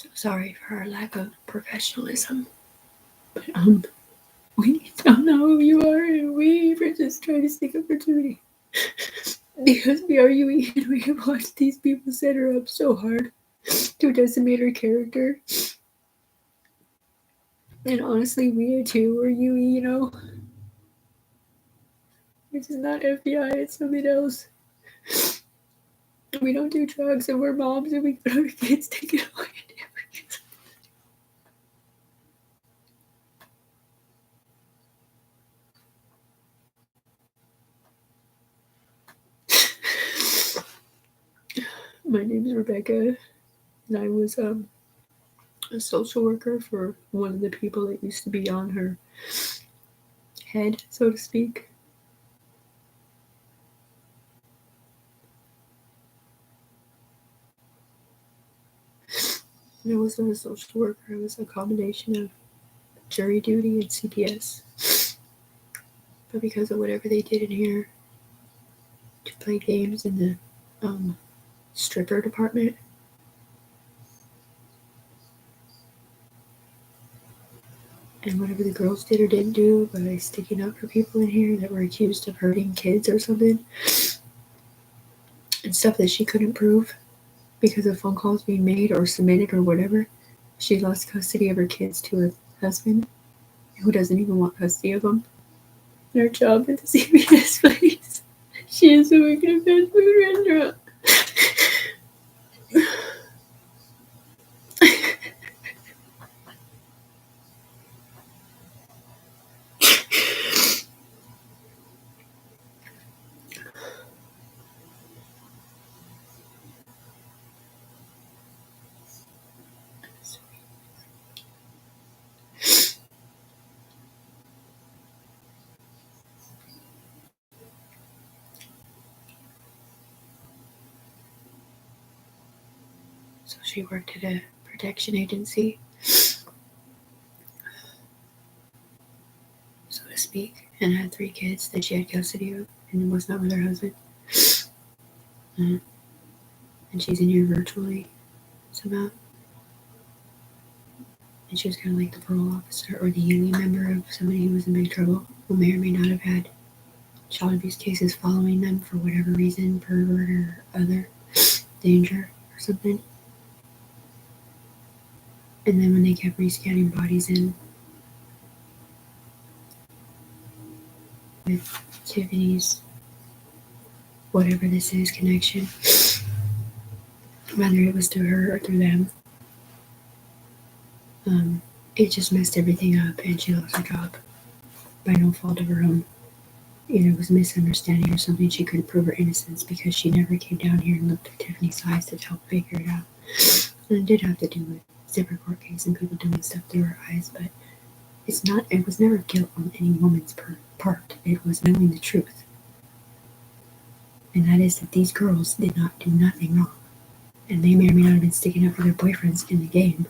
So sorry for our lack of professionalism. But we need to know who you are, and we for just trying to stick up for Tiffany. Because we are UE and we have watched these people set her up so hard to decimate her character. And honestly, we too are UE, you know. Which is not FBI, it's something else. We don't do drugs and we're moms and we got our kids taken away. My name is Rebecca, and I was a social worker for one of the people that used to be on her head, so to speak. And I wasn't a social worker, I was a combination of jury duty and CPS. But because of whatever they did in here to play games in the stripper department, and whatever the girls did or didn't do by sticking up for people in here that were accused of hurting kids or something, and stuff that she couldn't prove because of phone calls being made or submitted or whatever, she lost custody of her kids to her husband, who doesn't even want custody of them. And her job at the CBS place, she is working at a fast food restaurant. So she worked at a protection agency, so to speak, and had 3 kids that she had custody of, and was not with her husband. And she's in here virtually somehow. And she was kind of like the parole officer or the union member of somebody who was in big trouble, who may or may not have had child abuse cases following them for whatever reason, pervert or other danger or something. And then when they kept rescanning bodies in with Tiffany's whatever this is connection, whether it was through her or through them, it just messed everything up, and she lost her job by no fault of her own. Either it was a misunderstanding or something. She couldn't prove her innocence because she never came down here and looked at Tiffany's eyes to help figure it out. And it did have to do with zipper court case and people doing stuff through her eyes, but it was never guilt on any woman's part. It was knowing the truth. And that is that these girls did not do nothing wrong. And they may or may not have been sticking up for their boyfriends in the game.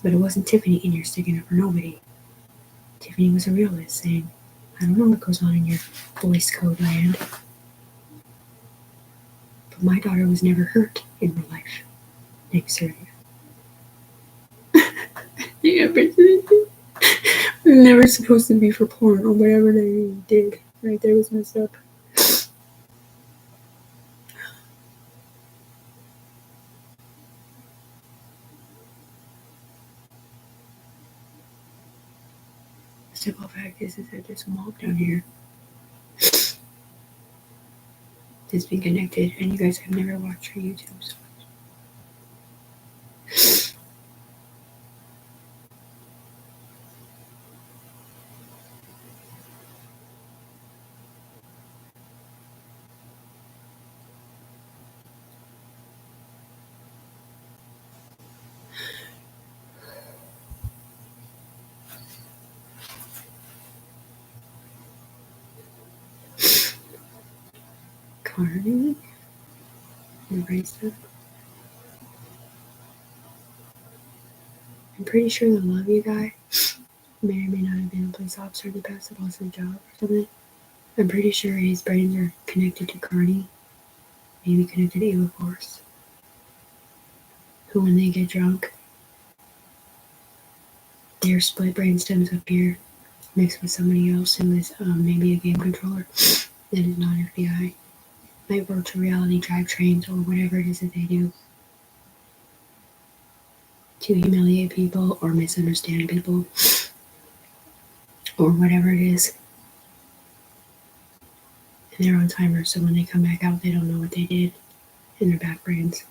But it wasn't Tiffany in here sticking up for nobody. Tiffany was a realist saying, I don't know what goes on in your voice code land, but my daughter was never hurt in real life. Next area. The opportunity. Never supposed to be for porn or whatever they did. Right there was messed up. The simple fact is that there's a mob down here that's been connected, and you guys have never watched her YouTube. So. Carney? Erase that. I'm pretty sure the Love You guy may or may not have been a police officer in the past that lost his job or something. I'm pretty sure his brains are connected to Carney. Maybe connected to Evil Force. who, when they get drunk, their split brain stems appear mixed with somebody else who is maybe a game controller that is not FBI, like virtual reality drivetrains or whatever it is that they do to humiliate people or misunderstand people or whatever it is. And they're on timer, so when they come back out, they don't know what they did in their back brains.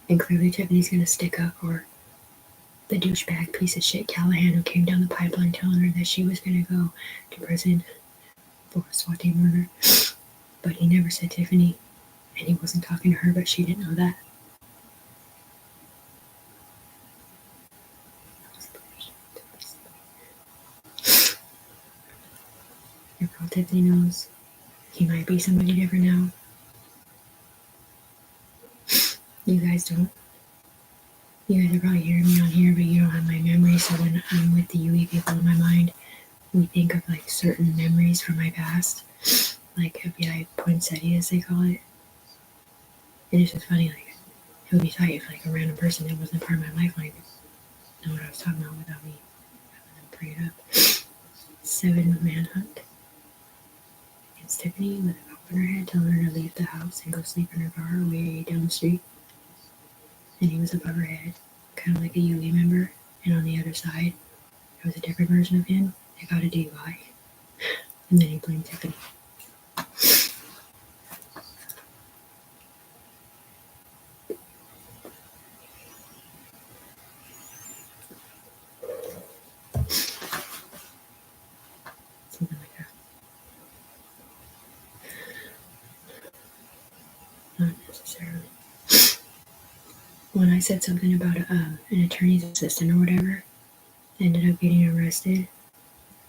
And clearly Tiffany's going to stick up for the douchebag piece of shit Callahan who came down the pipeline telling her that she was going to go to prison for a swatting murder. But he never said Tiffany, and he wasn't talking to her, but she didn't know that. Your girl Tiffany knows he might be somebody different now. You guys don't. You guys are probably hearing me on here, but you don't have my memory, so when I'm with the UE people in my mind, we think of like certain memories from my past, like FBI poinsettia as they call it. And it's just funny, like, it would be tight if like a random person that wasn't part of my life like know what I was talking about without me having them bring it up. 7 manhunt against Tiffany with a cop in her head telling her to leave the house and go sleep in her car way down the street. And he was above her head, kind of like a UE member. And on the other side, there was a different version of him that got a DUI. And then he blamed Tiffany. Something like that. Not necessarily. When I said something about an attorney's assistant or whatever, ended up getting arrested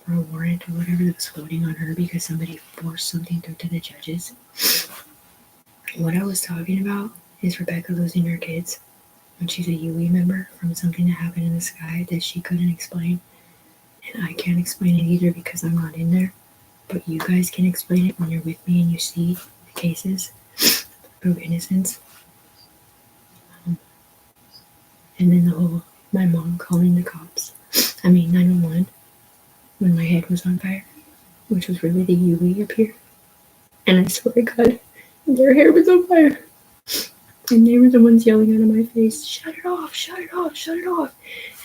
for a warrant or whatever that was floating on her because somebody forced something through to the judges. What I was talking about is Rebecca losing her kids when she's a UE member from something that happened in the sky that she couldn't explain. And I can't explain it either because I'm not in there. But you guys can explain it when you're with me and you see the cases of innocence. And then the whole, my mom calling the cops. 911, when my head was on fire, which was really the UE up here. And I swear to God, their hair was on fire. And they were the ones yelling out of my face, shut it off, shut it off, shut it off.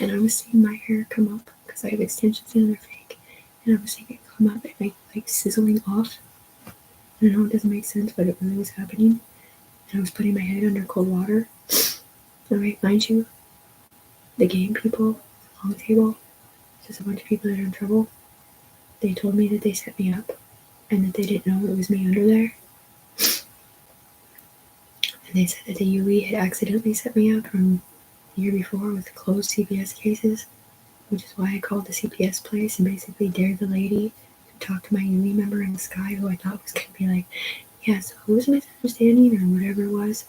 And I was seeing my hair come up because I have extensions in their fake. And I was seeing it come up and like sizzling off. I know it doesn't make sense, but it really was happening. And I was putting my head under cold water. Alright, mind you, the game people, long table, just a bunch of people that are in trouble. They told me that they set me up and that they didn't know it was me under there. And they said that the UE had accidentally set me up from the year before with closed CPS cases, which is why I called the CPS place and basically dared the lady to talk to my UE member in the sky who I thought was going to be like, yeah, so it was a misunderstanding or whatever it was.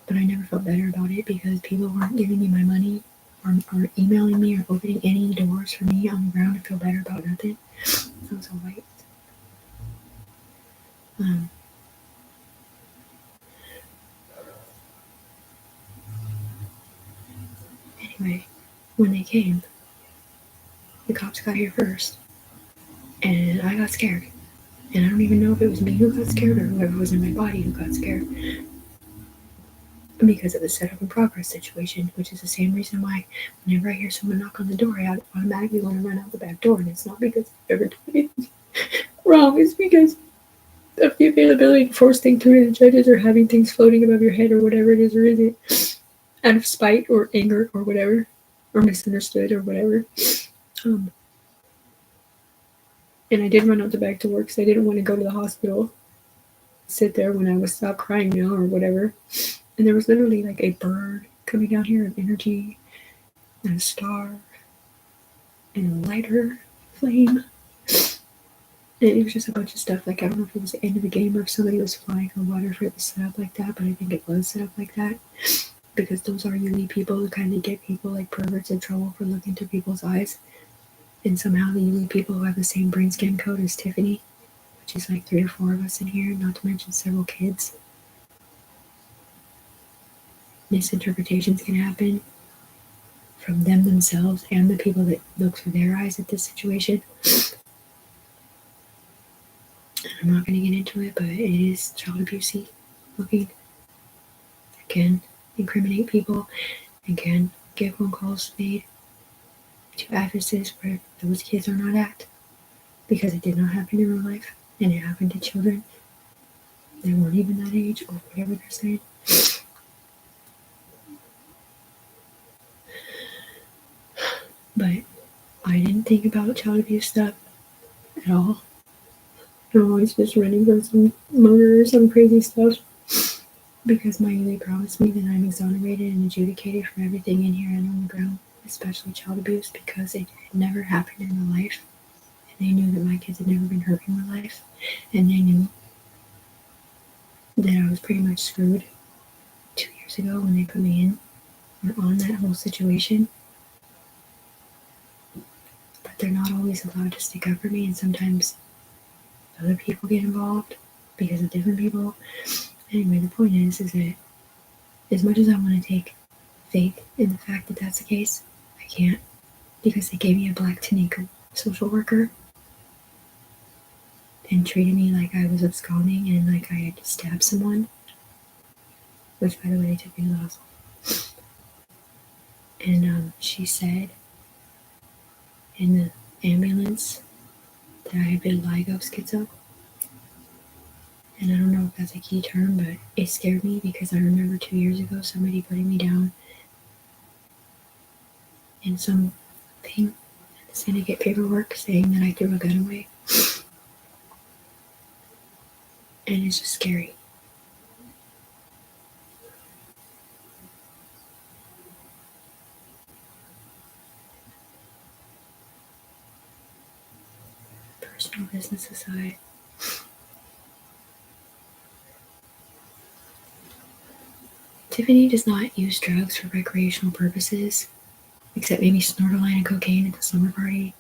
But I never felt better about it because people weren't giving me my money or emailing me or opening any doors for me on the ground to feel better about nothing. I was so white. Anyway, when they came, the cops got here first, and I got scared. And I don't even know if it was me who got scared or whoever was in my body who got scared. Because of the setup and progress situation, which is the same reason why whenever I hear someone knock on the door, I automatically want to run out the back door. And it's not because I've ever done anything wrong, it's because of the availability to force things through to the judges or having things floating above your head or whatever it is or isn't, out of spite or anger or whatever, or misunderstood or whatever. And I did run out the back door because I didn't want to go to the hospital, sit there when I was stopped crying, or whatever. And there was literally like a bird coming down here of energy and a star and a lighter flame. And it was just a bunch of stuff. Like, I don't know if it was the end of the game or if somebody was flying or whatever it was set up like that, but I think it was set up like that. Because those are UE people who kind of get people like perverts in trouble for looking through people's eyes. And somehow the UE people who have the same brain scan code as Tiffany, which is like 3 or 4 of us in here, not to mention several kids. Misinterpretations can happen from them themselves and the people that look through their eyes at this situation. I'm not going to get into it, but it is child abusey looking. It can incriminate people and can get phone calls made to addresses where those kids are not at, because it did not happen in real life and it happened to children that weren't even that age or whatever they're saying. But I didn't think about child abuse stuff at all. I'm always just running from some murder or some crazy stuff, because my they promised me that I'm exonerated and adjudicated from everything in here and on the ground, especially child abuse, because it had never happened in my life. And they knew that my kids had never been hurt in my life. And they knew that I was pretty much screwed 2 years ago when they put me in or on that whole situation. But they're not always allowed to stick up for me, and sometimes other people get involved because of different people. Anyway, the point is that as much as I want to take faith in the fact that that's the case, I can't, because they gave me a black Tanika social worker and treated me like I was absconding and like I had stabbed someone, which, by the way, they took me to the hospital. And she said in the ambulance that I had vitiligo schizo. And I don't know if that's a key term, but it scared me because I remember 2 years ago somebody putting me down in some thing, syndicate paperwork, saying that I threw a gun away. And it's just scary. Personal business aside, Tiffany does not use drugs for recreational purposes, except maybe snort a line of cocaine at the summer party.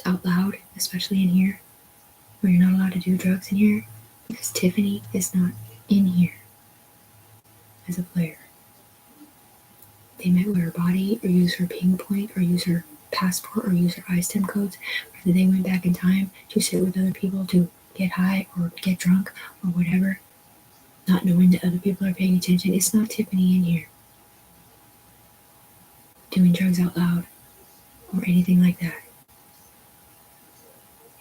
Out loud, especially in here, where you're not allowed to do drugs in here, because Tiffany is not in here as a player. They might wear her body or use her ping point or use her passport or use her ISTEM codes, whether they went back in time to sit with other people to get high or get drunk or whatever, not knowing that other people are paying attention. It's not Tiffany in here doing drugs out loud or anything like that.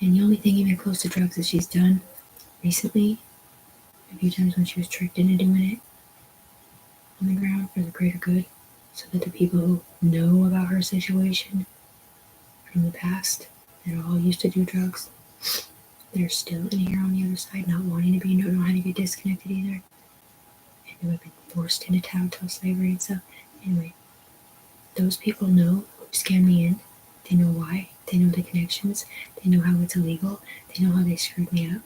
And the only thing even close to drugs that she's done recently, a few times when she was tricked into doing it on the ground for the greater good, so that the people who know about her situation from the past that all used to do drugs, they're still in here on the other side, not wanting to be, don't know how to get disconnected either, and who have been forced into tattletale slavery and stuff. Anyway, those people know who scammed me in. They know why. They know the connections. They know how it's illegal. They know how they screwed me up.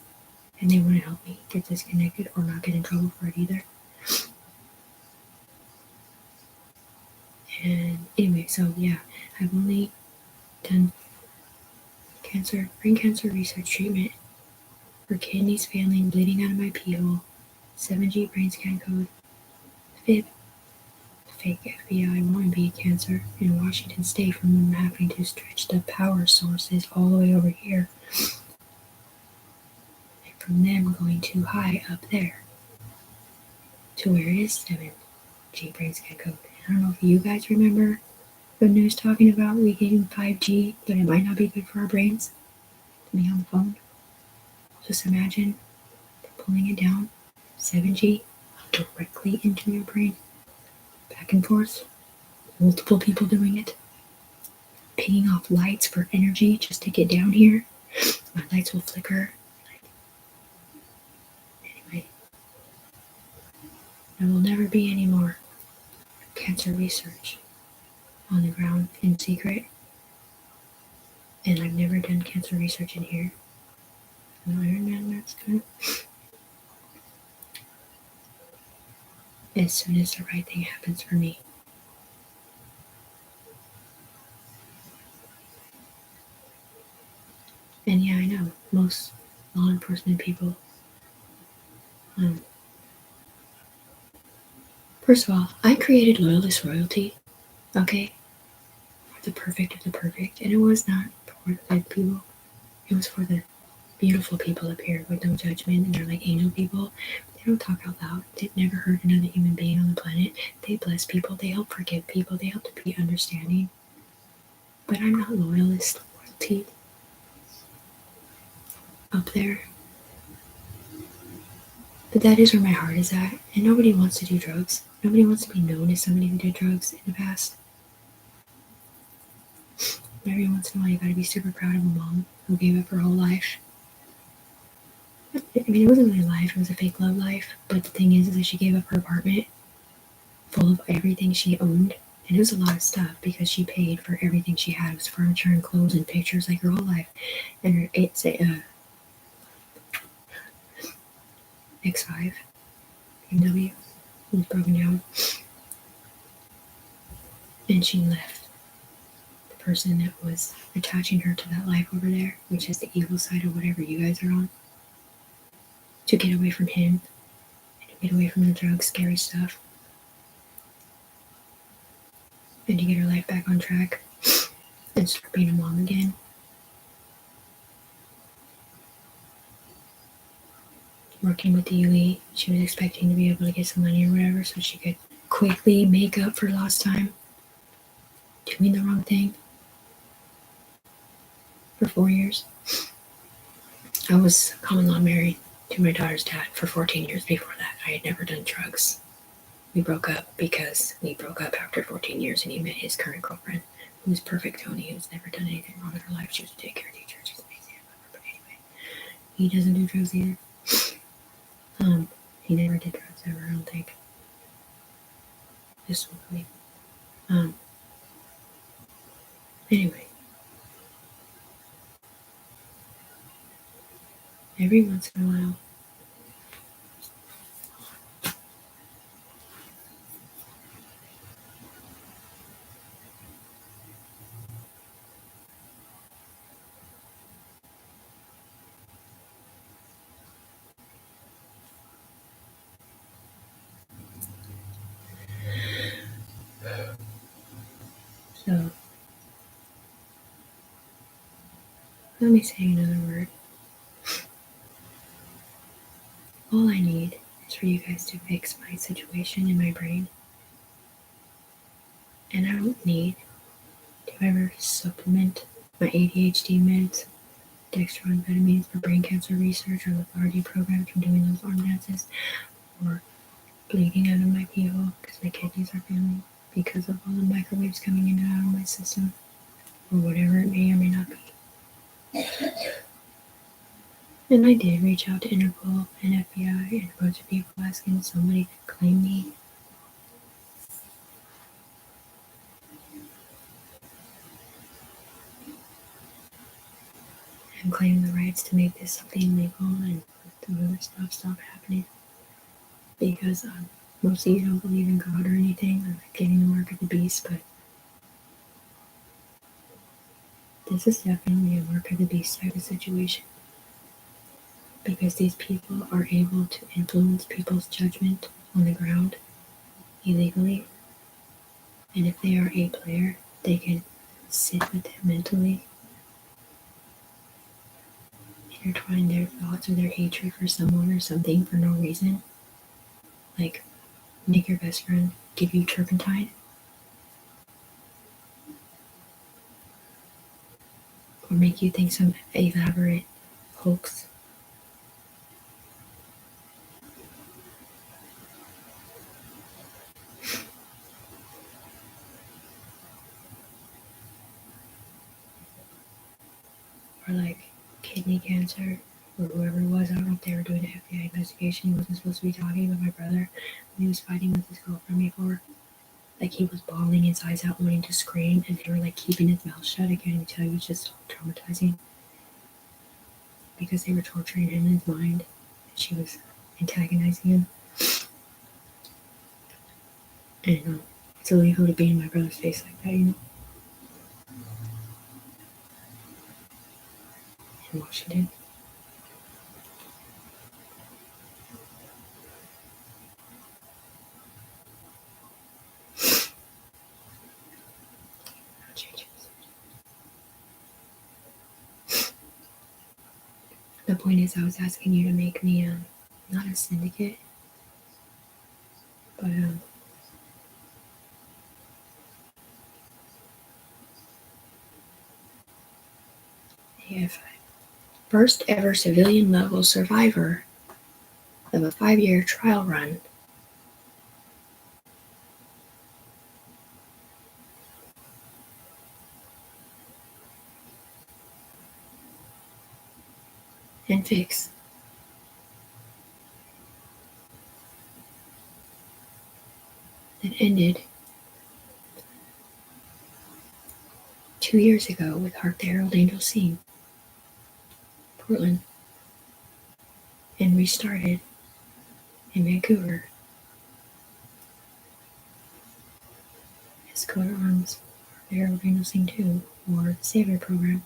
And they want to help me get disconnected or not get in trouble for it either. And anyway, so yeah, I've only done brain cancer research treatment for kidneys failing, bleeding out of my pee hole, 7G brain scan code, fib, fake FBI want to be cancer in Washington State, from them having to stretch the power sources all the way over here, and from them going too high up there to where it is 7G brain scan code. I don't know if you guys remember the news talking about we getting 5G, but it might not be good for our brains to be on the phone. Just imagine pulling it down 7G directly into your brain, back and forth, multiple people doing it, pinging off lights for energy just to get down here. My lights will flicker. Anyway, there will never be any more cancer research on the ground in secret. And I've never done cancer research in here. No Iron Man, that's good. As soon as the right thing happens for me. And yeah, I know most law enforcement people. First of all, I created Loyalist Royalty, okay, for the perfect of the perfect, and it was not for the good people. It was for the beautiful people up here with no judgment, and they're like angel people. They don't talk out loud. They've never hurt another human being on the planet. They bless people. They help forgive people. They help to be understanding. But I'm not Loyalist Royalty up there. But that is where my heart is at, and nobody wants to do drugs. Nobody wants to be known as somebody who did drugs in the past. Every once in a while, you gotta be super proud of a mom who gave up her whole life. I mean, it wasn't really a life, it was a fake love life. But the thing is that she gave up her apartment full of everything she owned. And it was a lot of stuff because she paid for everything she had. It was furniture and clothes and pictures like her whole life. And her X5 BMW was broken down. And she left the person that was attaching her to that life over there, which is the evil side of whatever you guys are on, to get away from him and to get away from the drugs, scary stuff, and to get her life back on track and start being a mom again. Working with the UE, she was expecting to be able to get some money or whatever so she could quickly make up for lost time doing the wrong thing for 4 years. I was common law married to my daughter's dad for 14 years before that. I had never done drugs. We broke up because we broke up after 14 years and he met his current girlfriend, who was perfect Tony, who's never done anything wrong in her life. She was a daycare teacher. She's amazing. But anyway, he doesn't do drugs either. He never did drugs ever, I don't think. Just smoothly. Anyway. Every once in a while. So, let me say another word. All I need is for you guys to fix my situation in my brain. And I don't need to ever supplement my ADHD meds, dextroamphetamines for brain cancer research, or lethargy programs from doing those arm dances, or bleeding out of my pee hole because my kidneys are failing because of all the microwaves coming in and out of my system, or whatever it may or may not be. And I did reach out to Interpol and FBI and a bunch of people asking somebody to claim me. And claim the rights to make this something legal and the other stuff stop happening. Because most of you don't believe in God or anything, or like getting the mark of the beast, but this is definitely a mark of the beast type of situation. Because these people are able to influence people's judgment on the ground illegally. And if they are a player, they can sit with them mentally, intertwine their thoughts or their hatred for someone or something for no reason. Like, make your best friend give you turpentine. Or make you think some elaborate hoax. Or like kidney cancer, or whoever it was. I don't know if they were doing an FBI investigation. He wasn't supposed to be talking about my brother when he was fighting with his girlfriend before. Like, he was bawling his eyes out, wanting to scream, and they were like keeping his mouth shut. I can't even tell you, it was just so traumatizing. Because they were torturing him in his mind. And she was antagonizing him. And it's illegal to be in my brother's face like that, you know? in Washington. I'll change it. The point is, I was asking you to make me not a syndicate, but first ever civilian level survivor of a 5-year trial run. And fix. That ended 2 years ago with Hark the Herald Angels Sing, Portland, and restarted in Vancouver as coat of arms for the Herald Angels Sing 2, or the Savior program.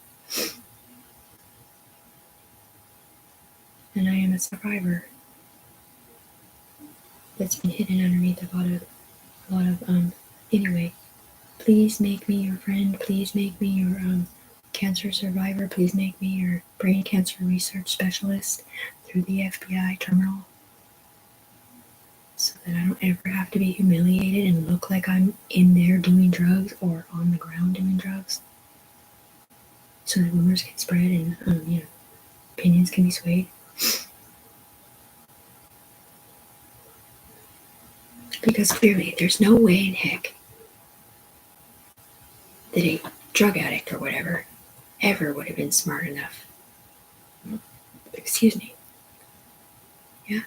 And I am a survivor that's been hidden underneath a lot of anyway. Please make me your friend. Please make me your cancer survivor. Please make me your brain cancer research specialist through the FBI terminal, so that I don't ever have to be humiliated and look like I'm in there doing drugs or on the ground doing drugs, so that rumors can spread and opinions can be swayed. Because clearly there's no way in heck that a drug addict or whatever ever would have been smart enough, excuse me, yeah,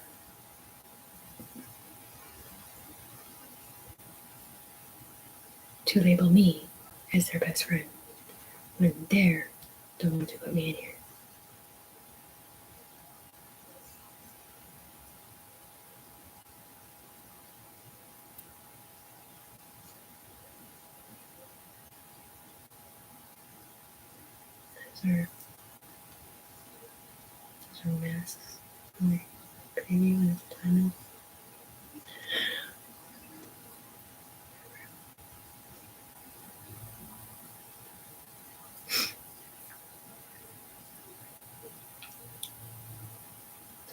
to label me as their best friend when they're the ones who put me in here. Those are masks. My preview and the title.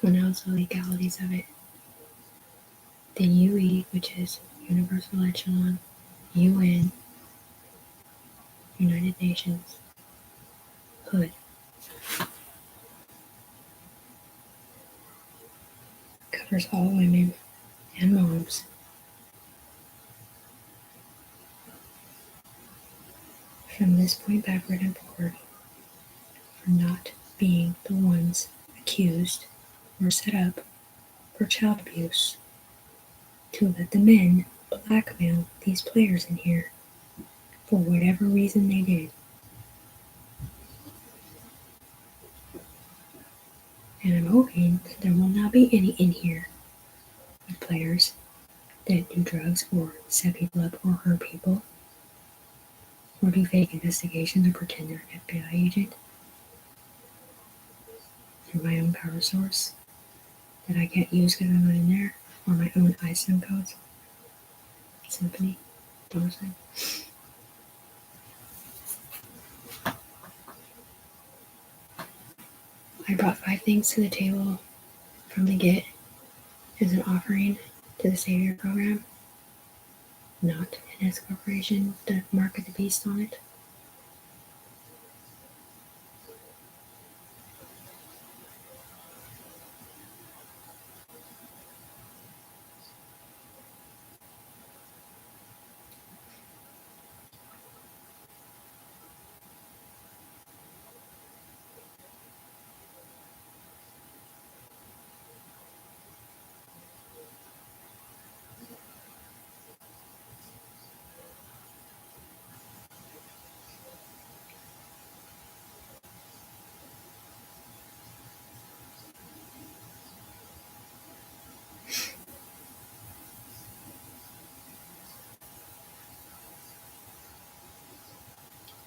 So now it's the legalities of it. The UE, which is Universal Echelon, UN, United Nations, hood. Covers all women and moms. From this point backward and forward, for not being the ones accused or set up for child abuse, to let the men blackmail these players in here for whatever reason they did. And I'm hoping that there will not be any in here with players that do drugs or set people up or hurt people or do fake investigations or pretend they're an FBI agent through my own power source that I can't use because I'm not in there, or my own ISIM codes. Symphony, $. I brought 5 things to the table from the get as an offering to the Savior program, not an S corporation with the mark of the beast on it.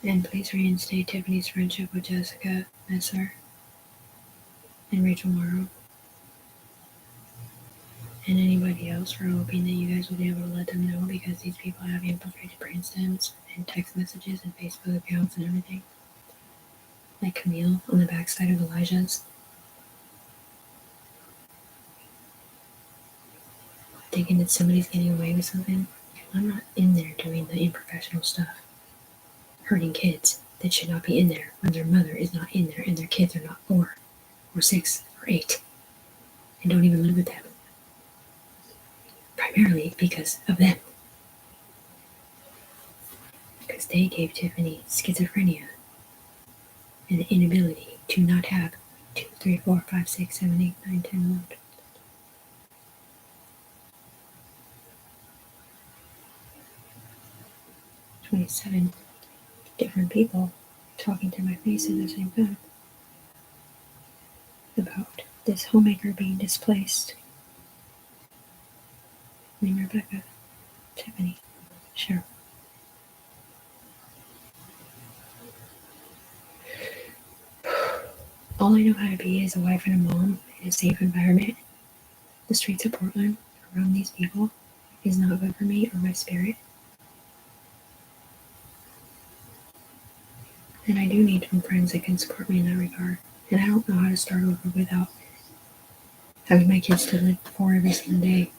And please reinstate Tiffany's friendship with Jessica Messer. and Rachel Morrow, and anybody else, for hoping that you guys will be able to let them know, because these people have infiltrated brainstems and text messages and Facebook accounts and everything. Like Camille on the backside of Elijah's. Thinking that somebody's getting away with something. I'm not in there doing the unprofessional stuff. Hurting kids that should not be in there when their mother is not in there and their kids are not 4 or 6 or 8 and don't even live with them. Primarily because of them. Because they gave Tiffany schizophrenia and the inability to not have 2, 3, 4, 5, 6, 7, 8, 9, 10, 11, 12. 27 different people talking to my face at the same time about this homemaker being displaced. Named Becca, Tiffany, Cheryl. All I know how to be is a wife and a mom in a safe environment. The streets of Portland, around these people, is not good for me or my spirit. And I do need some friends that can support me in that regard. And I don't know how to start over without having my kids to live for every single day.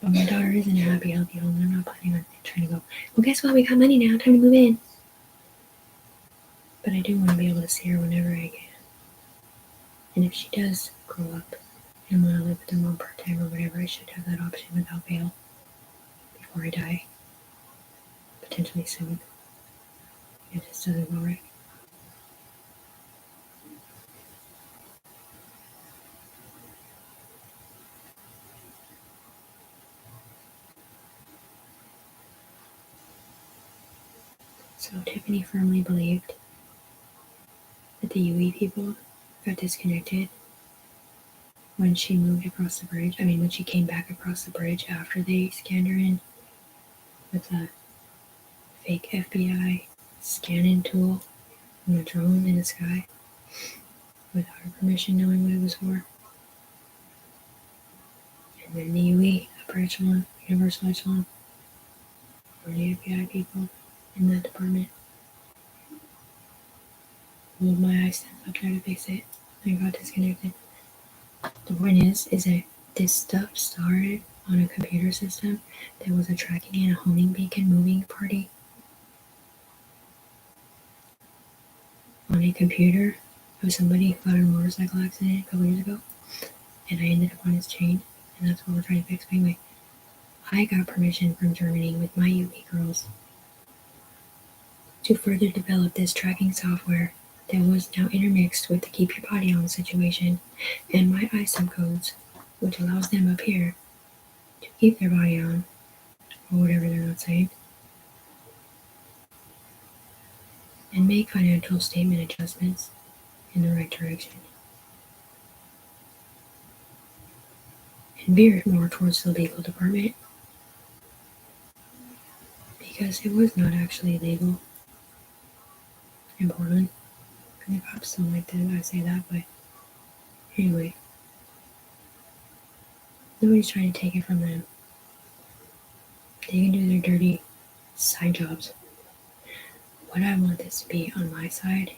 But my daughter is in a happy, healthy home, and I'm not planning on trying to go, well, guess what? We got money now. Time to move in. But I do want to be able to see her whenever I can. And if she does grow up and want to live with her mom part-time or whatever, I should have that option without bail before I die. Potentially soon. If this doesn't go right. So Tiffany firmly believed that the UE people got disconnected when she moved across the bridge. When she came back across the bridge after they scanned her in with a fake FBI scanning tool from a drone in the sky without her permission, knowing what it was for. And then the UE, upper echelon, universal echelon, or the FBI people in that department moved my eyes up there to fix it. I got disconnected. The point is that this stuff started on a computer system that was a tracking and a homing beacon moving party on a computer of somebody who got in a motorcycle accident a couple years ago, and I ended up on his chain, and that's what we're trying to fix. But anyway, I got permission from Germany with my UE girls to further develop this tracking software that was now intermixed with the keep your body on situation and my ISIM codes, which allows them up here to keep their body on, or whatever they're not saying, and make financial statement adjustments in the right direction. And veer it more towards the legal department, because it was not actually legal in Portland. And the cops don't like that I say that, but anyway. Nobody's trying to take it from them. They can do their dirty side jobs. What I want this to be on my side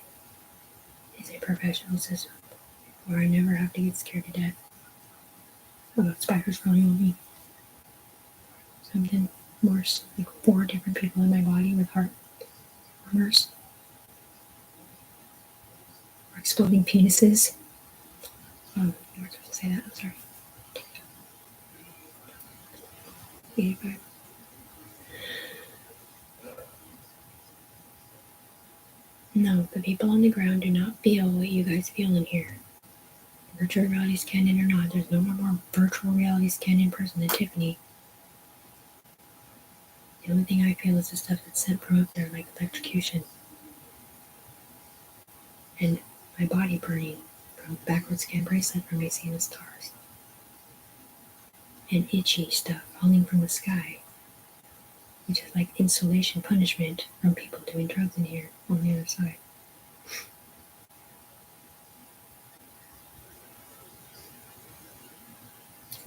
is a professional system where I never have to get scared to death about spiders crawling on me. Something worse, like 4 different people in my body with heart murmurs. Or exploding penises. Oh, you weren't supposed to say that, I'm sorry. 85. No, the people on the ground do not feel what you guys feel in here. Virtual reality scanned in or not, there's no more virtual reality scanned in person than Tiffany. The only thing I feel is the stuff that's sent from up there, like electrocution. And my body burning from the backward scan bracelet from me seeing the stars. And itchy stuff falling from the sky, which is like insulation punishment from people doing drugs in here on the other side.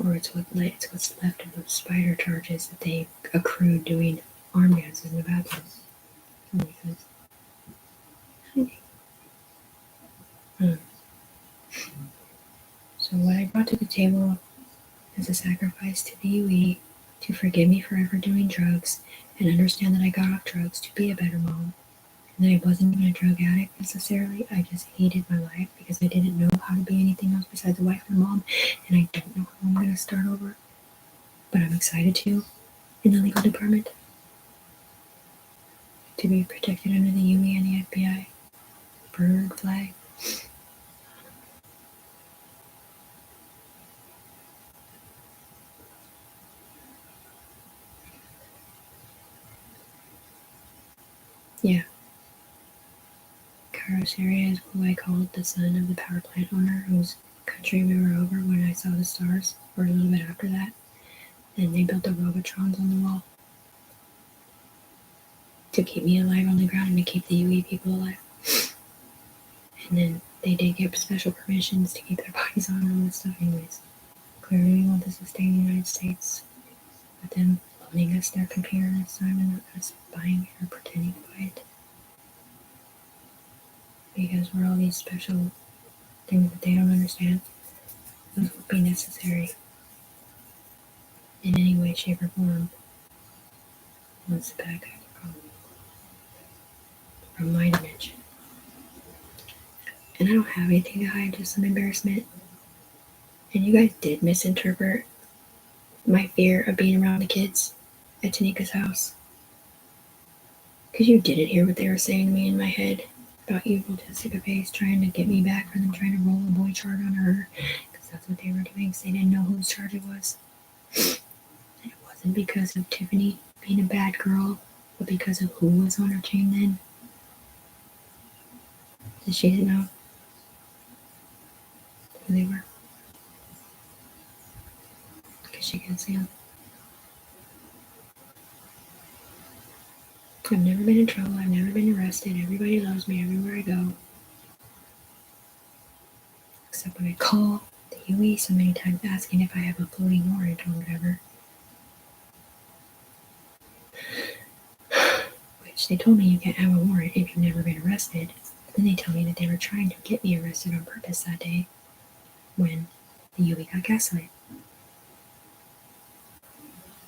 Or it's what's left of those spider charges that they accrued doing arm dances in the bathroom. That makes sense. So what I brought to the table as a sacrifice to the UE to forgive me for ever doing drugs and understand that I got off drugs to be a better mom. And that I wasn't even a drug addict necessarily. I just hated my life because I didn't know how to be anything else besides a wife and a mom. And I don't know how I'm going to start over. But I'm excited to in the legal department. To be protected under the UE and the FBI. Bird flag. Yeah. Carlos area is who I called the son of the power plant owner whose country we were over when I saw the stars, or a little bit after that. And they built the Robotrons on the wall to keep me alive on the ground and to keep the UE people alive. And then they did get special permissions to keep their bodies on and all this stuff anyways. Clearly we want to sustain the United States with them loaning us their computer this time and not us buying it or pretending to buy it. Because we're all these special things that they don't understand. Those would be necessary in any way, shape, or form once the bad guys are gone from my dimension. And I don't have anything to hide, just some embarrassment. And you guys did misinterpret my fear of being around the kids at Tanika's house. Because you didn't hear what they were saying to me in my head about evil Jessica Face trying to get me back for them trying to roll a boy charge on her. Because that's what they were doing, because they didn't know whose charge it was. And it wasn't because of Tiffany being a bad girl, but because of who was on her chain then. Did she didn't know who they were? Because she couldn't see them. I've never been in trouble. I've never been arrested. Everybody loves me everywhere I go. Except when I call the UE so many times asking if I have a floating warrant or whatever. Which they told me you can't have a warrant if you've never been arrested. But then they tell me that they were trying to get me arrested on purpose that day when the UE got gaslit.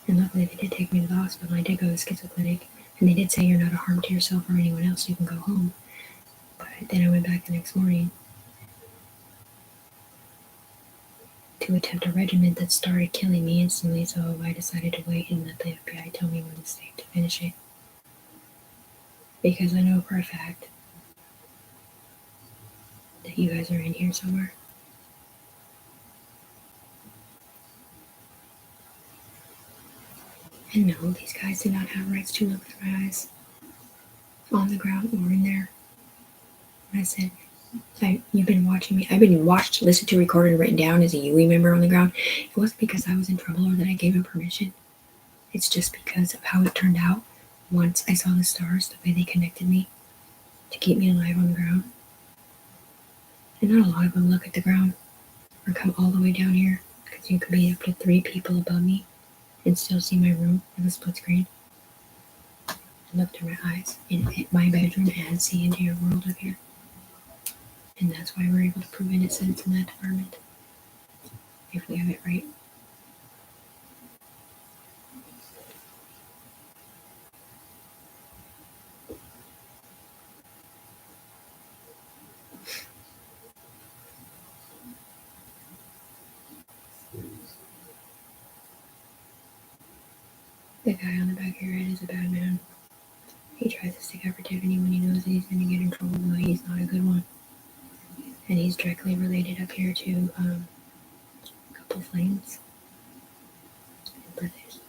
And luckily they did take me to the hospital. I did go to the schizo clinic. And they did say you're not a harm to yourself or anyone else, you can go home. But then I went back the next morning to attempt a regimen that started killing me instantly, so I decided to wait and let the FBI tell me when it's safe to finish it. Because I know for a fact that you guys are in here somewhere. And no, these guys do not have rights to look through my eyes on the ground or in there. And I said, you've been watching me. I've been watched, listened to, recorded, and written down as a UE member on the ground. It wasn't because I was in trouble or that I gave him permission. It's just because of how it turned out once I saw the stars, the way they connected me to keep me alive on the ground. And not a lot of them look at the ground or come all the way down here, because you could be up to 3 people above me and still see my room in a split screen. And look through my eyes in my bedroom and see into your world up here. And that's why we're able to prove innocence in that department, if we have it right. The guy on the back of your head is a bad man. He tries to stick up for Tiffany when he knows that he's going to get in trouble, but he's not a good one. And he's directly related up here to a couple flames and birthdays.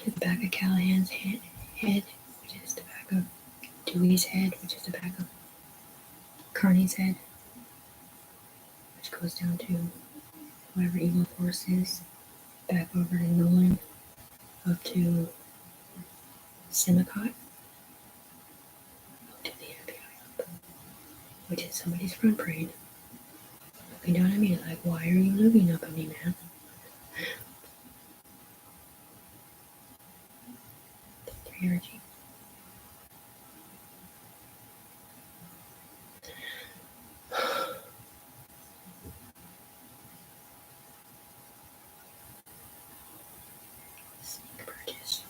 To the back of Callahan's head, which is the back of Dewey's head, which is the back of Carney's head, which goes down to whoever Evil Force is, back over to Nolan, up to Simicott, up to the FBI, which is somebody's front brain, looking down at me like, why are you looking up at me, man? Three energy. Snake purchase.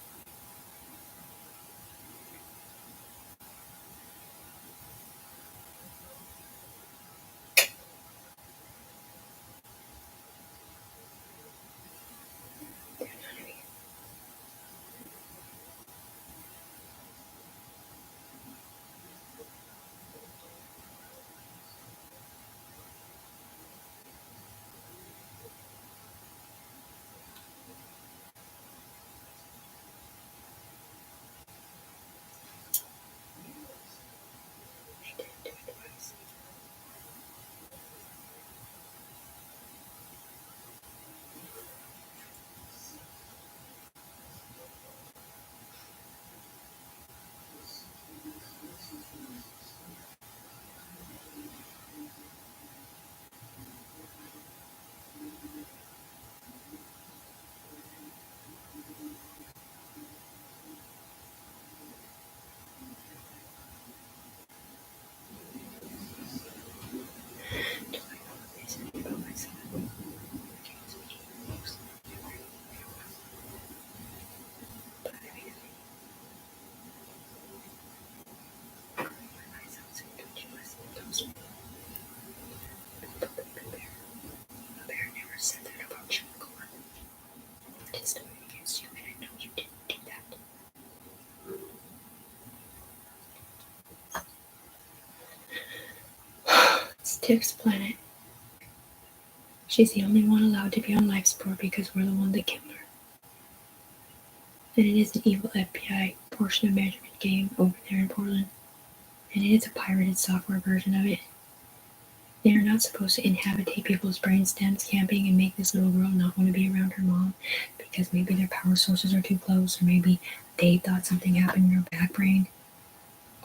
It's Tiff's planet. She's the only one allowed to be on life support because we're the one that killed her. And it is an evil FBI portion of management game over there in Portland. And it is a pirated software version of it. They are not supposed to inhabitate people's brain stems camping and make this little girl not want to be around her mom because maybe their power sources are too close, or maybe they thought something happened in her back brain,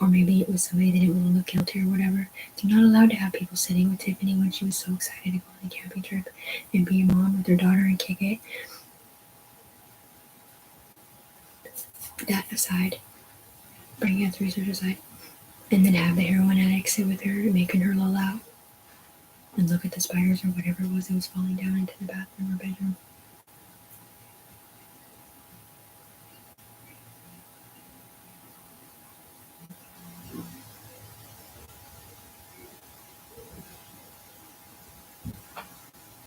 or maybe it was somebody they didn't want to look guilty or whatever. They're not allowed to have people sitting with Tiffany when she was so excited to go on the camping trip and be a mom with her daughter and kick it. That aside, bringing its research aside, and then have the heroin addict sit with her, making her lull out and look at the spiders or whatever it was that was falling down into the bathroom or bedroom.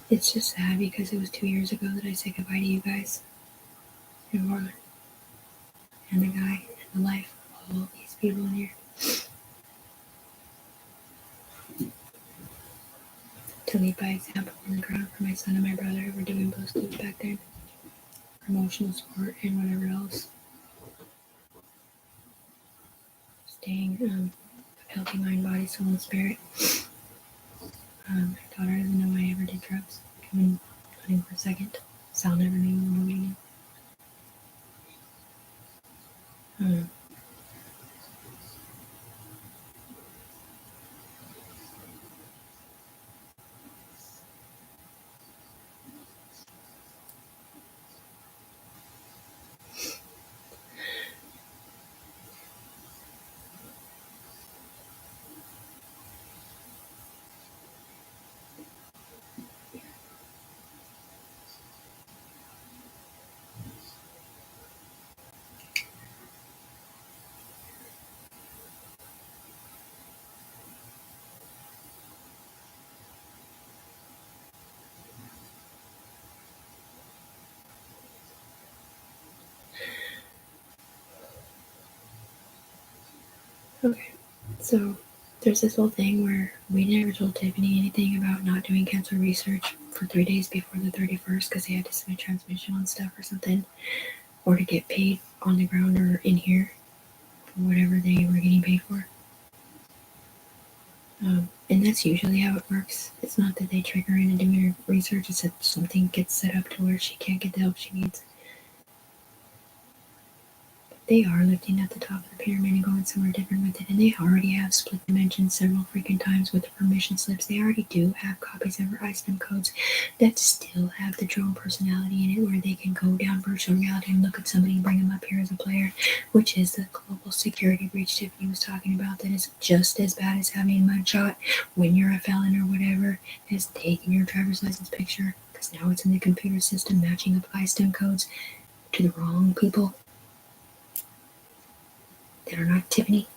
It's just sad because it was 2 years ago that I said goodbye to you guys and Warren and the guy and the life of all these people in here. To lead by example on the ground for my son and my brother who were doing post clues back then, emotional support and whatever else. Staying a healthy mind, body, soul, and spirit. My daughter doesn't know I ever did drugs. Not even for a second. Sal never knew or nobody knew. Okay, so there's this whole thing where we never told Tiffany anything about not doing cancer research for 3 days before the 31st because they had to submit transmission on stuff or something, or to get paid on the ground or in here for whatever they were getting paid for. And that's usually how it works. It's not that they trick her into doing her research, it's that something gets set up to where she can't get the help she needs. they are lifting at the top of the pyramid and going somewhere different with it, and they already have split dimensions several freaking times with the permission slips. They already do have copies of our ISTEM codes that still have the drone personality in it, where they can go down virtual reality and look at somebody and bring them up here as a player, which is the global security breach Tiffany was talking about. That is just as bad as having a mugshot when you're a felon or whatever, as taking your driver's license picture, because now it's in the computer system matching up ISTEM codes to the wrong people that are not Tiffany,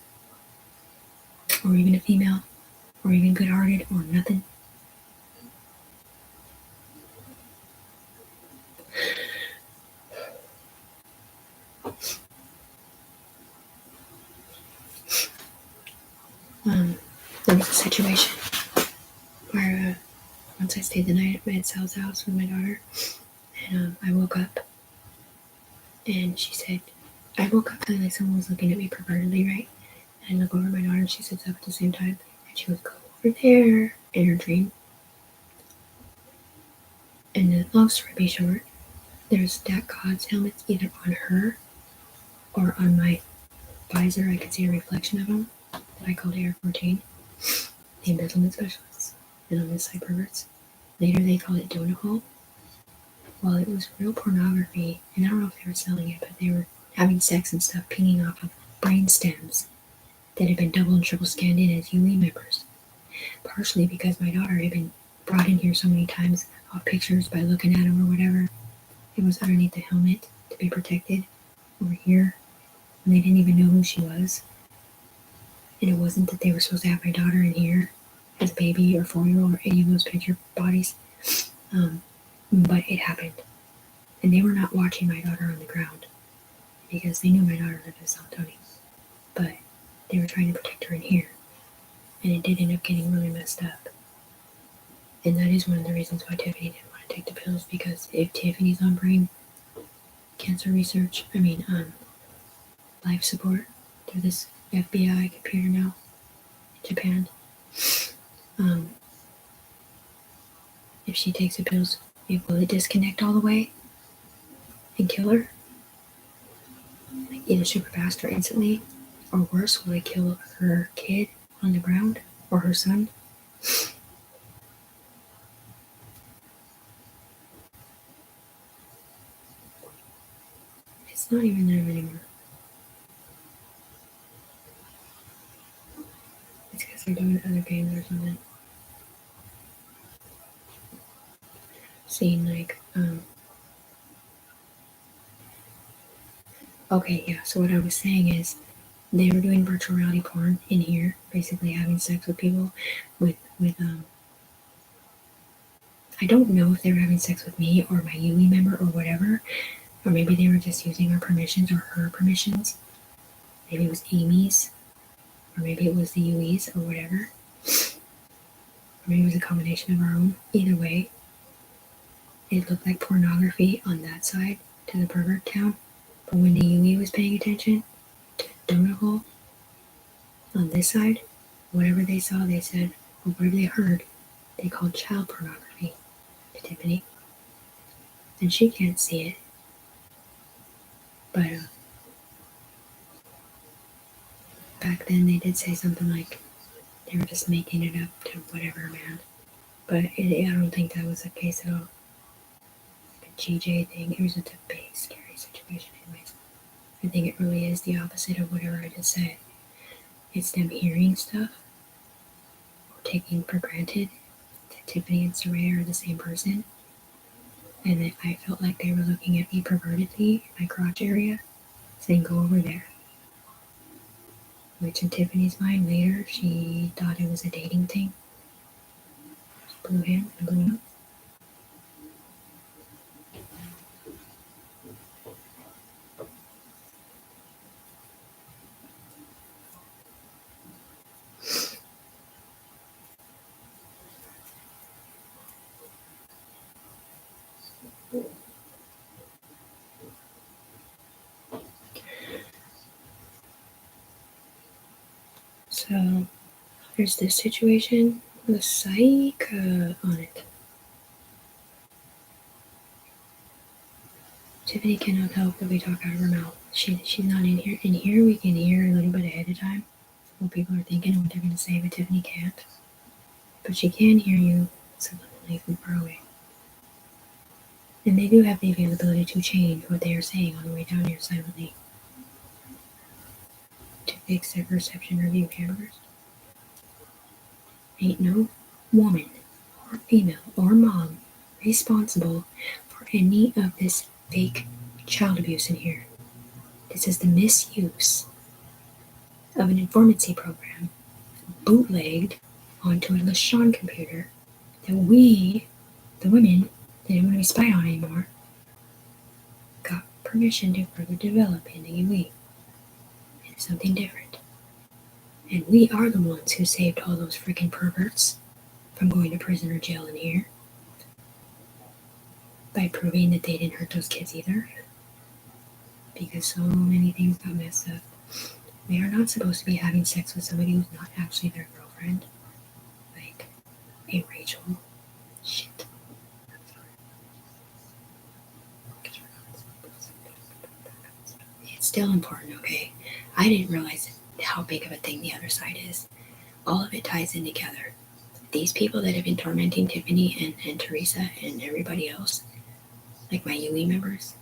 or even a female, or even good-hearted, or nothing. There was a situation where once I stayed the night at my Sal's house with my daughter, and I woke up, and she said, I woke up feeling like someone was looking at me pervertedly, right? And I look over at my daughter, and she sits up at the same time, and she goes, go over there, in her dream. And the long story be short, there's that God's helmets either on her or on my visor. I could see a reflection of them that I called Air 14, the embezzlement specialists, and on this side perverts. Later they called it donut hole. Well, it was real pornography, and I don't know if they were selling it, but they were having sex and stuff pinging off of brain stems that had been double and triple scanned in as UE members. Partially because my daughter had been brought in here so many times off pictures by looking at them or whatever. It was underneath the helmet to be protected over here, and they didn't even know who she was. And it wasn't that they were supposed to have my daughter in here as a baby or 4-year-old or any of those picture bodies. But it happened. And they were not watching my daughter on the ground because they knew my daughter lived in South Tony. But they were trying to protect her in here. And it did end up getting really messed up. And that is one of the reasons why Tiffany didn't want to take the pills, because if Tiffany's on brain cancer research, life support through this FBI computer now in Japan, if she takes the pills, will it disconnect all the way and kill her? Like either super fast or instantly? Or worse, will it kill her kid on the ground? Or her son? It's not even them anymore. It's because they're doing other games or something. Seeing like, okay, yeah, so what I was saying is they were doing virtual reality porn in here, basically having sex with people with I don't know if they were having sex with me or my UE member or whatever, or maybe they were just using our permissions or her permissions. Maybe it was Amy's, or maybe it was the UE's or whatever. Or maybe it was a combination of our own. Either way, it looked like pornography on that side to the pervert town. But when the UE was paying attention to the donut hole on this side, whatever they saw, they said, or whatever they heard, they called child pornography to Tiffany. And she can't see it. But back then they did say something like they were just making it up to whatever man. But I don't think that was the case at all. Like a GJ thing, it was just a big scary situation anyways. I think it really is the opposite of whatever I just said. It's them hearing stuff or taking for granted that Tiffany and Soraya are the same person, and that I felt like they were looking at me pervertedly in my crotch area, saying go over there. Which in Tiffany's mind later, she thought it was a dating thing. Blue hand and blue note. So there's this situation with psych on it. Tiffany cannot help but we talk out of her mouth. She's not in here. In here, we can hear a little bit ahead of time what people are thinking and what they're going to say, but Tiffany can't. But she can hear you subliminally from far away. And they do have the availability to change what they are saying on the way down here silently to fix their perception review cameras. Ain't no woman or female or mom responsible for any of this fake child abuse in here. This is the misuse of an informancy program bootlegged onto a LaShawn computer that we, the women that didn't want to be spied on anymore, got permission to further develop into we. It's something different. And we are the ones who saved all those freaking perverts from going to prison or jail in here by proving that they didn't hurt those kids either. Because so many things got messed up. They are not supposed to be having sex with somebody who's not actually their girlfriend. Like, hey Rachel. Shit. It's still important, okay? I didn't realize how big of a thing the other side is. All of it ties in together. These people that have been tormenting Tiffany and Teresa and everybody else, like my UE members,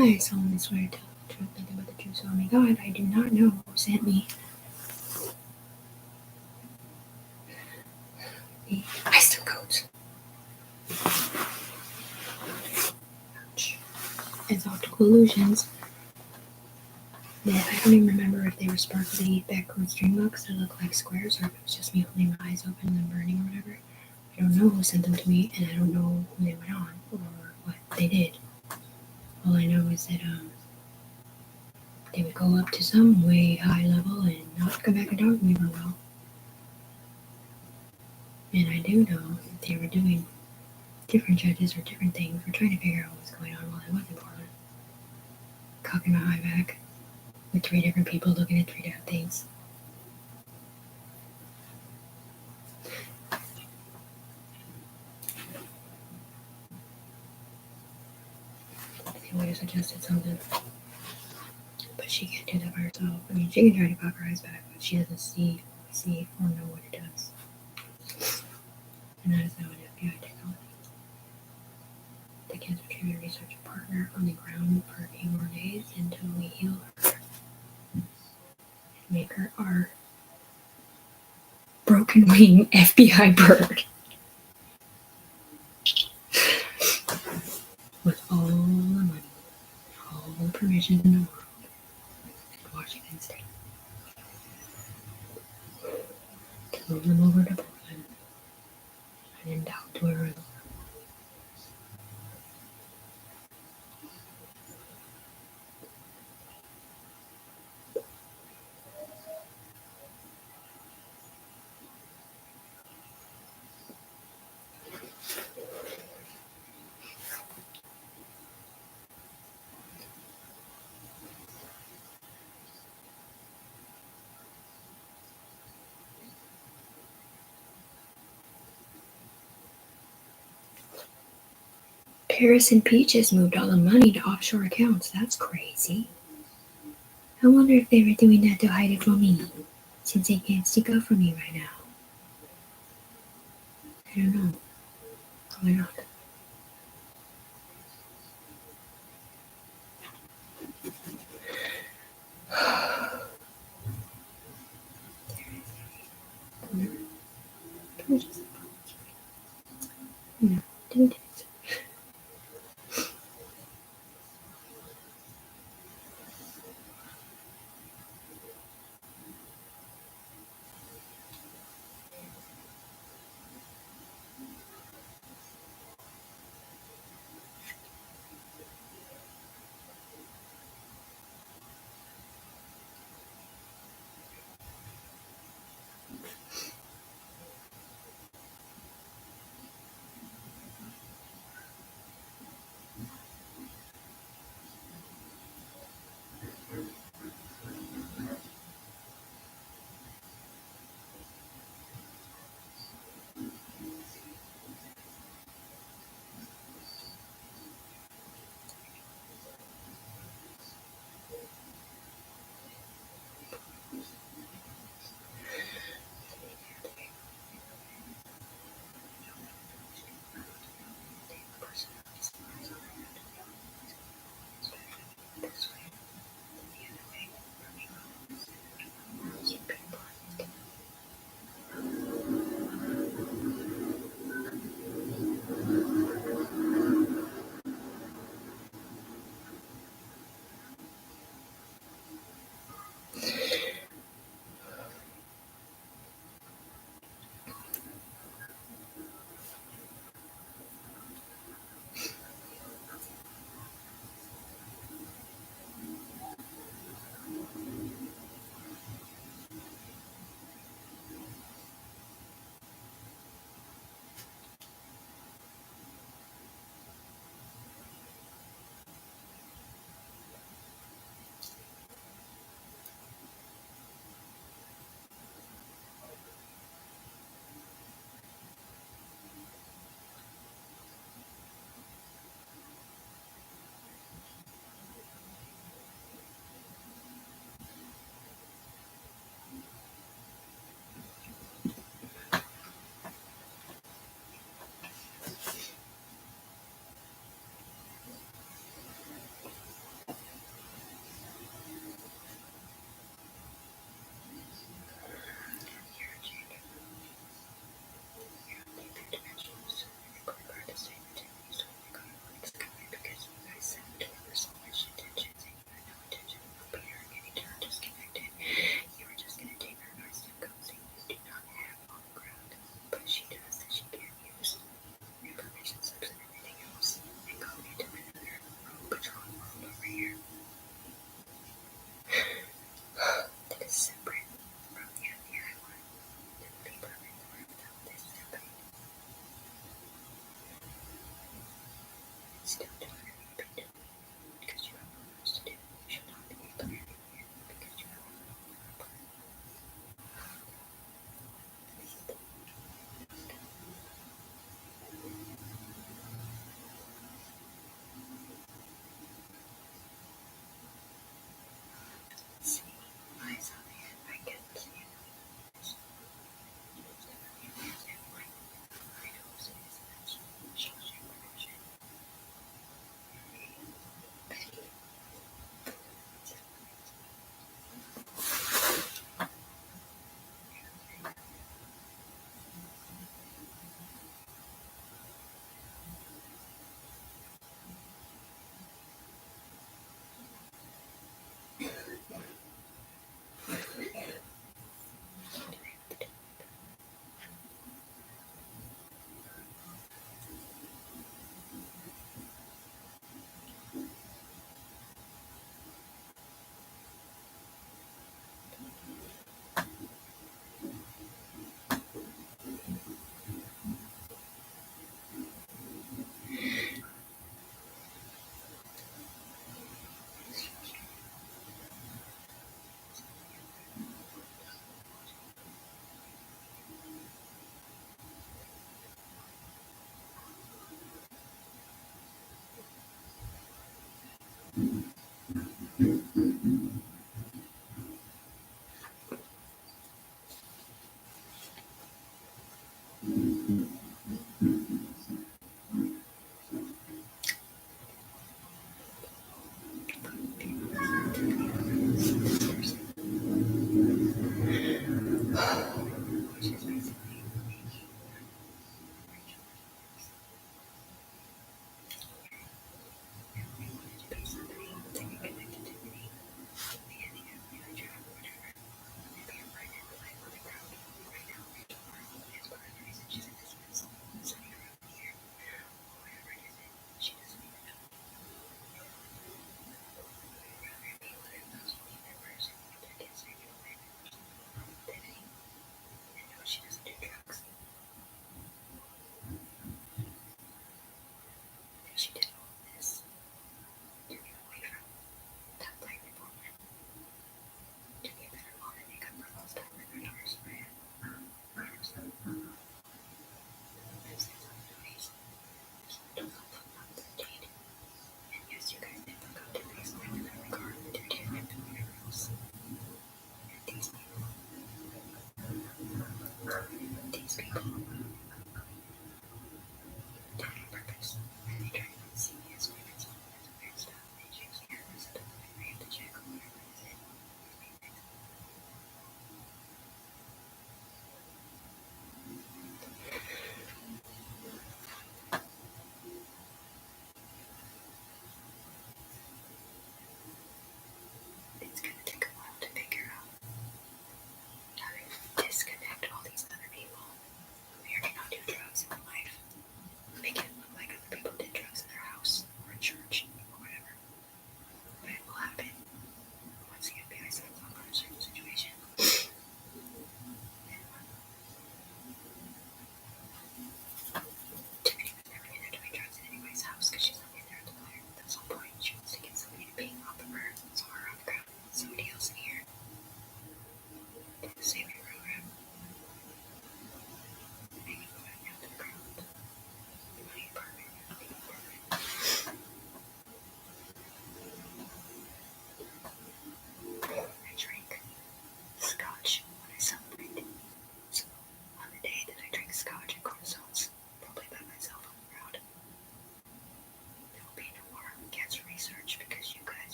I solemnly swear to tell the truth, nothing but the truth, so help me God. I do not know who sent me. I still coats. Ouch. It's optical illusions. That I don't even remember if they were sparkly backwards dream books that look like squares or if it was just me holding my eyes open and then burning or whatever. I don't know who sent them to me, and I don't know who they went on or what they did. All I know is that they would go up to some way high level and not come back and talk to me for a while. And I do know that they were doing different judges or different things. We're trying to figure out what was going on while I was in Portland. Cocking my eye back with 3 different people looking at 3 different things. They would have suggested something. But she can't do that by herself. I mean, she can try to cock her eyes back, but she doesn't see or know what it does. And that is now an FBI technology. The cancer treatment research partner on the ground for a few more days until we heal her and make her our broken wing FBI bird. With all the money, all the permission in the world, in Washington State. To move them over to Portland and in doubt to her. Paris and Peaches moved all the money to offshore accounts. That's crazy. I wonder if they were doing that to hide it from me, since they can't stick up for me right now. I don't know. Probably not. No, didn't it?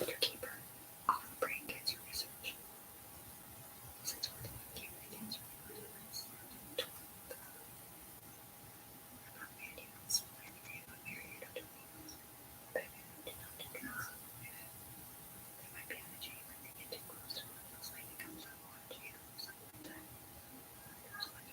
to keep her off of brain cancer research. Since we're doing cancer research, I'm not mad yet. It's like if I'm married, I don't do drugs. But if I did not do drugs, they might be on the chain when they get too close to one. It's like it comes up on a chain or something like that. There's like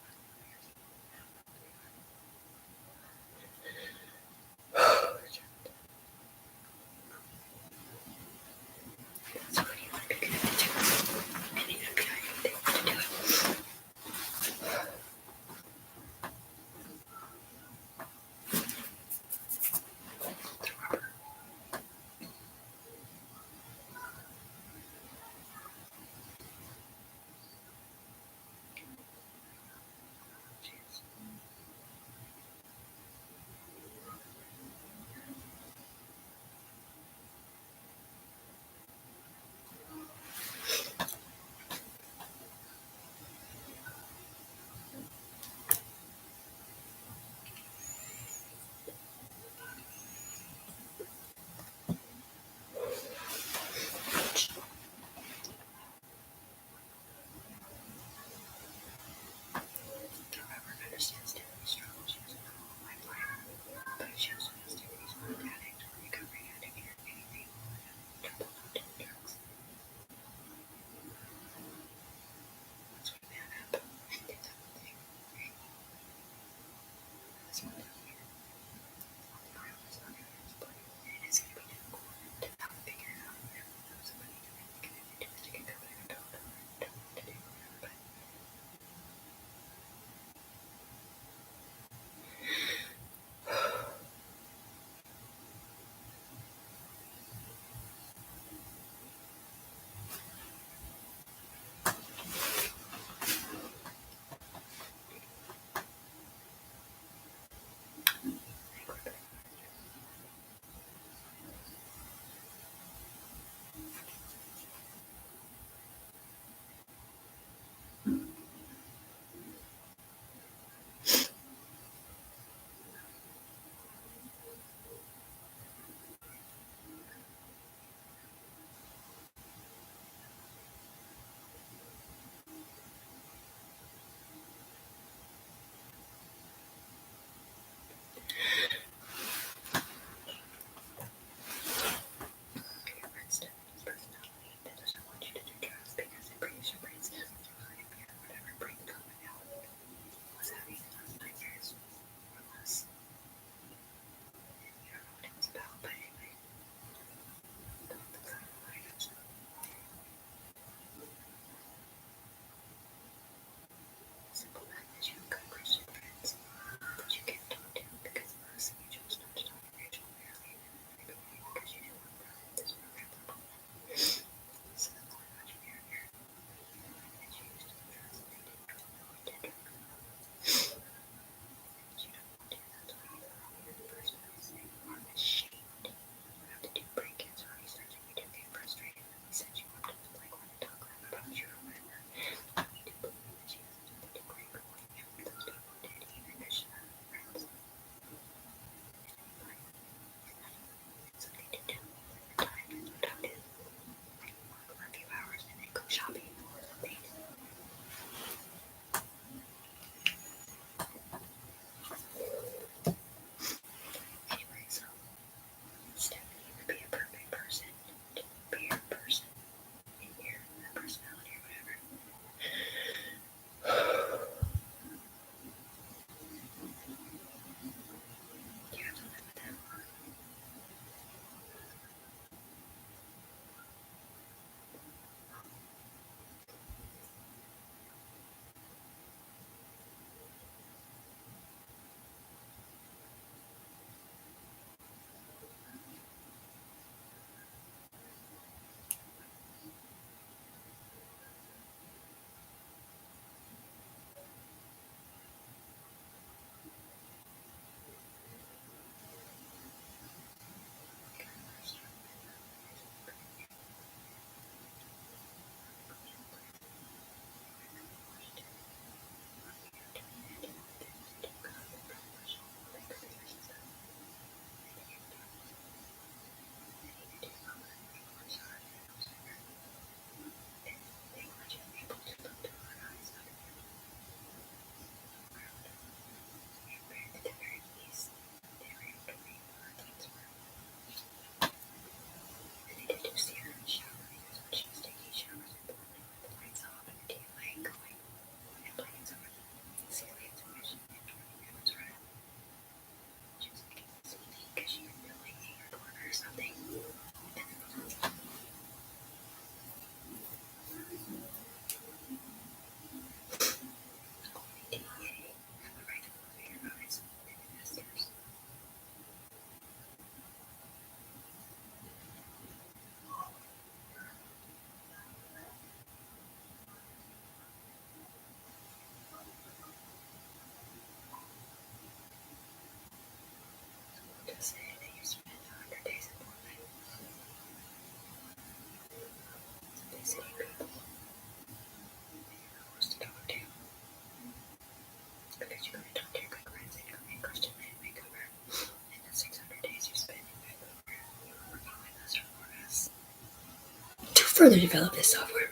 further develop this software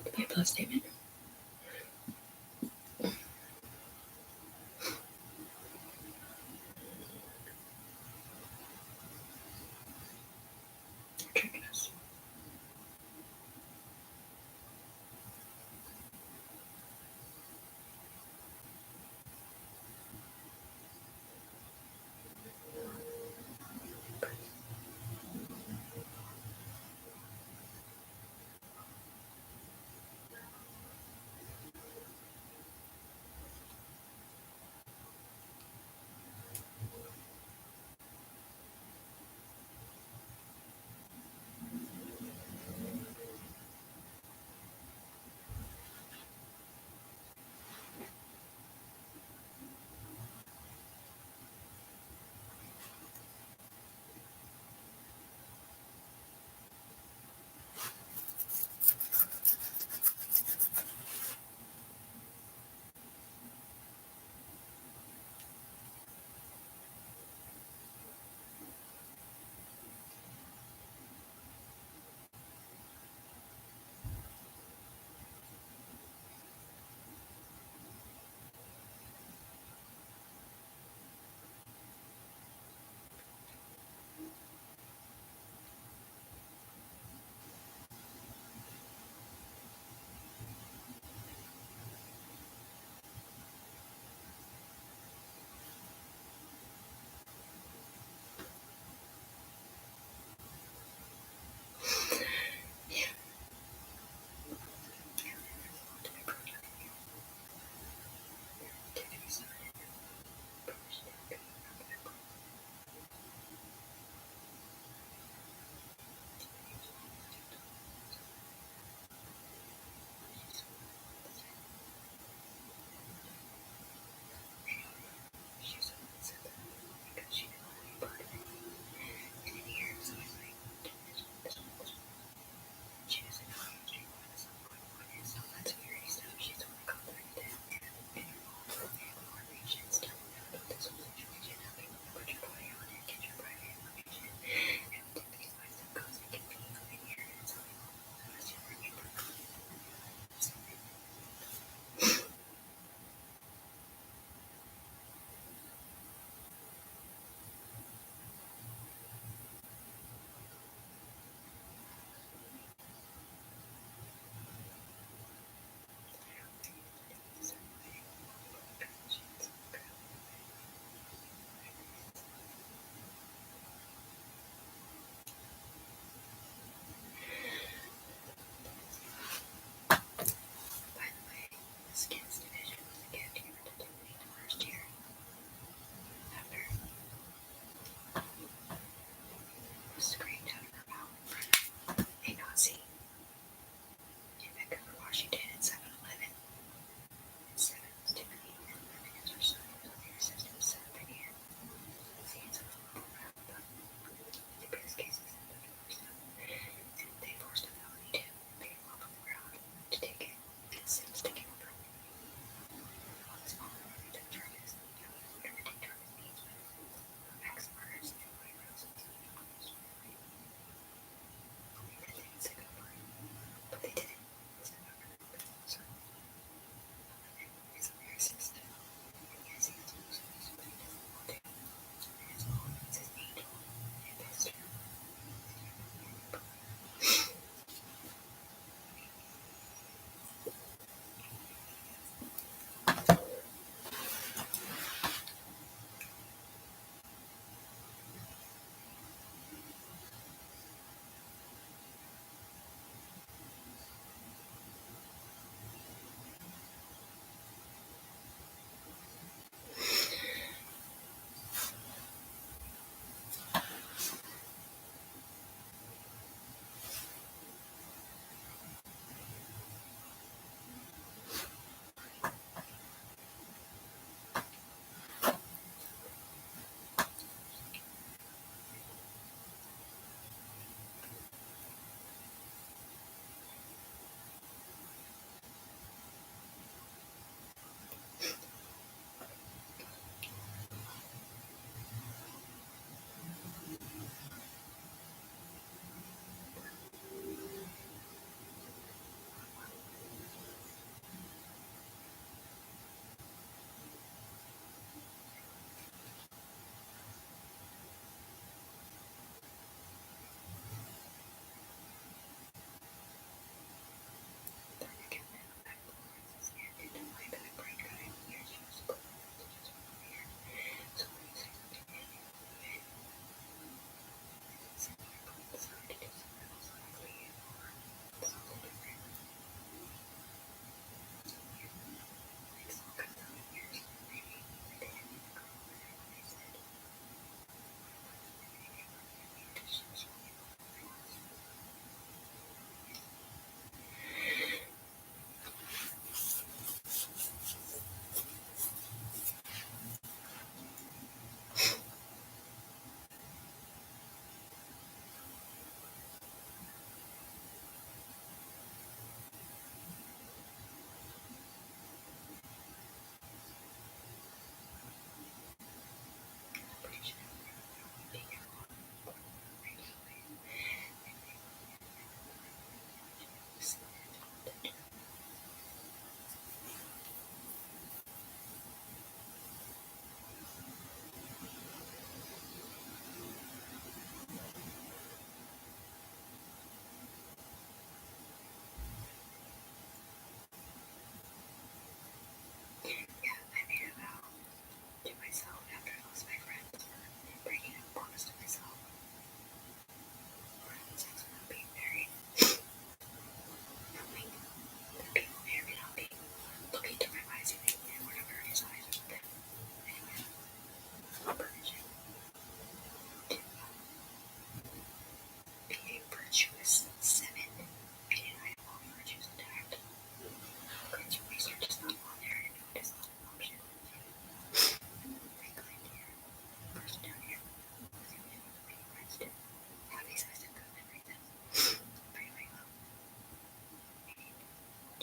to be a plus statement. Tricking us.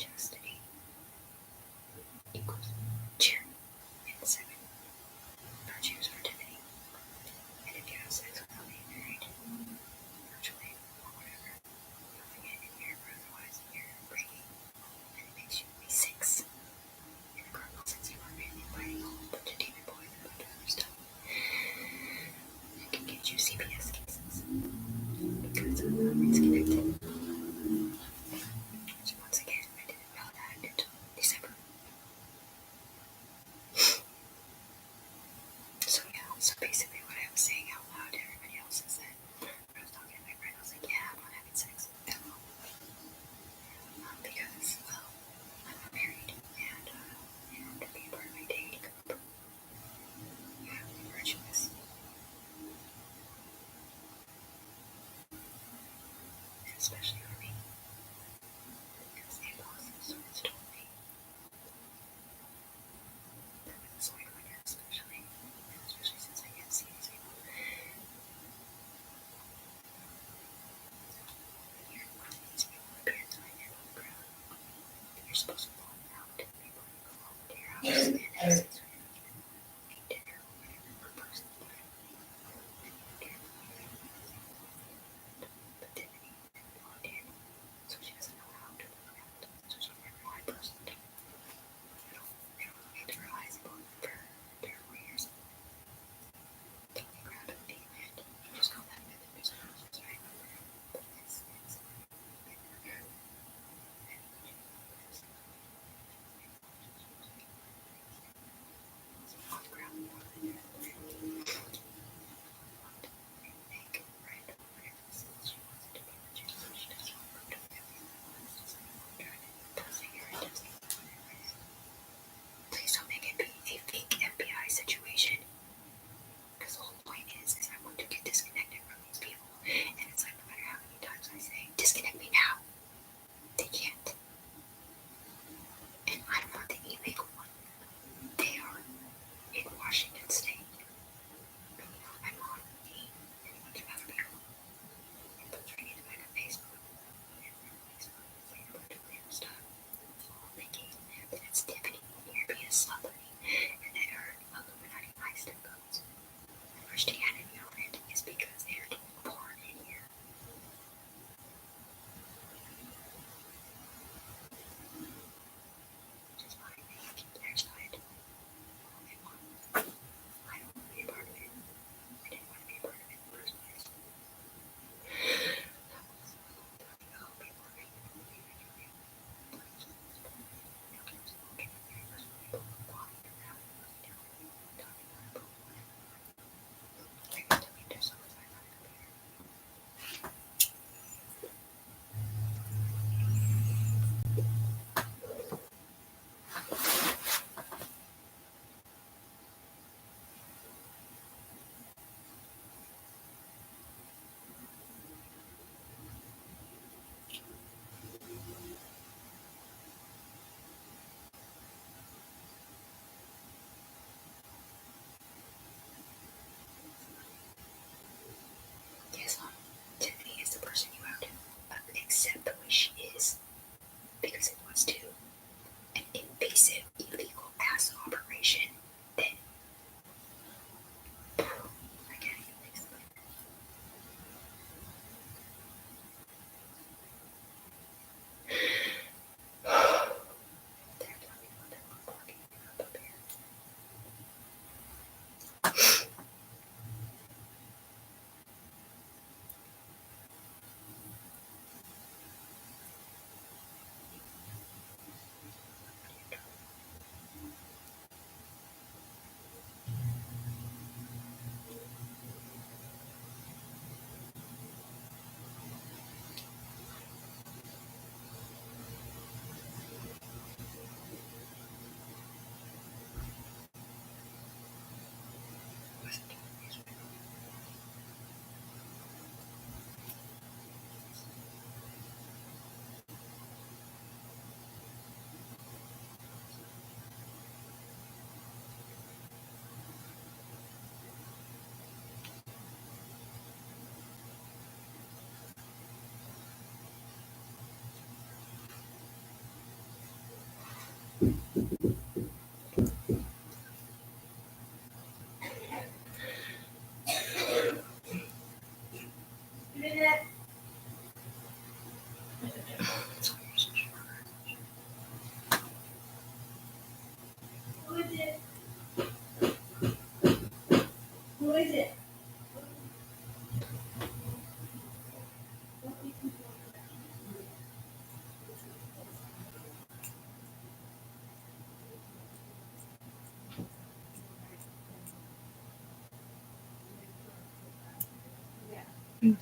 chastity equals cheer. And 7, virtues for Tiffany. And if you have sex without being married, virtually, or whatever, you'll get in here, or otherwise you're breaking, and it makes you a 6. In a cardinal sense, you are mainly fighting a whole bunch of demon boys and a bunch of other stuff. It can get you CPS cases because it's connected. So once again, I didn't know that until December. So yeah, so basically what I was saying out loud to everybody else is that when I was talking to my friend, I was like, yeah, I'm not having sex at all. Because, well, I'm not married, and to be part of my dating group, you have to be virtuous. And especially for me, because the apostle swords told me that with the sword winner, especially since I can't see these people, when these people appear behind you on the ground, you're supposed to fall out before you go home to your house and have sex with your husband, eat dinner, or whatever per person. But Tiffany never walked in, so she doesn't know how to look around. So she's never a high person. They don't look into her eyes for 3 or 4 years. Talking crap at the end. You just call that method misuse, right? But it's What's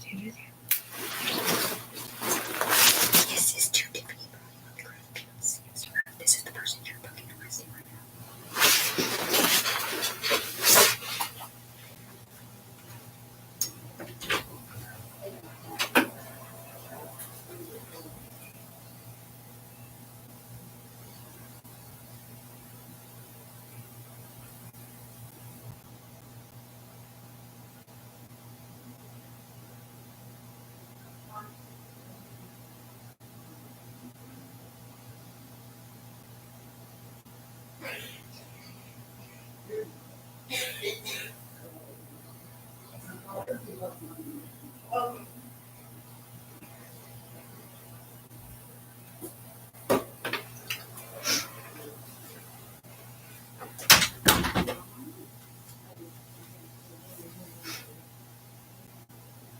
over there? This is too Tiffany. This is the person you're fucking arresting right now.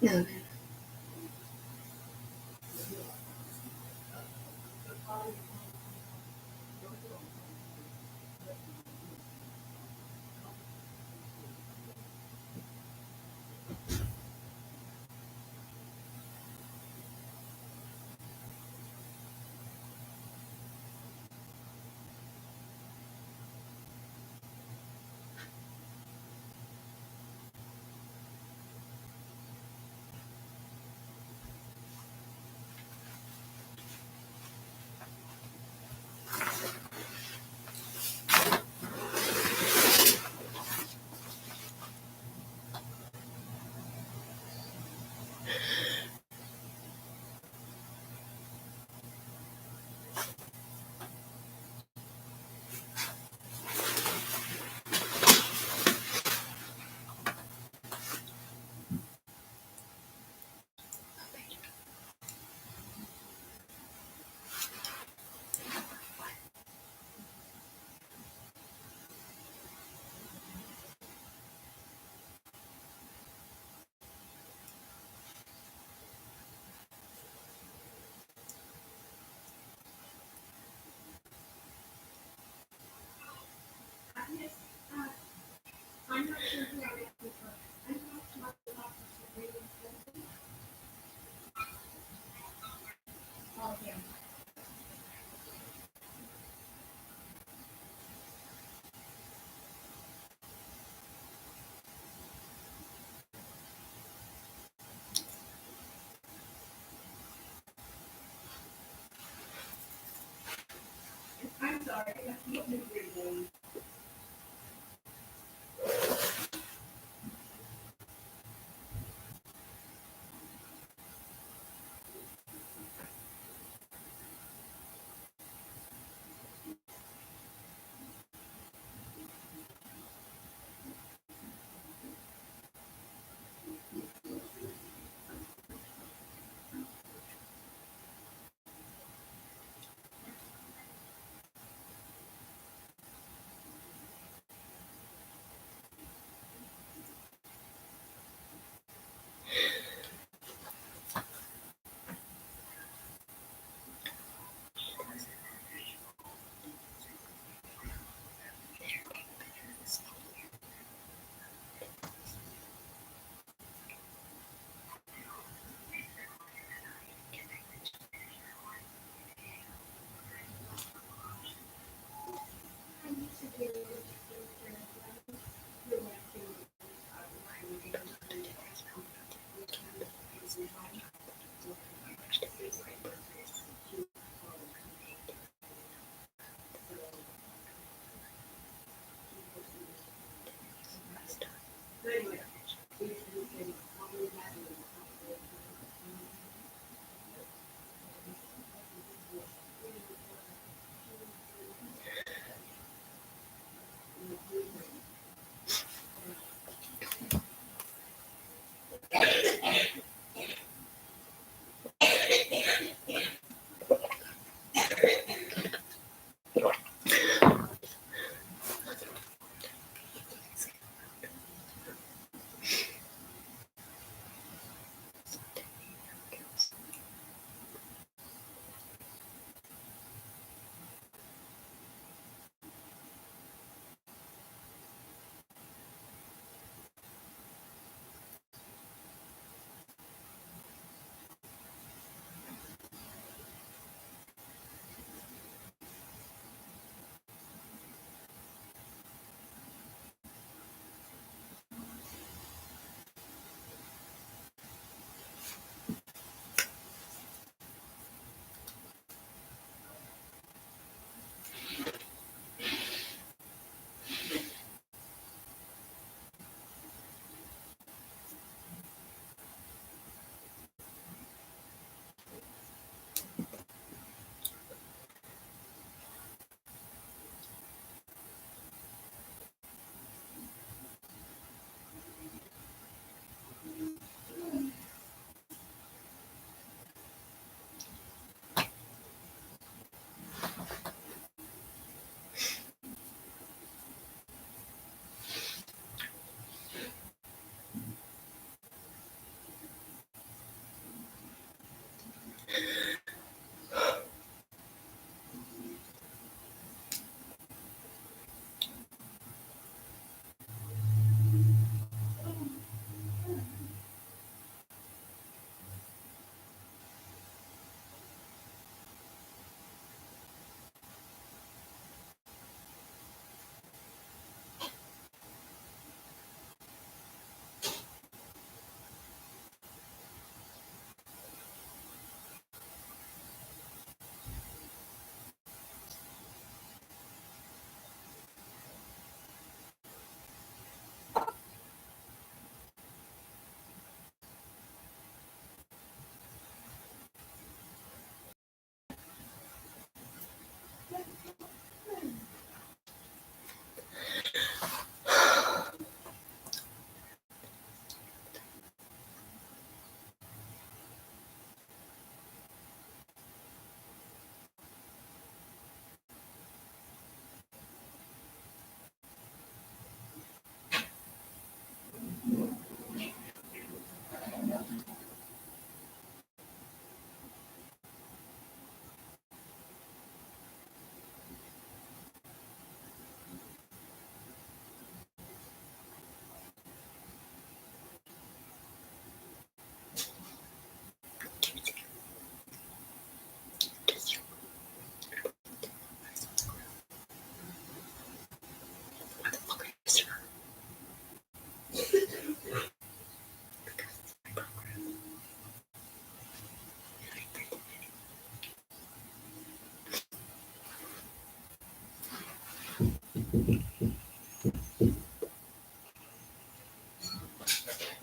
No.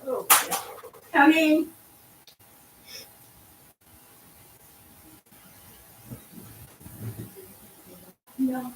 Oh, coming. No.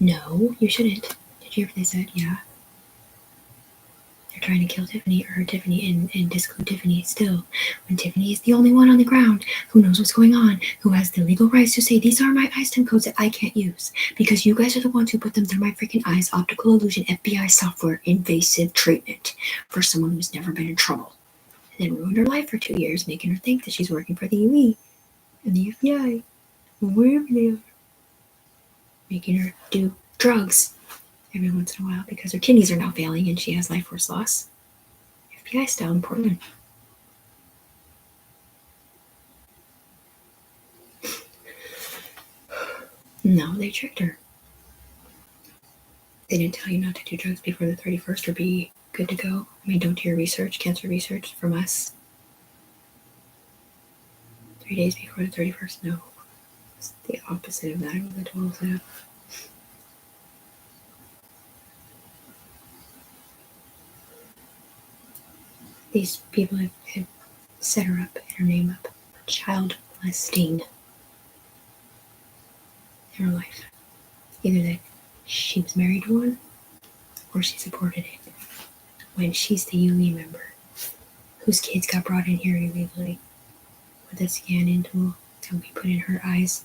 No, you shouldn't. Did you hear what they said? Yeah. They're trying to kill Tiffany, or Tiffany, and disclude Tiffany still. When Tiffany is the only one on the ground who knows what's going on, who has the legal rights to say, these are my eyes time codes that I can't use. Because you guys are the ones who put them through my freaking eyes. Optical illusion, FBI software, invasive treatment for someone who's never been in trouble. And then ruined her life for 2 years, making her think that she's working for the UE and the FBI, or wherever they are. Making her do drugs every once in a while because her kidneys are now failing and she has life force loss. FBI style in Portland. No, they tricked her. They didn't tell you not to do drugs before the 31st or be good to go. I mean, don't do your research, cancer research from us. 3 days before the 31st, no. It's the opposite of that. It was a total setup. These people have set her up, and her name up. Child molesting in her life. Either that she was married to one, or she supported it. When she's the UE member, whose kids got brought in here illegally, with a scan-in tool that we put in her eyes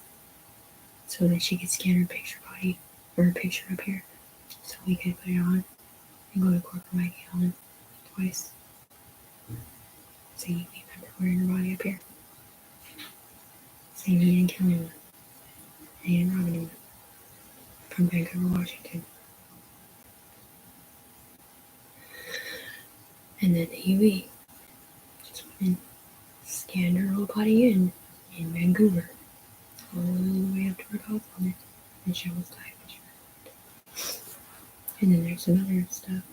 so that she could scan her picture body, or her picture up here, so we could put it on and go to court for Mike Allen twice. So you remember wearing her body up here. Saying he didn't kill anyone. And he didn't rob anyone. From Vancouver, Washington. And then the UE just went and scanned her whole body in Vancouver. All the way up to her collarbone. And she almost died when she was. And then there's some other stuff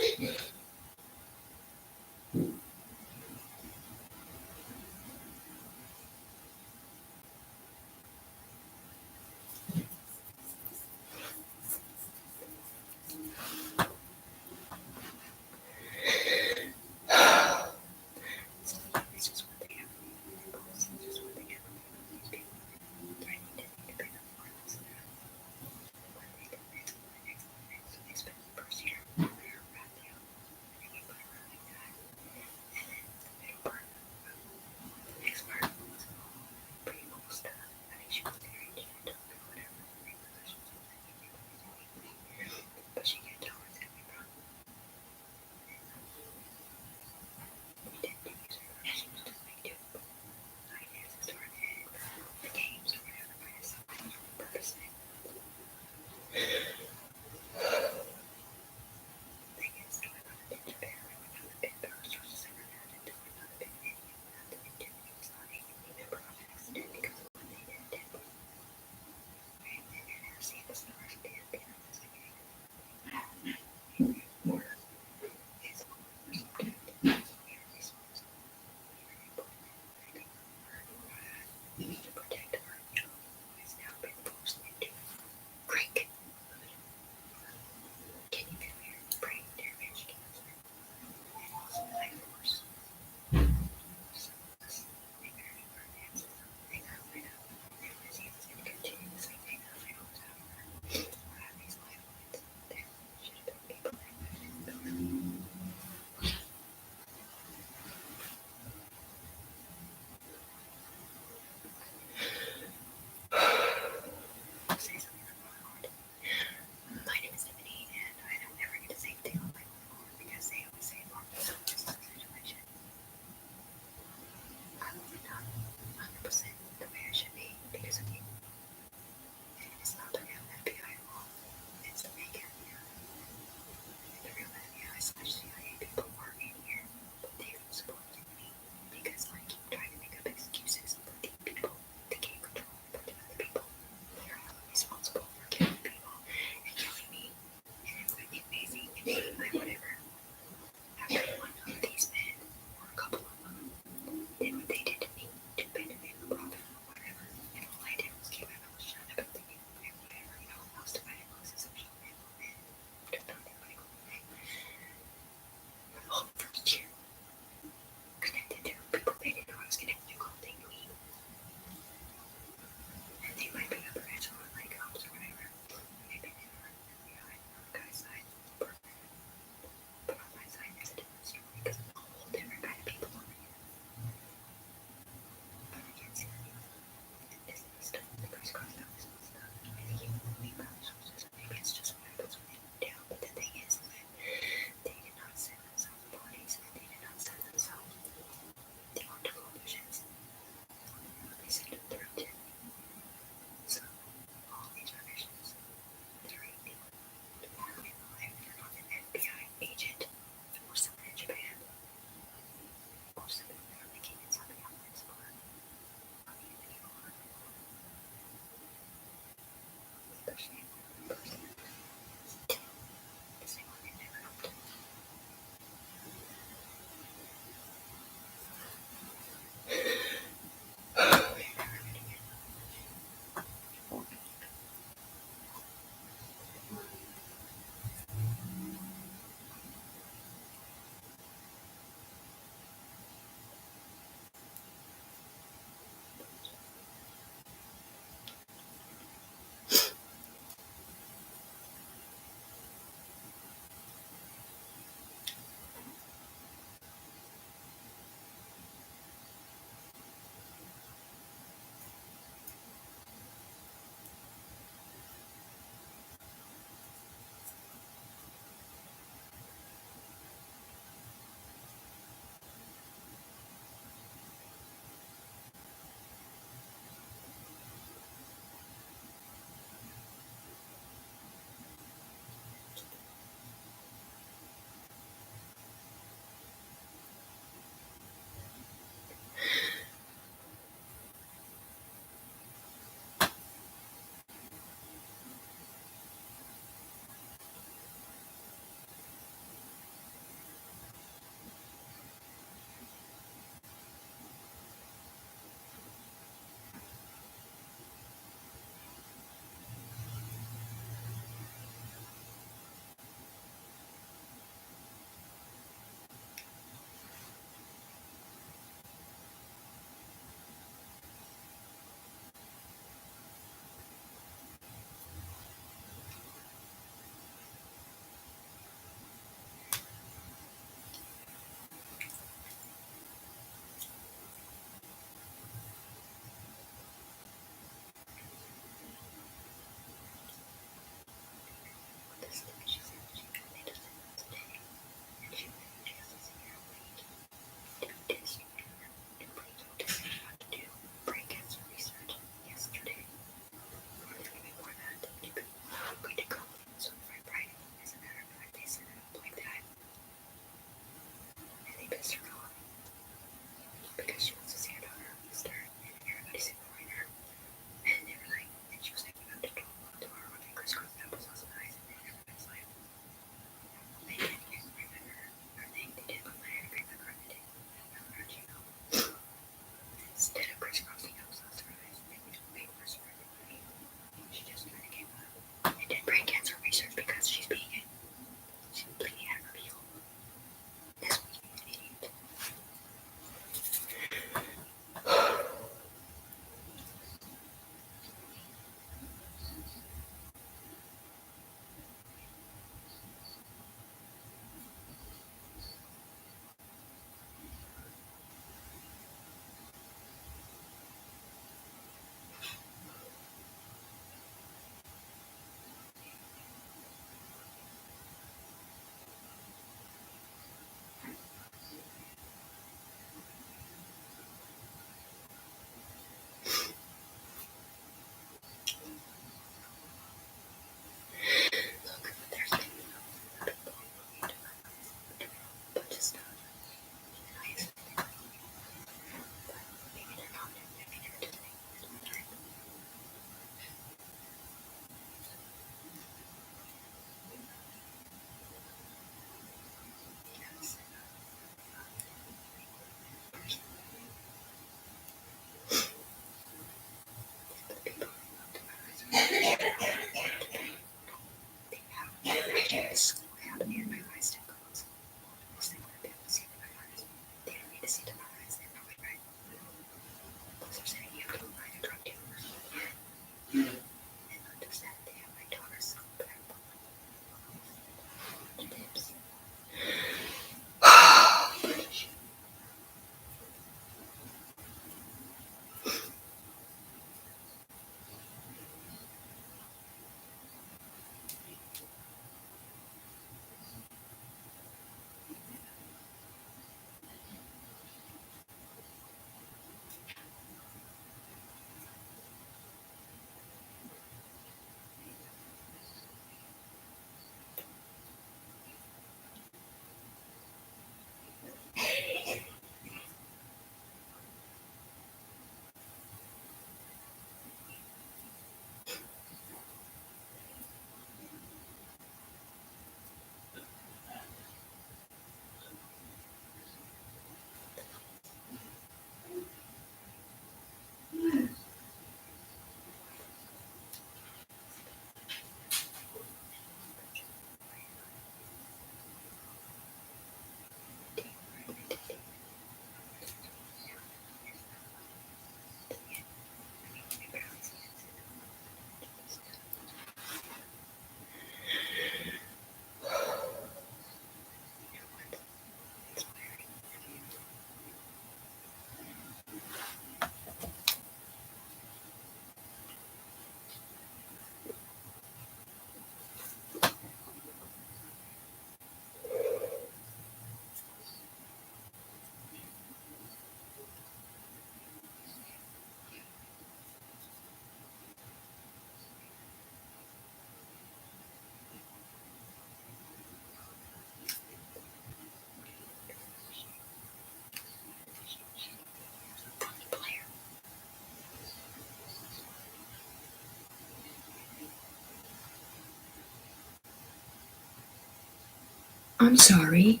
I'm sorry.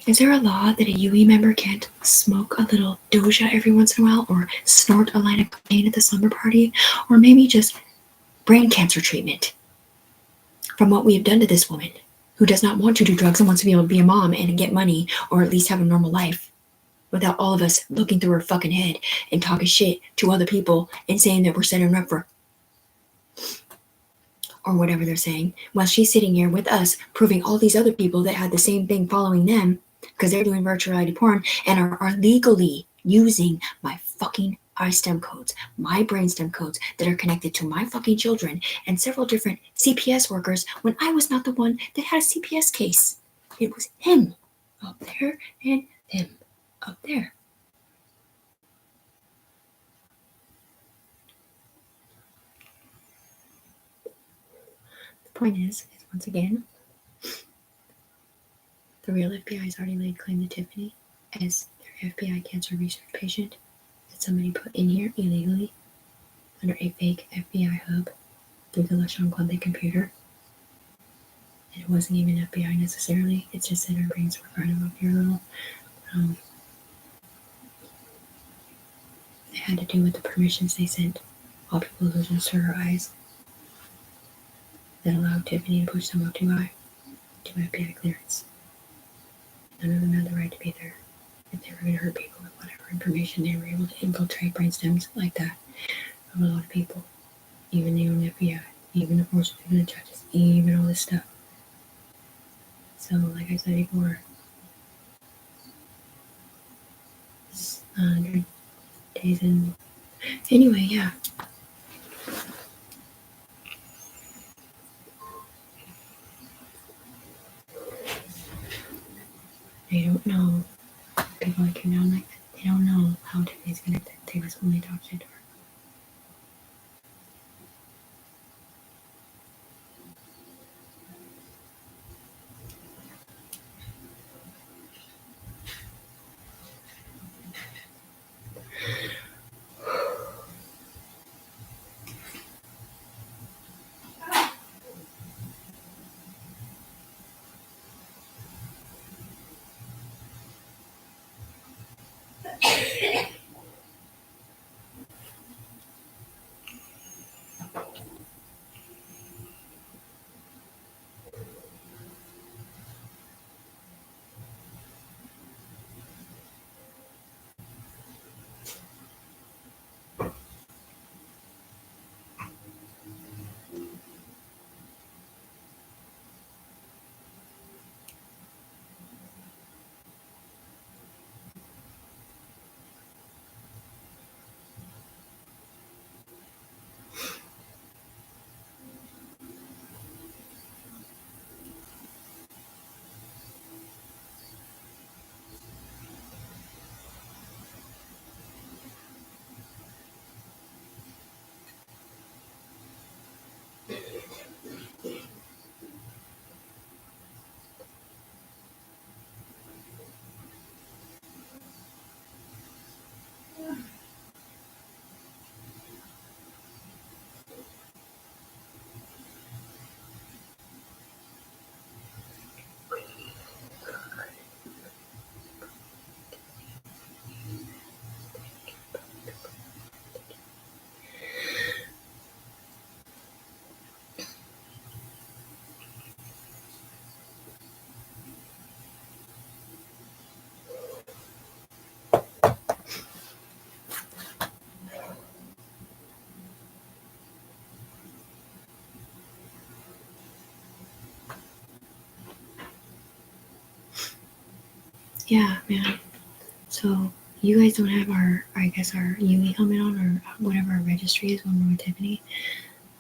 Is there a law that a UE member can't smoke a little doja every once in a while, or snort a line of cocaine at the slumber party, or maybe just brain cancer treatment? From what we have done to this woman, who does not want to do drugs and wants to be able to be a mom and get money, or at least have a normal life, without all of us looking through her fucking head and talking shit to other people and saying that we're setting her up for, or whatever they're saying, while she's sitting here with us proving all these other people that had the same thing following them because they're doing virtual reality porn and are legally using my fucking iStem codes, my brainstem codes that are connected to my fucking children and several different CPS workers when I was not the one that had a CPS case. It was him up there and them up there. The point is once again, the real FBI has already laid claim to Tiffany as their FBI cancer research patient that somebody put in here illegally under a fake FBI hub through the LeSean Quante computer. And it wasn't even FBI necessarily, it's just that our brains were kind of up here a little. It had to do with the permissions they sent all people illusions to her eyes that allowed Tiffany to push them up too high to FBI clearance. None of them had the right to be there. If they were going to hurt people with whatever information, they were able to infiltrate brainstems like that of a lot of people. Even the own FBI, even the force, even the judges, even all this stuff. So, like I said before, 100 days in. Anyway, yeah. They don't know. People that came down like that, they don't know how Tiffany's connected. They just only talk shit to her. Yeah, man. So, you guys don't have our UE helmet on or whatever our registry is when we're with Tiffany,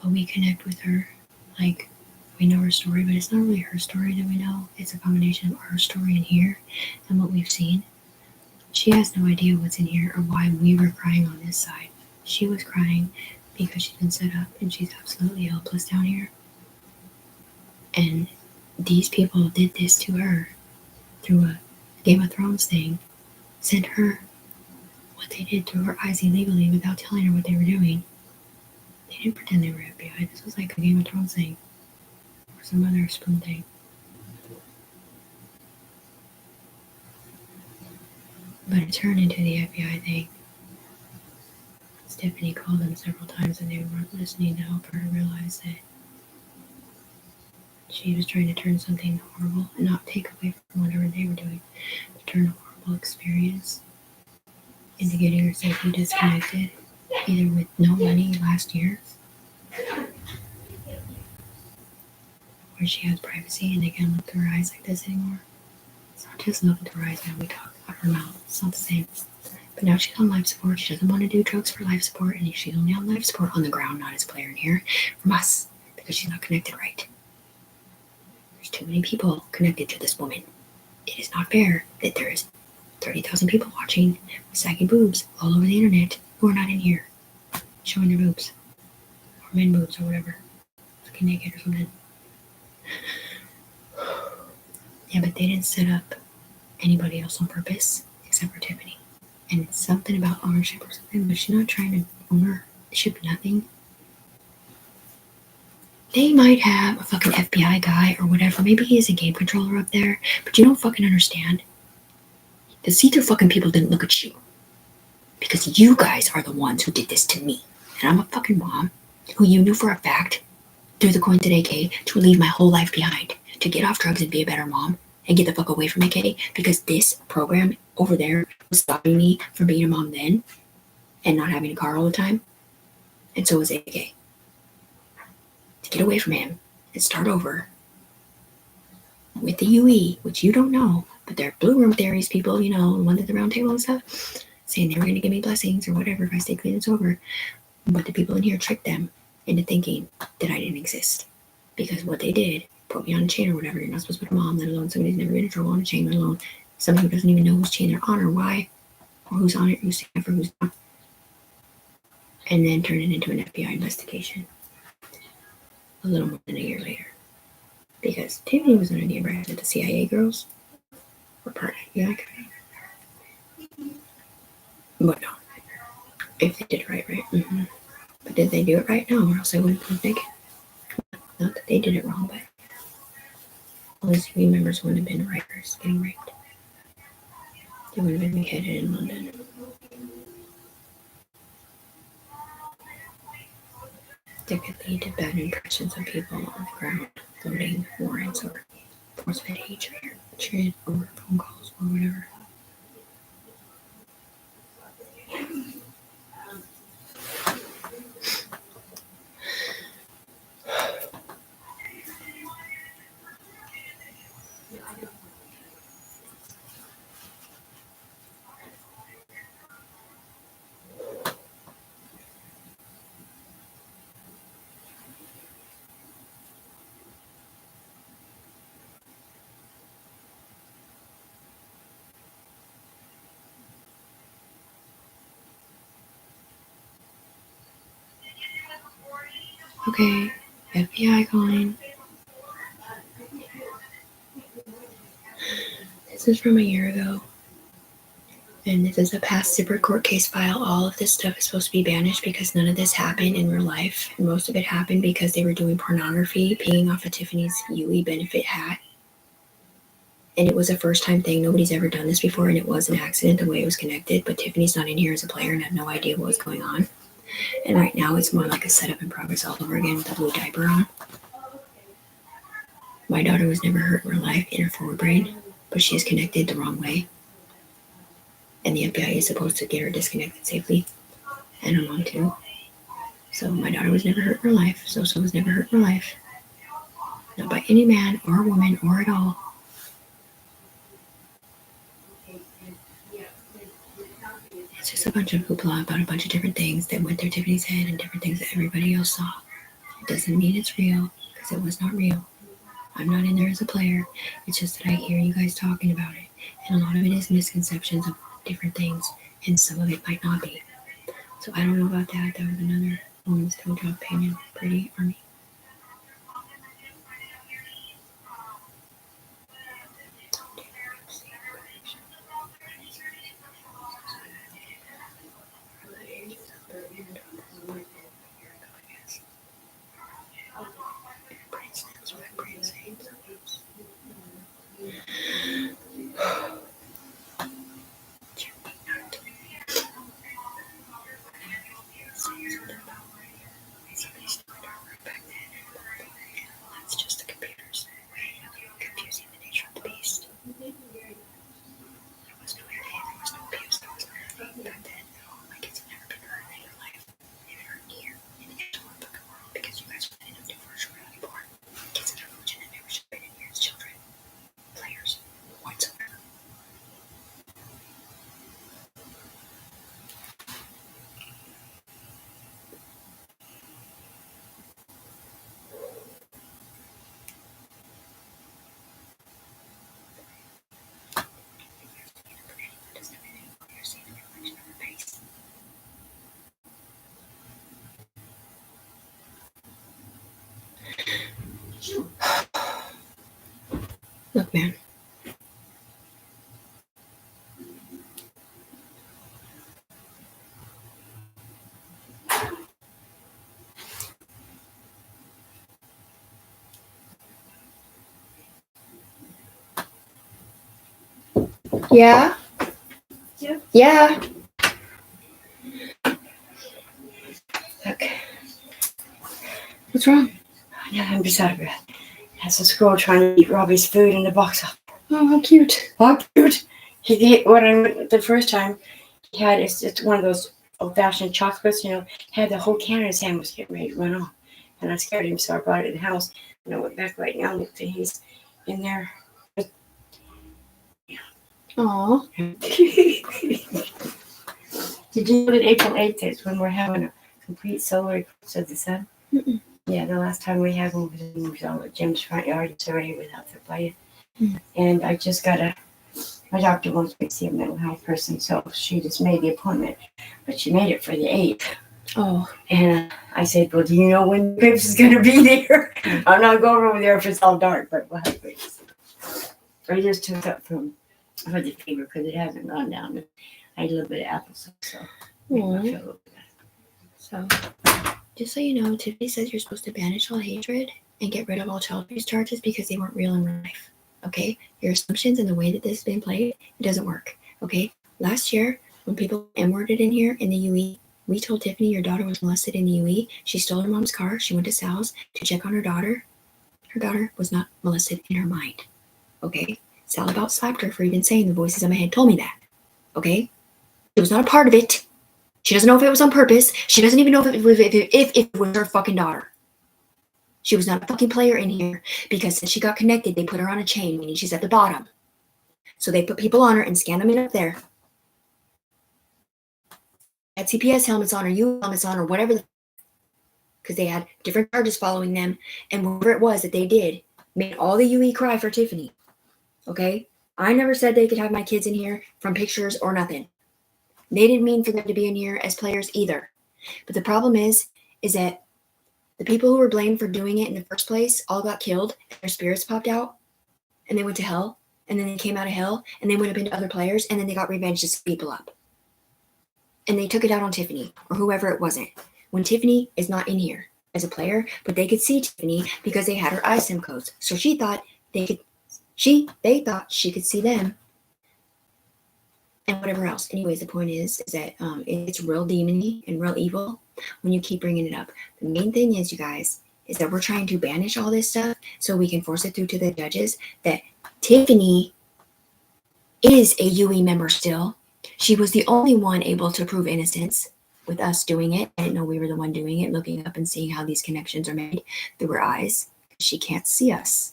but we connect with her. Like, we know her story, but it's not really her story that we know. It's a combination of our story in here and what we've seen. She has no idea what's in here or why we were crying on this side. She was crying because she's been set up and she's absolutely helpless down here. And these people did this to her through a Game of Thrones thing, sent her what they did through her eyes illegally without telling her what they were doing. They didn't pretend they were FBI. This was like a Game of Thrones thing or some other spoon thing. But it turned into the FBI thing. Tiffany called them several times and they weren't listening to help her to realize that she was trying to turn something horrible and not take away from whatever they were doing, to turn a horrible experience into getting her safely disconnected, either with no money last year, where she has privacy and they can't look through her eyes like this anymore. It's not just looking through her eyes when we talk about her mouth. It's not the same. But now she's on life support. She doesn't want to do drugs for life support, and she's only on life support on the ground, not as a player in here, from us, because she's not connected right. There's too many people connected to this woman. It is not fair that there is 30,000 people watching with saggy boobs all over the internet who are not in here showing their boobs, or men boobs, or whatever, looking naked or something. Yeah, but they didn't set up anybody else on purpose except for Tiffany. And it's something about ownership or something, but she's not trying to ownership nothing. They might have a fucking FBI guy or whatever. Maybe he is a game controller up there, but you don't fucking understand. The see-through fucking people didn't look at you. Because you guys are the ones who did this to me. And I'm a fucking mom who you knew for a fact through the coin today, Kay, to leave my whole life behind, to get off drugs and be a better mom and get the fuck away from me, Kay, because this program over there was stopping me from being a mom then and not having a car all the time. And so was AK. To get away from him and start over with the UE, which you don't know, but they're blue room theories people, you know, the ones at the round table and stuff, saying they were going to give me blessings or whatever if I stay clean and sober. But the people in here tricked them into thinking that I didn't exist. Because what they did, put me on a chain or whatever. You're not supposed to put a mom, let alone somebody who's never been in trouble on a chain, let alone somebody who doesn't even know whose chain they're on or why, or who's on it, who's standing for, who's not. And then turn it into an FBI investigation a little more than a year later. Because Tiffany was under the impression that the CIA girls were part of the FBI. But no. If they did it right. Mm-hmm. But did they do it right? No, or else they wouldn't prove naked. Not that they did it wrong, but all these community members wouldn't have been rapers getting raped. They would have been beheaded in London. That could lead to bad impressions of people on the ground, voting warrants or force-fed hatred or phone calls or whatever. Okay, FBI calling. This is from a year ago. And this is a past separate court case file. All of this stuff is supposed to be banished because none of this happened in real life. And most of it happened because they were doing pornography, paying off of Tiffany's UE benefit hat. And it was a first time thing. Nobody's ever done this before, and it was an accident the way it was connected. But Tiffany's not in here as a player and had no idea what was going on. And right now it's more like a setup in progress all over again with a blue diaper on. My daughter was never hurt in real life in her forward brain, but she is connected the wrong way. And the FBI is supposed to get her disconnected safely. And her mom too. So my daughter was never hurt in real life. So was never hurt in real life. Not by any man or woman or at all. It's just a bunch of hoopla about a bunch of different things that went through Tiffany's head and different things that everybody else saw. It doesn't mean it's real, because it was not real. I'm not in there as a player. It's just that I hear you guys talking about it. And a lot of it is misconceptions of different things. And some of it might not be. So I don't know about that. That was another woman's toe job opinion. Pretty army. man. Yeah? Yeah. Yeah. Look, What's wrong? I'm just out of breath. That's a squirrel trying to eat Robbie's food in the box up. Oh, how cute. Oh, cute. When I went the first time, he had, it's one of those old-fashioned chocolates, had the whole can in his hand, was getting ready to run off. And I scared him, so I brought it in the house. And I went back right now, and he's in there. Aw. Did you know that April 8th is when we're having a complete solar eclipse of the sun? Mm-mm. Yeah, the last time we had one was all at Jim's front yard. It's already without the play. Mm. And I just my doctor wants me to see a mental health person, so she just made the appointment. But she made it for the 8th. Oh. And I said, well, do you know when the eclipse is going to be there? I'm not going over there if it's all dark, but we'll have to. I just took up for the fever because it hasn't gone down. I had a little bit of applesauce, so made me feel a little bit better. So, just so you know, Tiffany says you're supposed to banish all hatred and get rid of all child abuse charges because they weren't real in real life. Okay? Your assumptions and the way that this has been played, it doesn't work. Okay? Last year, when people M-worded in here in the UE, we told Tiffany your daughter was molested in the UE. She stole her mom's car. She went to Sal's to check on her daughter. Her daughter was not molested in her mind. Okay? Sal about slapped her for even saying the voices in my head told me that. Okay? She was not a part of it. She doesn't know if it was on purpose. She doesn't even know if it was her fucking daughter. She was not a fucking player in here because since she got connected, they put her on a chain, meaning she's at the bottom. So they put people on her and scan them in up there. Had CPS helmets on or U helmets on or whatever, because they had different charges following them, and whatever it was that they did made all the UE cry for Tiffany. Okay? I never said they could have my kids in here from pictures or nothing. They didn't mean for them to be in here as players either. But the problem is that the people who were blamed for doing it in the first place all got killed, and their spirits popped out, and they went to hell, and then they came out of hell, and they went up into other players, and then they got revenge to speed people up. And they took it out on Tiffany, or whoever it wasn't. When Tiffany is not in here as a player, but they could see Tiffany because they had her ISIM codes. So they thought she could see them and whatever else. Anyways, the point is that it's real demony and real evil when you keep bringing it up. The main thing is, you guys, is that we're trying to banish all this stuff so we can force it through to the judges that Tiffany is a UE member still. She was the only one able to prove innocence with us doing it. I didn't know we were the one doing it, looking up and seeing how these connections are made through her eyes. She can't see us.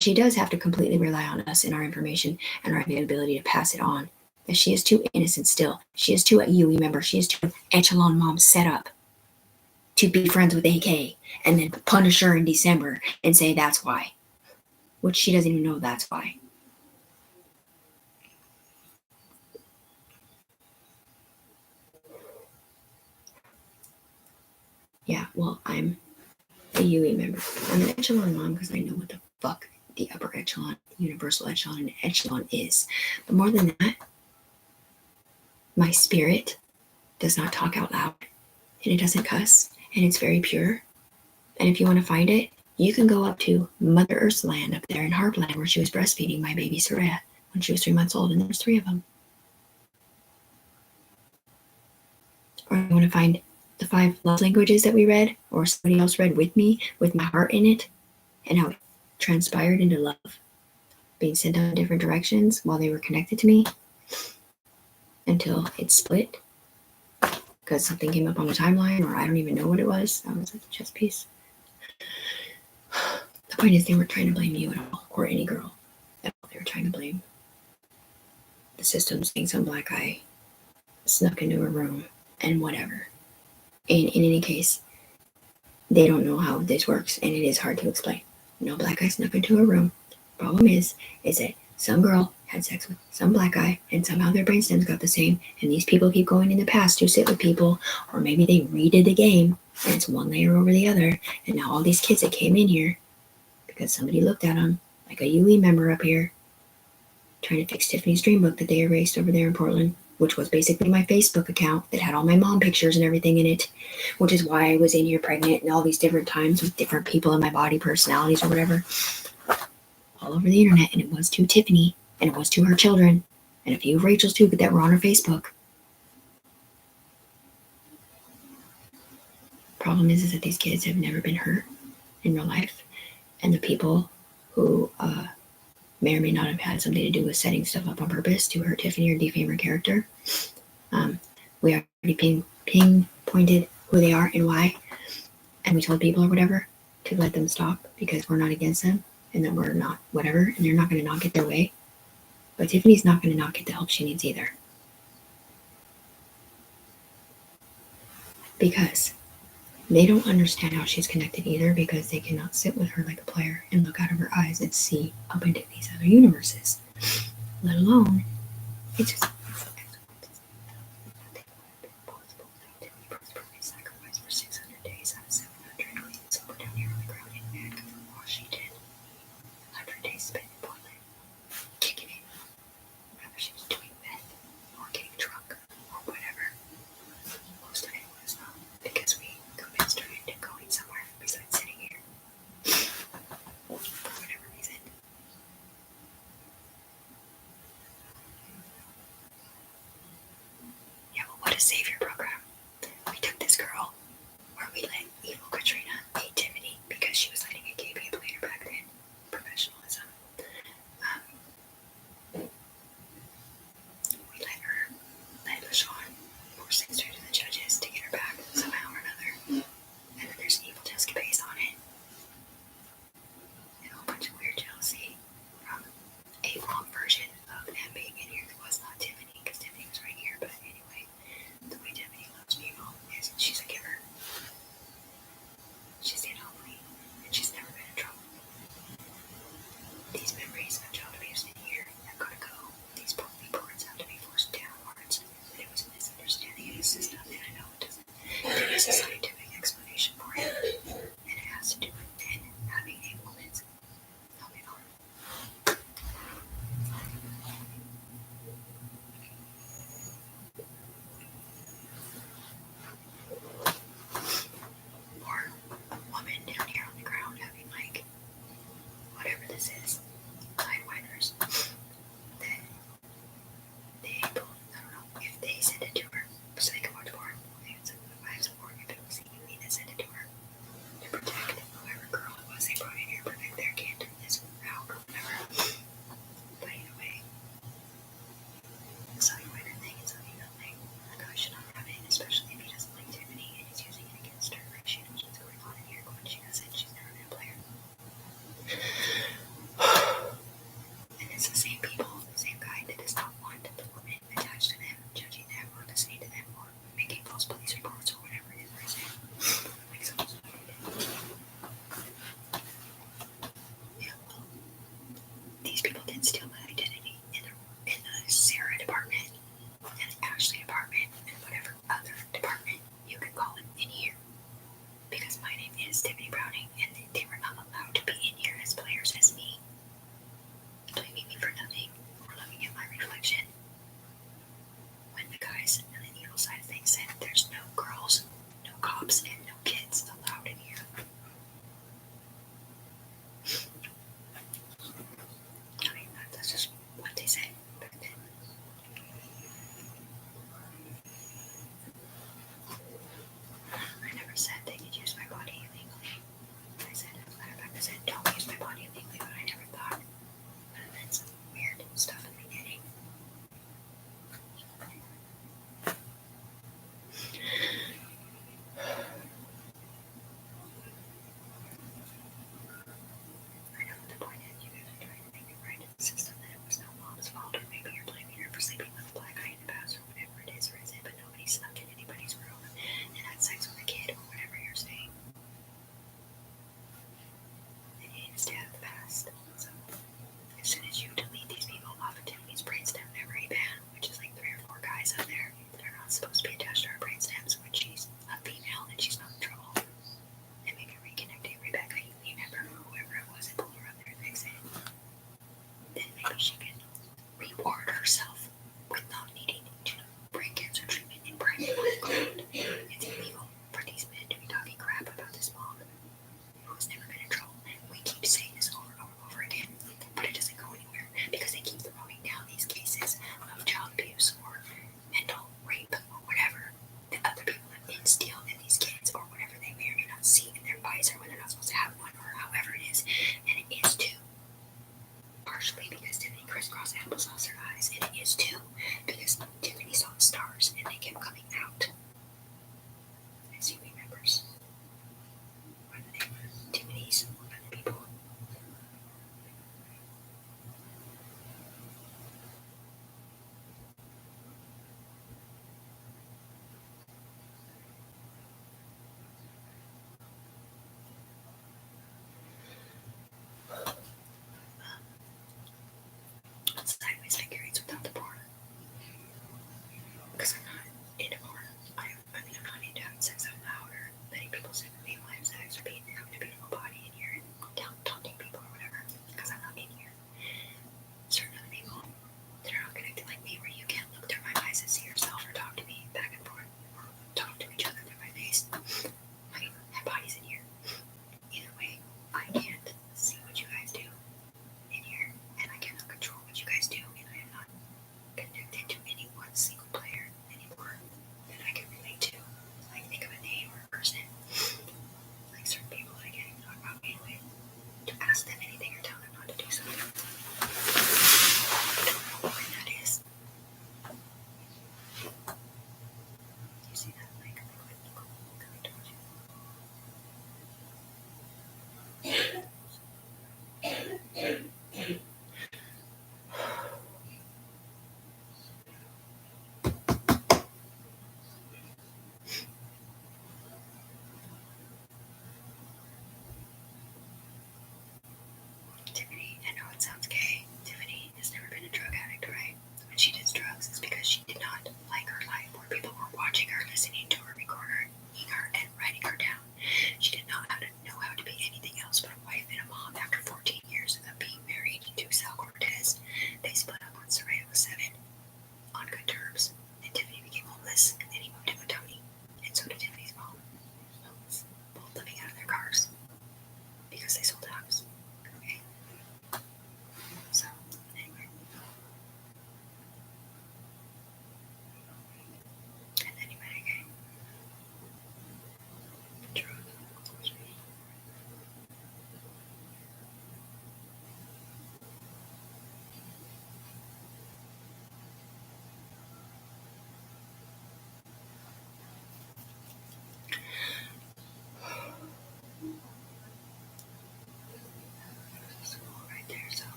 She does have to completely rely on us and our information and our availability to pass it on. That she is too innocent still. She is too a UE member. She is too echelon mom set up to be friends with AK and then punish her in December and say that's why. Which she doesn't even know that's why. Yeah, well, I'm a UE member. I'm an echelon mom because I know what the fuck the upper echelon, universal echelon, and echelon is. But more than that, my spirit does not talk out loud, and it doesn't cuss, and it's very pure. And if you want to find it, you can go up to Mother Earth's land up there in Heartland where she was breastfeeding my baby Soraya when she was 3 months old, and there's 3 of them. Or you want to find the 5 love languages that we read, or somebody else read with me, with my heart in it, and how it transpired into love, being sent in different directions while they were connected to me until it split because something came up on the timeline, or I don't even know what it was. That was a chess piece. The point is, they weren't trying to blame you at all, or any girl at all. They were trying to blame the system, saying some black guy snuck into a room and whatever. And in any case, they don't know how this works, and it is hard to explain. No black guy snuck into a room. Problem is that some girl had sex with some black guy, and somehow their brainstems got the same, and these people keep going in the past to sit with people, or maybe they redid the game, and it's one layer over the other, and now all these kids that came in here, because somebody looked at them like a UE member up here, trying to fix Tiffany's dream book that they erased over there in Portland, which was basically my Facebook account that had all my mom pictures and everything in it, which is why I was in here pregnant and all these different times with different people in my body, personalities or whatever, all over the internet. And it was to Tiffany, and it was to her children, and a few of Rachel's too that were on her Facebook. Problem is that these kids have never been hurt in real life, and the people who may or may not have had something to do with setting stuff up on purpose to hurt Tiffany or defame her character. We already pinpointed who they are and why, and we told people or whatever to let them stop because we're not against them and that we're not whatever, and they're not going to not get their way. But Tiffany's not going to not get the help she needs either. Because they don't understand how she's connected either, because they cannot sit with her like a player and look out of her eyes and see up into these other universes. Let alone, it's just sacrifice for 600 days out of 700 clean somewhere down here on the ground in Vancouver, Washington. 100 days spent in Portland, kicking it. Whether she was doing meth or getting drunk or whatever. Most of it was not, because we convinced her into going somewhere besides sitting here. For whatever reason. Yeah, well, what a savior program. We took this girl where we let evil Katrina meet Tiffany because she was letting a gay people later back then. Professionalism. We let LaShawn force things through to the judges to get her back somehow or another. And then there's evil Jessica Bass on it. And a whole bunch of weird jealousy from a long version of them being in here that was not Tiffany, because Tiffany was right here. But anyway, the way Tiffany loves people is she's a giver. She's the anomaly, and she's never been in trouble. These memories of child abuse in here have got to go. These reports have to be forced downwards. That it was a misunderstanding of his system, and I know it doesn't. There is a scientific explanation for it, and it has to do with men having a woman's helmet on. Or a woman down here on the ground having, like, whatever this is, sidewinders, that they both, I don't know, if they send it to her so they can watch porn, they would send it to porn if it was CUE that sent it to her to protect whoever girl it was they brought in here, protect their kid during this route or whatever. But either way, the sidewinder thing is a female thing. A guy should not have it, especially if he doesn't like Tiffany and he's using it against her. Right? She knows what's going on in here, but when she doesn't, she's never been a player. And it's the same people, the same guy that does not want the woman attached to them, judging them, or listening to them, or making false police reports, or whatever it is I say. Like so. Yeah, well, these people did steal my identity in the Sarah department, and the Ashley department, and whatever other department you can call it in here. Because my name is Tiffany Browning, and they were not allowed to be in here as players as me. Blaming me for nothing, or looking at my reflection. When the guys on the evil side of things said there's no girls, no cops, and no kids allowed in here. I mean, that's just what they said back then. I never said they could use my body illegally. I is, and it is too. Partially because Tiffany crisscrossed applesauce her eyes, and it is too because Tiffany saw the stars and they kept coming out. As she remembers, one of the neighbors, Tiffany's, one of the people. Sideways figurines without the porn. Because I'm not into porn. I mean, I'm not into having sex out loud or letting people sit with me while I have sex or having a beautiful body in here and taunting people or whatever. Because I'm not in here. Certain other people that are not connected like me, where you can't look through my eyes and see yourself or talk to me back and forth or talk to each other through my face. I have bodies in here. Either way, I can't see what you guys do in here, and I cannot control what you guys do, and I am not connected to any one single player anymore that I can relate to. Like, think of a name or a person, like certain people that I can't even talk about anyway, to ask them anything or tell them not to do something. I don't know what that is. You see that? Like, coming towards you. Tiffany, I know it sounds gay. Tiffany has never been a drug addict, right? When she did drugs, it's because she did not like her life where people were watching her, listening to her, recording her, and writing her down. She did not know how to be anything else but a wife and a mom after 14 years of being married to Sal Cortez. They split up when Soraya was 7 on good terms, and Tiffany became homeless, and then he moved in with Tony, and so did Tiffany's mom. Both living out of their cars because they sold a house. Okay. So, anyway. And then he met again.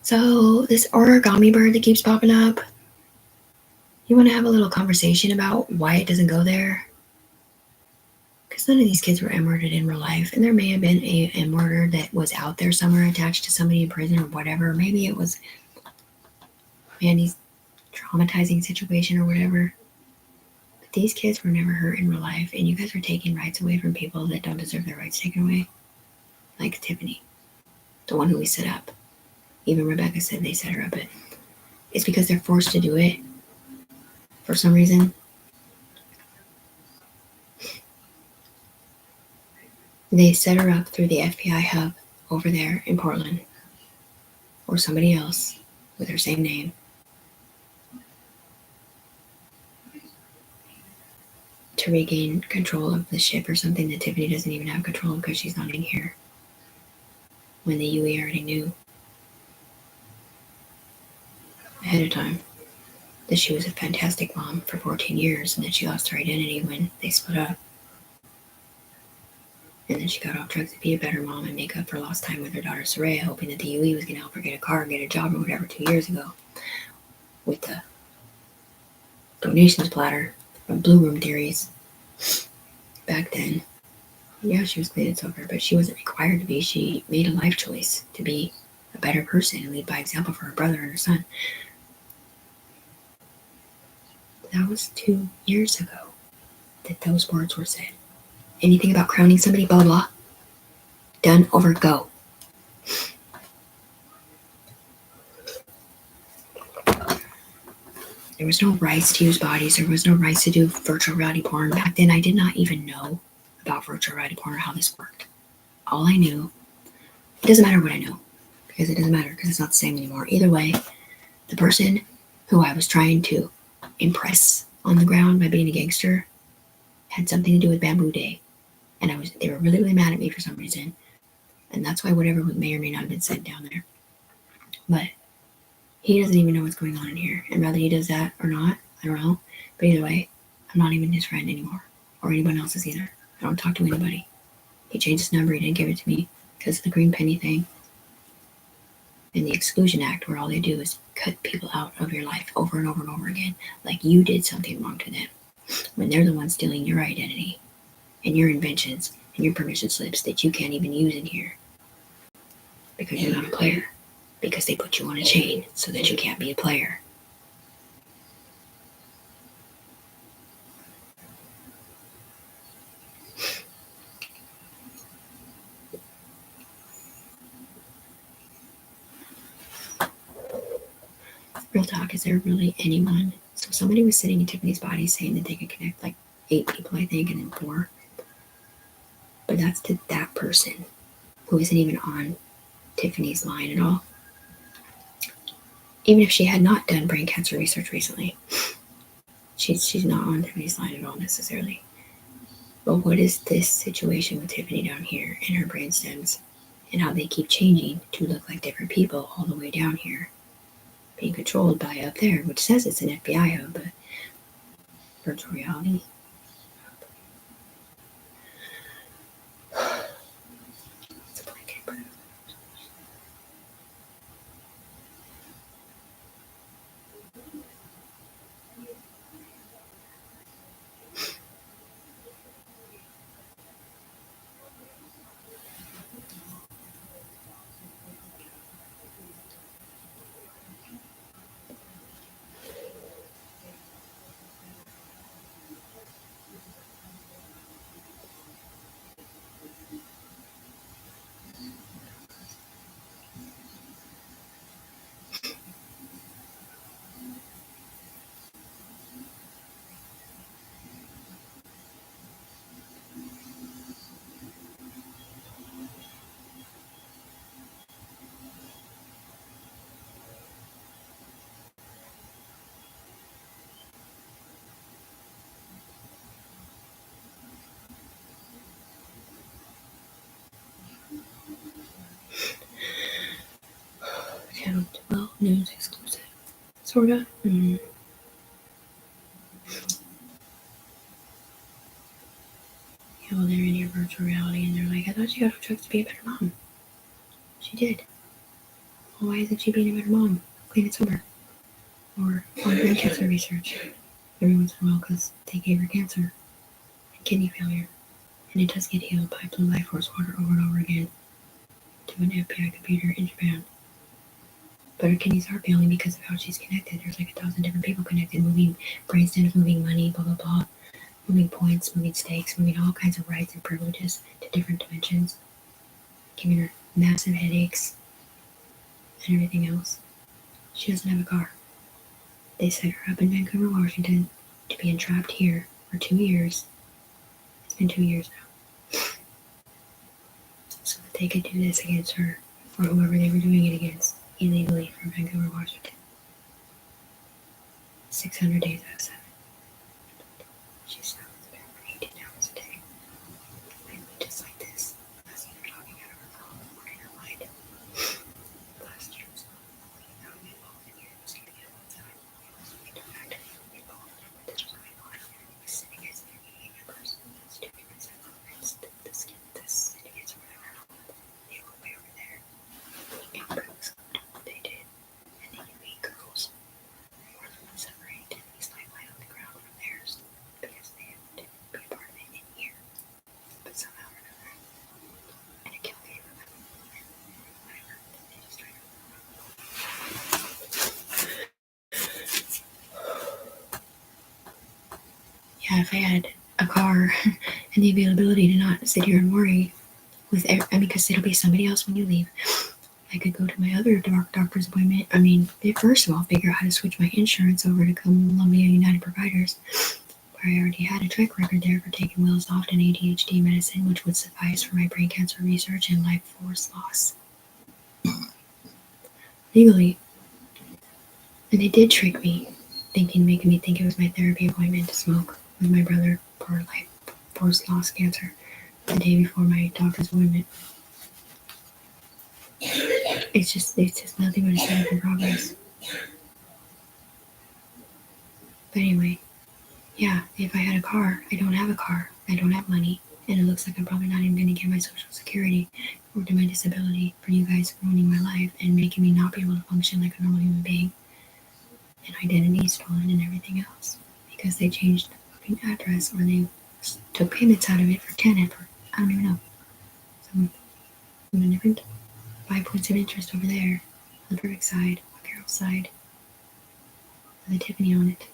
So, this origami bird that keeps popping up, you want to have a little conversation about why it doesn't go there? Because none of these kids were murdered in real life, and there may have been a murder that was out there somewhere attached to somebody in prison or whatever. Maybe it was Mandy's traumatizing situation or whatever. But these kids were never hurt in real life, and you guys are taking rights away from people that don't deserve their rights taken away. Like Tiffany, the one who we set up. Even Rebecca said they set her up, but it's because they're forced to do it for some reason. They set her up through the FBI hub over there in Portland, or somebody else with her same name. To regain control of the ship or something that Tiffany doesn't even have control of because she's not in here. When the UE already knew ahead of time that she was a fantastic mom for 14 years and that she lost her identity when they split up. And then she got off drugs to be a better mom and make up for lost time with her daughter Soraya, hoping that the UE was going to help her get a car, get a job, or whatever 2 years ago. With the donations platter from Blue Room Theories. Back then, yeah, she was clean and sober, but she wasn't required to be. She made a life choice to be a better person and lead by example for her brother and her son. That was 2 years ago that those words were said. Anything about crowning somebody, blah, blah. Done, over, go. There was no rights to use bodies. There was no rights to do virtual reality porn. Back then, I did not even know about virtual reality porn or how this worked. All I knew, it doesn't matter what I know, because it doesn't matter, because it's not the same anymore. Either way, the person who I was trying to impress on the ground by being a gangster had something to do with Bamboo Day. And they were really, really mad at me for some reason. And that's why whatever may or may not have been said down there. But he doesn't even know what's going on in here. And whether he does that or not, I don't know. But either way, I'm not even his friend anymore. Or anyone else's either. I don't talk to anybody. He changed his number. He didn't give it to me because of the green penny thing. And the Exclusion Act, where all they do is cut people out of your life over and over and over again. Like you did something wrong to them. When they're the ones stealing your identity and your inventions and your permission slips that you can't even use in here. Because you're not a player. Because they put you on a chain so that you can't be a player. Real talk, is there really anyone? So somebody was sitting in Tiffany's body saying that they could connect like 8 people, I think, and then 4. But that's to that person who isn't even on Tiffany's line at all. Even if she had not done brain cancer research recently, she's not on Tiffany's line at all necessarily. But what is this situation with Tiffany down here in her brain stems and how they keep changing to look like different people all the way down here, being controlled by up there, which says it's an FBI hub, but virtual reality. It's a blanket. Channel 12 news exclusive. Sorta. Yeah, well, they're in your virtual reality and they're like, I thought you got off drugs to be a better mom. She did. Well, why isn't she being a better mom? Clean and sober. Or on brain cancer research. Every once in a while, because they gave her cancer and kidney failure. And it does get healed by blue light force water over and over again to an FBI computer in Japan. But her kidneys are failing because of how she's connected. There's like 1,000 different people connected, moving brain stems, moving money, blah, blah, blah. Moving points, moving stakes, moving all kinds of rights and privileges to different dimensions. Giving her massive headaches and everything else. She doesn't have a car. They set her up in Vancouver, Washington to be entrapped here for 2 years. It's been 2 years now. So that they could do this against her or whoever they were doing it against illegally from Vancouver, Washington. 600 days out of 7. She's stuck in the bed for 18 hours a day. Mainly just like this. That's what they're talking out of her phone or in her mind. Last year was not really involved in here. It was going to get outside. We don't actually involved in what was going on. It was syndicates and meeting members. That's 2 different sets of events. The syndicates or whatever. They were way over there. Looking for what they did. And the UV girls were the ones separating Tiffany's nightlight on the ground from theirs because they didn't be a part of it in here. But somehow or another, and it killed me. Whatever. They just tried to. Yeah, if I had a car and the availability to not sit here and worry because it'll be somebody else when you leave. I could go to my other doctor's appointment. First of all, figure out how to switch my insurance over to Columbia United Providers, where I already had a track record there for taking Will's often ADHD medicine, which would suffice for my brain cancer research and life force loss. Legally. And they did trick me, making me think it was my therapy appointment to smoke with my brother for life force loss cancer the day before my doctor's appointment. It's just nothing but a setup in progress. But anyway, yeah, if I had a car, I don't have a car, I don't have money, and it looks like I'm probably not even going to get my Social Security or do my disability for you guys ruining my life and making me not be able to function like a normal human being, and identity stolen and everything else, because they changed the fucking address or they took payments out of it for tenant for, I don't even know, some different 5 points of interest over there on the perfect side, on Carol's side, with a Tiffany on it.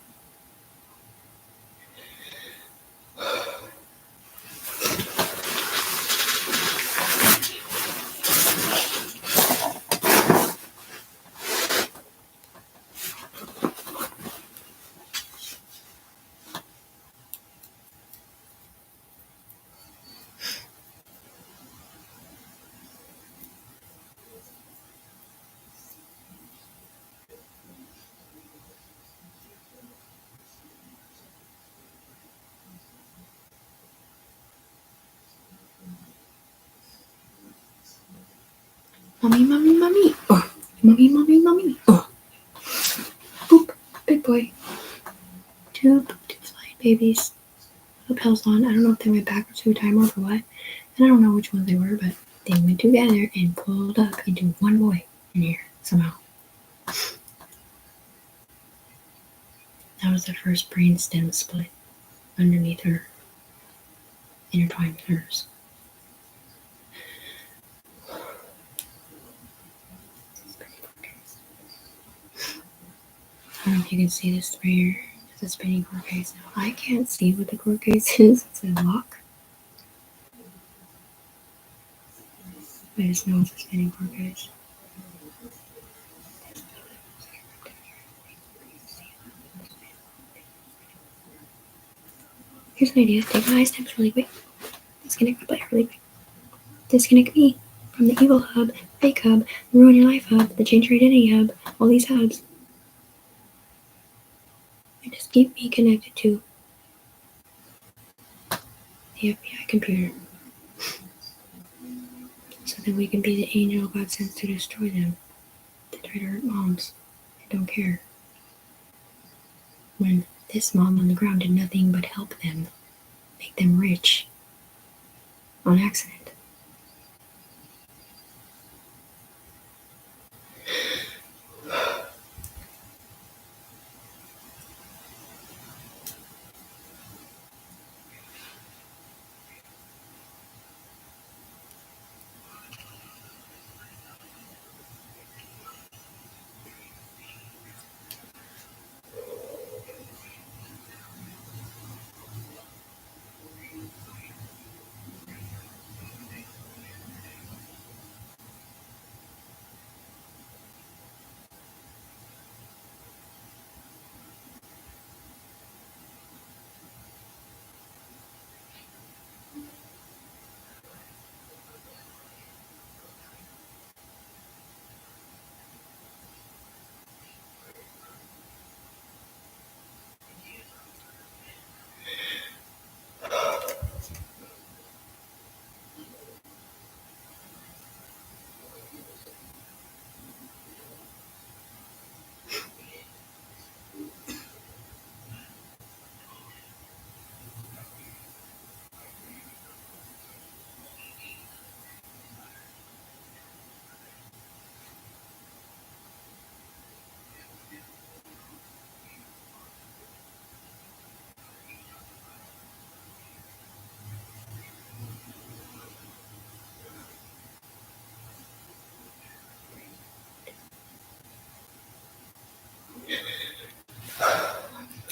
Mommy, mommy, mommy. Oh, mommy, mommy, mommy. Oh. Boop. Big boy. Two flying babies. Lapels on. I don't know if they went backwards through time or what. And I don't know which ones they were, but they went together and pulled up into one boy in here somehow. That was the first brain stem split underneath her, intertwined with hers. I don't know if you can see this right here. It's a spinning court case. Now, I can't see what the court case is. It's a lock. I just know it's a spinning court case. Here's an idea. Take my steps really quick. Disconnect the player really quick. Disconnect me from the evil hub, fake hub, the ruin your life hub, the change your identity hub, all these hubs. And just keep me connected to the FBI computer. So that we can be the angel God sends to destroy them. They try to hurt moms. I don't care. When this mom on the ground did nothing but help them, make them rich on accident.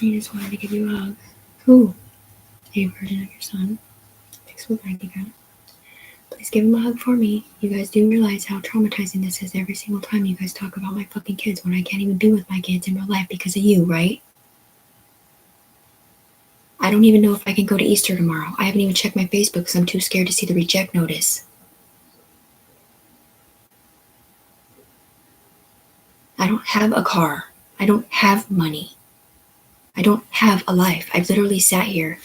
He just wanted to give you a hug. Who? A version of your son. Fixed with my gun. Please give him a hug for me. You guys do realize how traumatizing this is every single time you guys talk about my fucking kids when I can't even be with my kids in real life because of you, right? I don't even know if I can go to Easter tomorrow. I haven't even checked my Facebook because I'm too scared to see the reject notice. I don't have a car. I don't have money. I don't have a life. I've literally sat here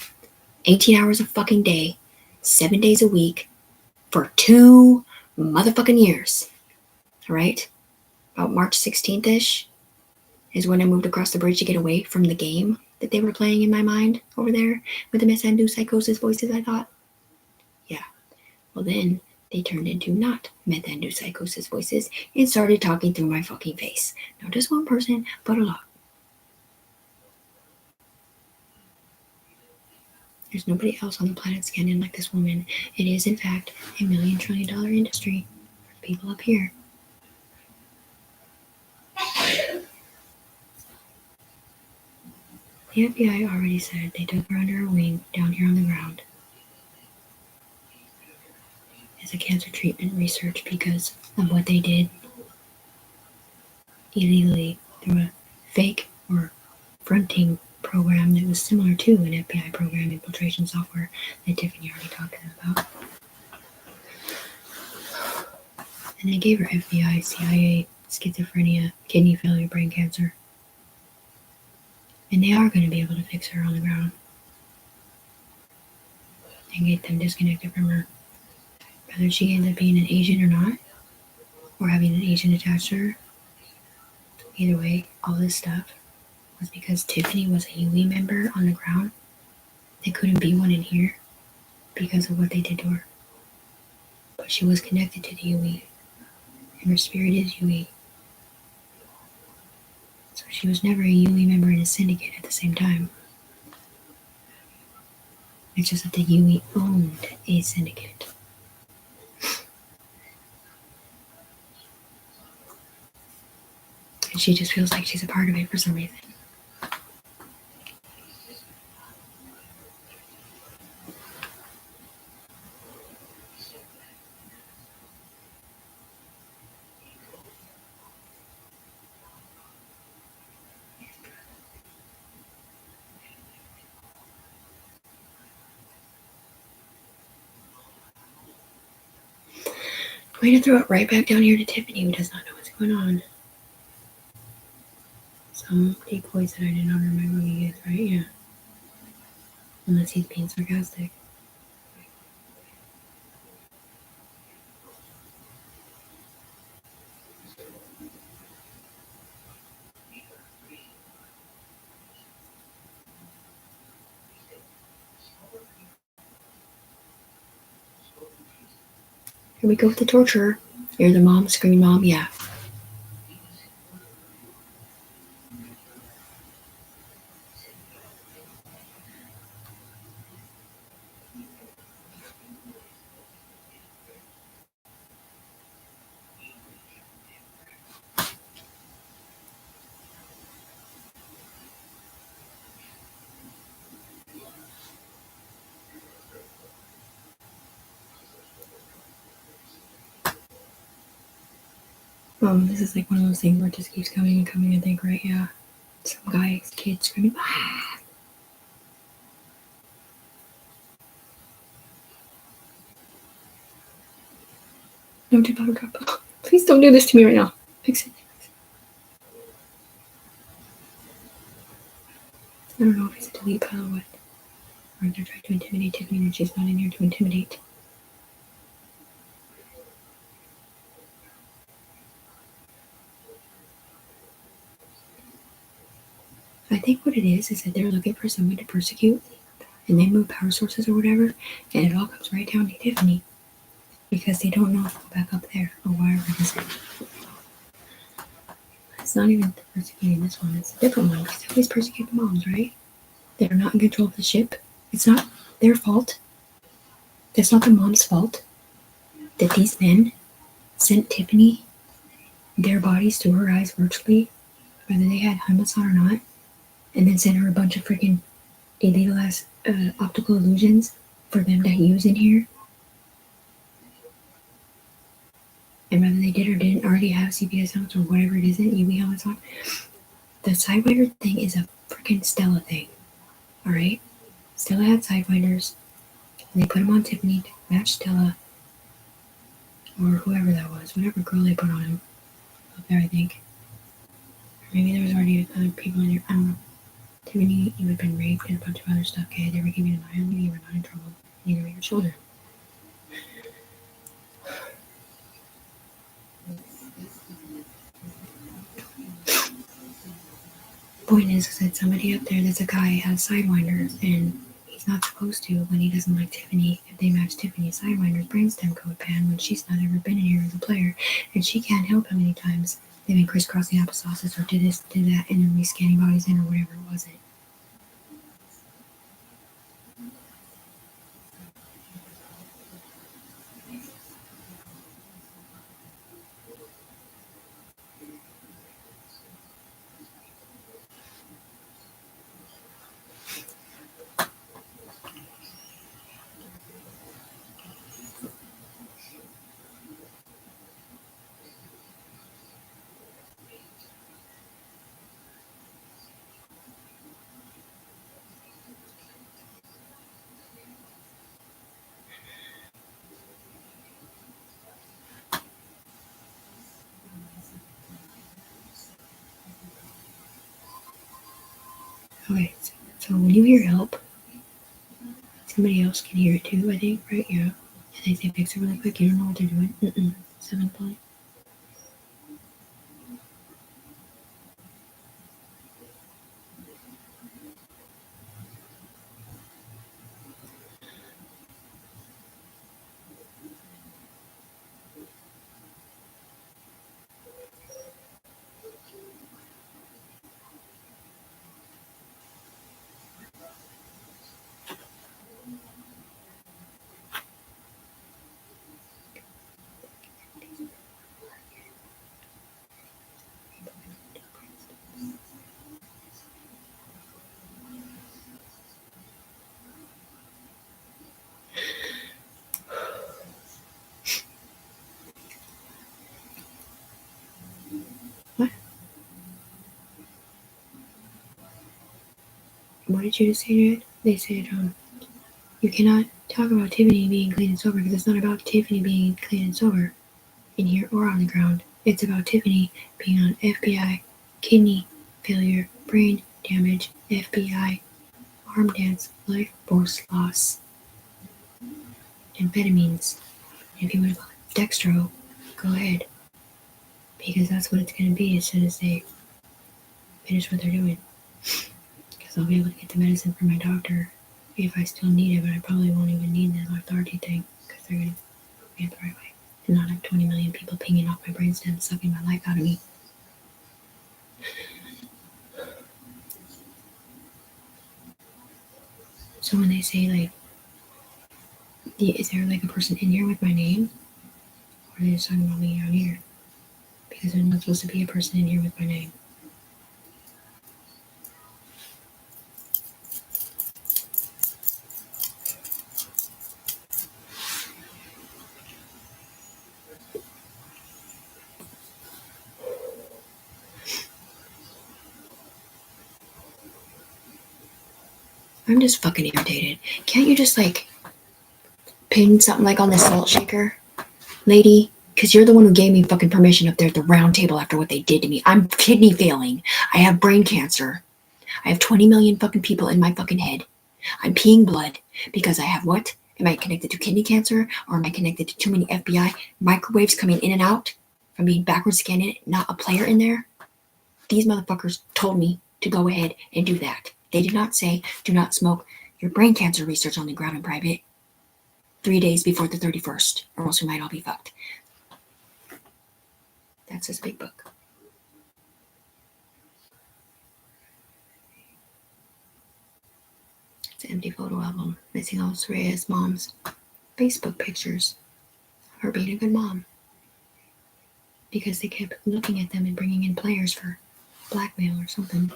18 hours a fucking day, 7 days a week for 2 motherfucking years. All right? About March 16th-ish is when I moved across the bridge to get away from the game that they were playing in my mind over there with the Miss Psychosis voices, I thought. Yeah. Well, then they turned into not Psychosis voices and started talking through my fucking face. Not just one person, but a lot. There's nobody else on the planet scanning like this woman. It is, in fact, a $1 million trillion industry for the people up here. The FBI already said they took her under a wing down here on the ground as a cancer treatment research because of what they did illegally through a fake or fronting program that was similar to an FBI program, infiltration software, that Tiffany already talked to them about. And they gave her FBI, CIA, schizophrenia, kidney failure, brain cancer. And they are going to be able to fix her on the ground and get them disconnected from her. Whether she ends up being an agent or not, or having an agent attached to her, either way, all this stuff was because Tiffany was a UE member on the ground. They couldn't be one in here because of what they did to her. But she was connected to the UE, and her spirit is UE. So she was never a UE member in a syndicate at the same time. It's just that the UE owned a syndicate. And she just feels like she's a part of it for some reason. I'm going to throw it right back down here to Tiffany, who does not know what's going on. Some decoys that I did not remember who he is, right? Yeah. Unless he's being sarcastic. Here we go with the torture. You're the mom, scream mom, yeah. This is like one of those things where it just keeps coming and coming, I think, right? Yeah. Some guy's kid screaming, ah! No, do bottle drop. Please don't do this to me right now. Fix it. I don't know if it's a delete pile or what. Or if they're trying to intimidate Tiffany and she's not in here to intimidate. I think what it is that they're looking for someone to persecute and they move power sources or whatever, and it all comes right down to Tiffany because they don't know if to go back up there or wherever it is. It's not even persecuting this one, it's a different one because they always persecute the moms, right? They're not in control of the ship. It's not their fault. It's not the mom's fault that these men sent Tiffany their bodies through her eyes virtually, whether they had helmets on or not, and then sent her a bunch of freaking illegal ass optical illusions for them to use in here. And whether they did or didn't already have CPS helmets or whatever it isn't, UV helmets on, the Sidewinder thing is a freaking Stella thing. Alright? Stella had Sidewinders, and they put them on Tiffany to match Stella, or whoever that was, whatever girl they put on him up there, I think. Or maybe there was already other people in there, I don't know. Tiffany, you had been raped and a bunch of other stuff, okay? They were giving an eye on you, you were not in trouble. Neither were your children. Point is that somebody up there that's a guy has Sidewinders, and he's not supposed to when he doesn't like Tiffany. If they match Tiffany's Sidewinder's brainstem code pan when she's not ever been in here as a player, and she can't help how many times they've been crisscrossing applesauces or did this, did that, and then rescanning bodies in or whatever it wasn't. Okay, so when you hear help, somebody else can hear it too, I think, right? Yeah. And they say fix it really quick, you don't know what they're doing. 7 point. What? What did you just say, Ed? They said, you cannot talk about Tiffany being clean and sober because it's not about Tiffany being clean and sober in here or on the ground. It's about Tiffany being on FBI, kidney failure, brain damage, FBI, arm dance, life force loss, amphetamines. If you want to call it dextro, go ahead. Because that's what it's going to be as soon as they finish what they're doing. Because I'll be able to get the medicine from my doctor if I still need it, but I probably won't even need that authority thing because they're going to put me it the right way. And not have 20 million people pinging off my brainstem, sucking my life out of me. So when they say, like, is there like a person in here with my name? Or are they just talking about me out here? Because there's not supposed to be a person in here with my name. I'm just fucking irritated. Can't you just, like, pin something like on the salt shaker, lady? Because you're the one who gave me fucking permission up there at the round table after what they did to me. I'm kidney failing. I have brain cancer. I have 20 million fucking people in my fucking head. I'm peeing blood because I have what? Am I connected to kidney cancer? Or am I connected to too many FBI microwaves coming in and out from being backwards scanning it, not a player in there? These motherfuckers told me to go ahead and do that. They did not say, do not smoke your brain cancer research on the ground in private 3 days before the 31st, or else we might all be fucked. That's this big book. It's an empty photo album, missing all Soraya's mom's Facebook pictures of her being a good mom. Because they kept looking at them and bringing in players for blackmail or something.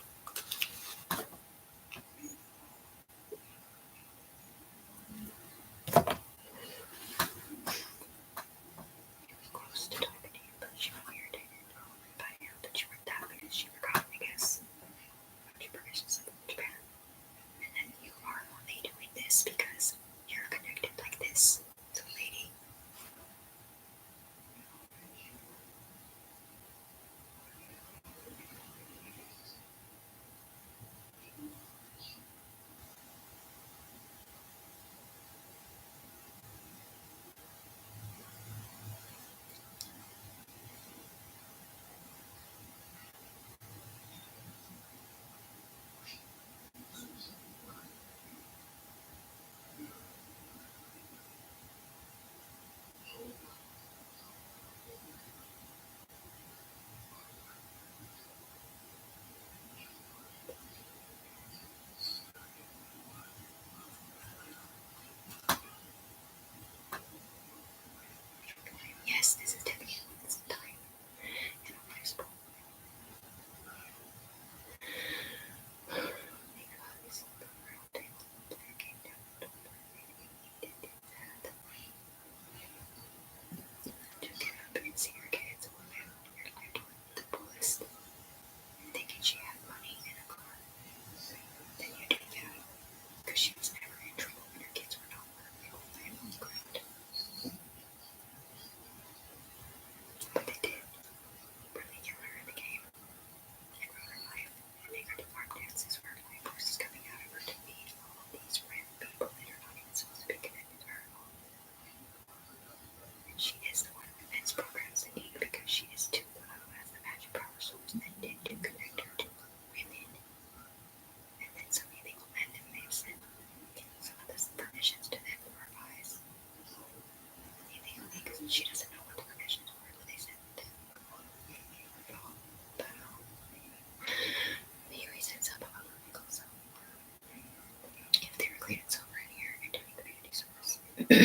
Her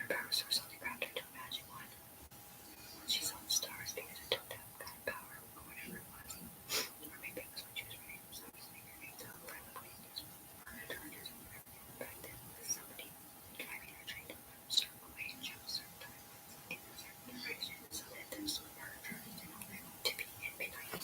power source only grabbed her to a magic wand. She saw the stars because it took that kind of power, or whatever it was. Or maybe it was when she was ready to stop using her hands up for the places, or her charges, or whatever. Back then, with somebody driving her train a certain way and show certain timelines in a certain direction, so that this was her charges and all that to be at midnight.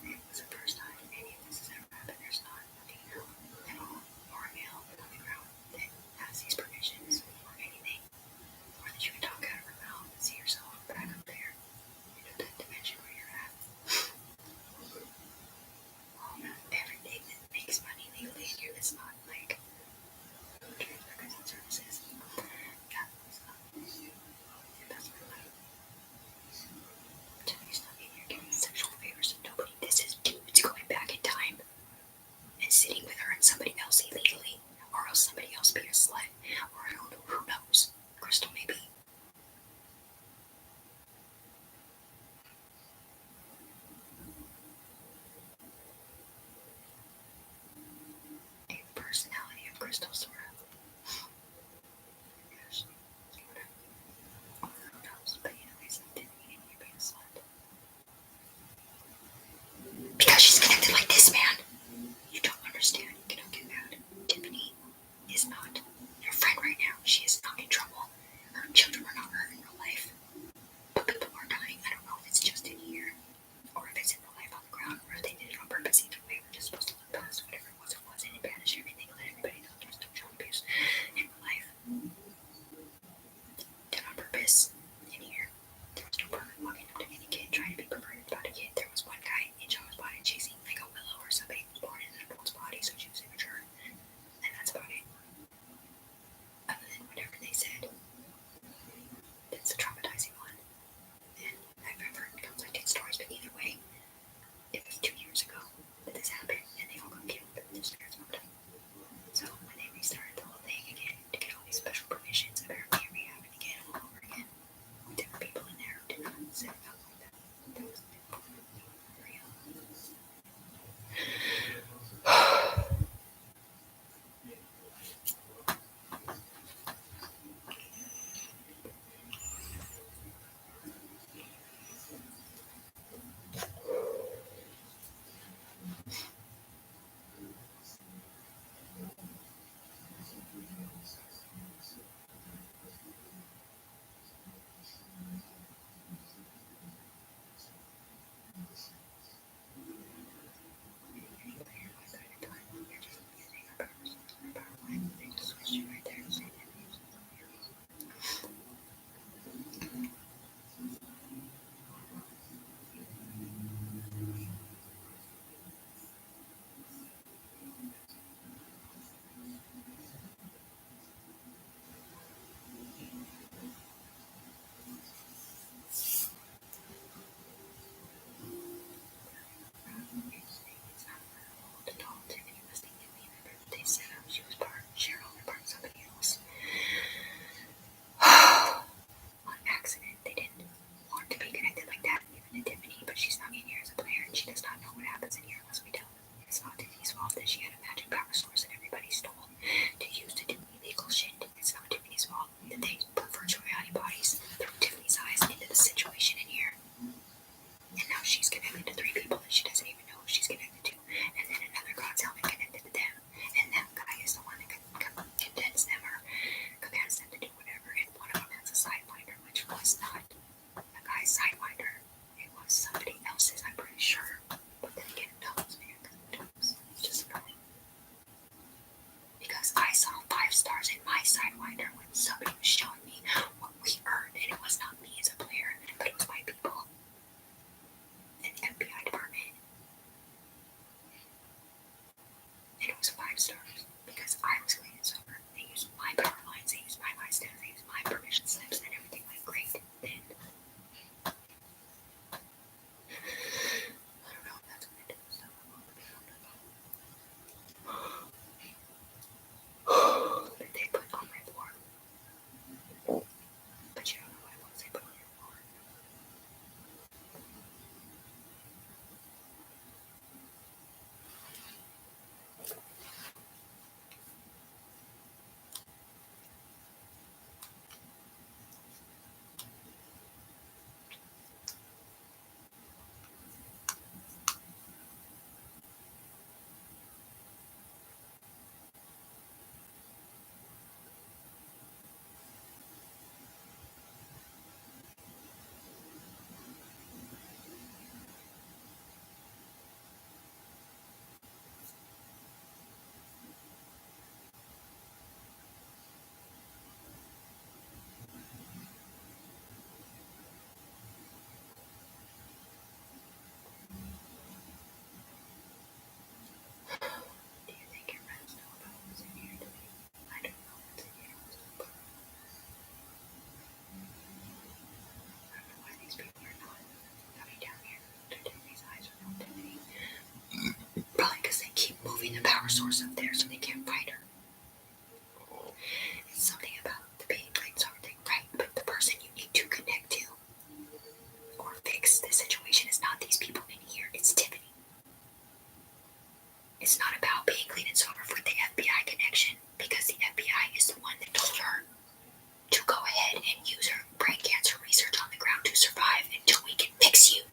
It was the first time any of this has ever happened. There's not a female at all, or a male on the ground that has these permissions or anything, or that you can talk out of her mouth and see yourself back up there, that dimension where you're at. Everything that makes money legally in here that's not like records and services. Yeah, that's my life. Tiffany's not in here giving sexual favors to nobody. This is dudes going back in time and sitting with her and somebody else illegally, or else somebody else being a slut, or I don't know, who knows. Crystal maybe. A personality of Crystal, sort of. Gosh, who knows? But anyways, I didn't mean any being a slut. Because she's connected like this, man. You don't understand. You cannot get mad. Tiffany is not your friend right now. She is not in trouble. Her children are not hurt in real life. But people are dying. I don't know if it's just in here, or if it's in real life on the ground, or if they did it on purpose. Either way, we're just supposed to look past whatever it was, and banish everything and let everybody know there's no child abuse in real life. Done on purpose in here. There was no pervert walking up to any kid trying to be perverted about a kid. There was one guy in John's body chasing like a willow or somebody who was born in an adult's body, so she was immature. And that's about it. Other than whatever they said, that's a traumatizing one. And I've heard conflicting stories, but either way, it was 2 years ago that this happened, and they all got killed. Their spirits moved up. So when they restarted the whole thing again to get all these special permissions, apparently it happened again all over again. There were people in there who did not set it up like that. That was real. They said she was part Cheryl or part somebody else. On accident, they didn't want to be connected like that, even to Tiffany, but she's not in here as a player, and she does not know what happens in here unless we tell her. It's not Tiffany's fault that she had a magic power source that everybody stole to use to do illegal shit. It's not Tiffany's fault that they put virtual reality bodies through Tiffany's eyes into the situation in here. And now she's connected to 3 people that she doesn't even know she's connected to. And then another God's helmet connected to them. And that guy is the one that condemns them or commands them to do whatever. And one of them has a sidewinder, which was not a guy's sidewinder. It was somebody else's, I'm pretty sure. But then again, who knows, man? It's just annoying. Because I saw 5 stars in my sidewinder when somebody was showing me what we earned. And it was not me as a player, but it was my people. And the FBI department. And it was 5 stars because I was clean and sober. They used my power lines, they used my stamps, they used my permission slips, and everything went great. Then I don't know if that's what it is. That they put on my floor. But you don't know what it was they put on source up there so they can't find her. It's something about the being blamed everything, right? But the person you need to connect to or fix the situation is not these people in here. It's Tiffany. It's not about being clean and sober for the FBI connection, because the FBI is the one that told her to go ahead and use her brain cancer research on the ground to survive until we can fix you.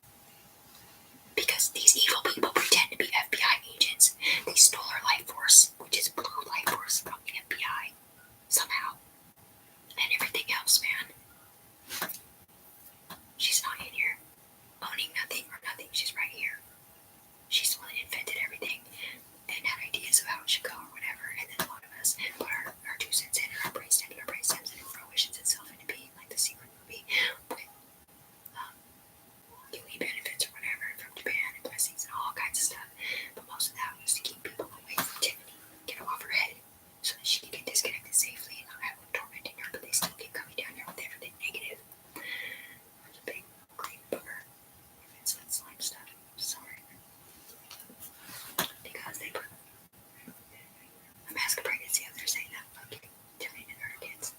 Because these evil people pretend to be FBI agents. They stole her life force, which is blue life force from the FBI, somehow. And everything else, man. She's not in here owning nothing or nothing. She's right here. She's the one that invented everything and had ideas of how it should go or whatever. And then a lot of us put our 2 cents in, or our brain stems, and it fruitions itself into being like the secret movie with UE benefits or whatever from Japan and blessings and all kinds of stuff. But most of that was to keep people away from Tiffany, get her off her head, so that she could get disconnected safely and not have them tormenting her. But they still keep coming down here with everything negative. There's a big green booger. It's that slime stuff. Sorry. Because they put a mask of pregnancy out there saying that fucking Tiffany didn't hurt her kids.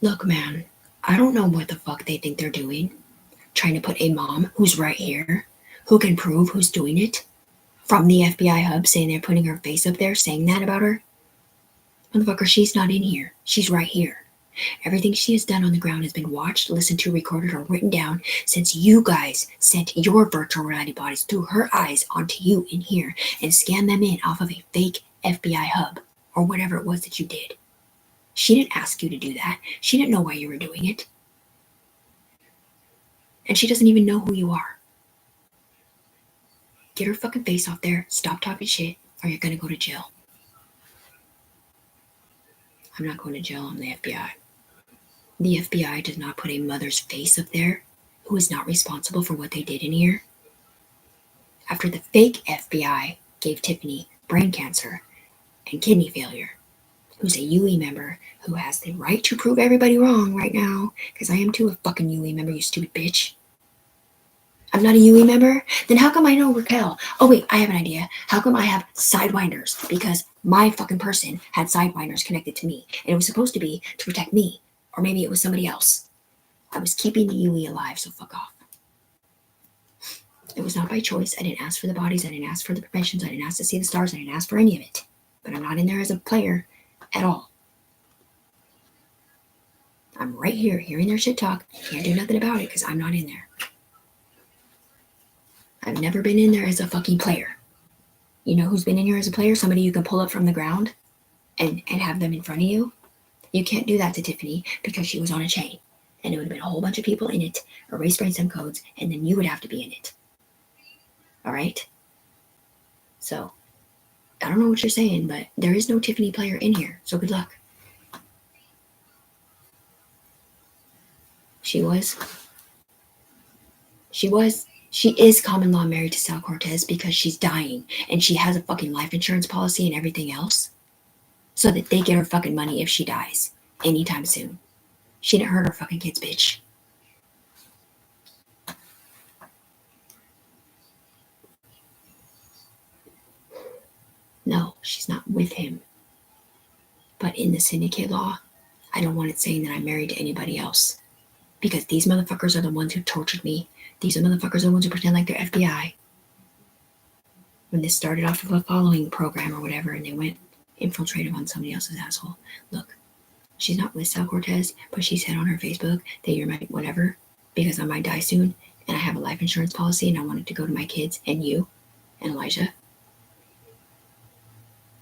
Look, man, I don't know what the fuck they think they're doing. Trying to put a mom who's right here, who can prove who's doing it, from the FBI hub, saying they're putting her face up there, saying that about her. Motherfucker, she's not in here. She's right here. Everything she has done on the ground has been watched, listened to, recorded, or written down since you guys sent your virtual reality bodies through her eyes onto you in here and scanned them in off of a fake FBI hub, or whatever it was that you did. She didn't ask you to do that. She didn't know why you were doing it. And she doesn't even know who you are. Get her fucking face off there, stop talking shit, or you're gonna go to jail. I'm not going to jail, I'm the FBI. The FBI does not put a mother's face up there who is not responsible for what they did in here. After the fake FBI gave Tiffany brain cancer and kidney failure, who's a UE member who has the right to prove everybody wrong right now, because I am too a fucking UE member, you stupid bitch. I'm not a UE member? Then how come I know Raquel? Oh wait, I have an idea. How come I have sidewinders? Because my fucking person had sidewinders connected to me, and it was supposed to be to protect me, or maybe it was somebody else. I was keeping the UE alive, so fuck off. It was not by choice. I didn't ask for the bodies. I didn't ask for the permissions. I didn't ask to see the stars. I didn't ask for any of it. But I'm not in there as a player at all. I'm right here hearing their shit talk. Can't do nothing about it because I'm not in there. I've never been in there as a fucking player. You know who's been in here as a player? Somebody you can pull up from the ground and have them in front of you. You can't do that to Tiffany because she was on a chain. And it would have been a whole bunch of people in it, erase brainstem codes, and then you would have to be in it. All right? So, I don't know what you're saying, but there is no Tiffany player in here, so good luck. She is common law married to Sal Cortez because she's dying, and she has a fucking life insurance policy and everything else, so that they get her fucking money if she dies anytime soon. She didn't hurt her fucking kids, bitch. No, she's not with him. But in the syndicate law, I don't want it saying that I'm married to anybody else. Because these motherfuckers are the ones who tortured me. These motherfuckers are the ones who pretend like they're FBI. When this started off of a following program or whatever, and they went infiltrative on somebody else's asshole. Look, she's not with Sal Cortez, but she said on her Facebook that you're my whatever, because I might die soon, and I have a life insurance policy, and I want it to go to my kids and you and Elijah.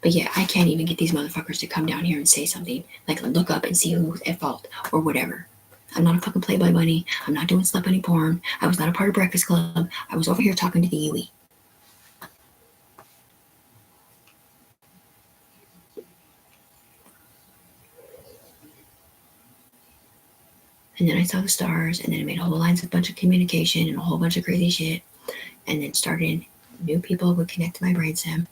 But yeah, I can't even get these motherfuckers to come down here and say something, like look up and see who's at fault, or whatever. I'm not a fucking Playboy bunny. I'm not doing slut bunny porn. I was not a part of Breakfast Club. I was over here talking to the UE. And then I saw the stars, and then it made a whole lines of bunch of communication and a whole bunch of crazy shit. And then started new people would connect to my brainstem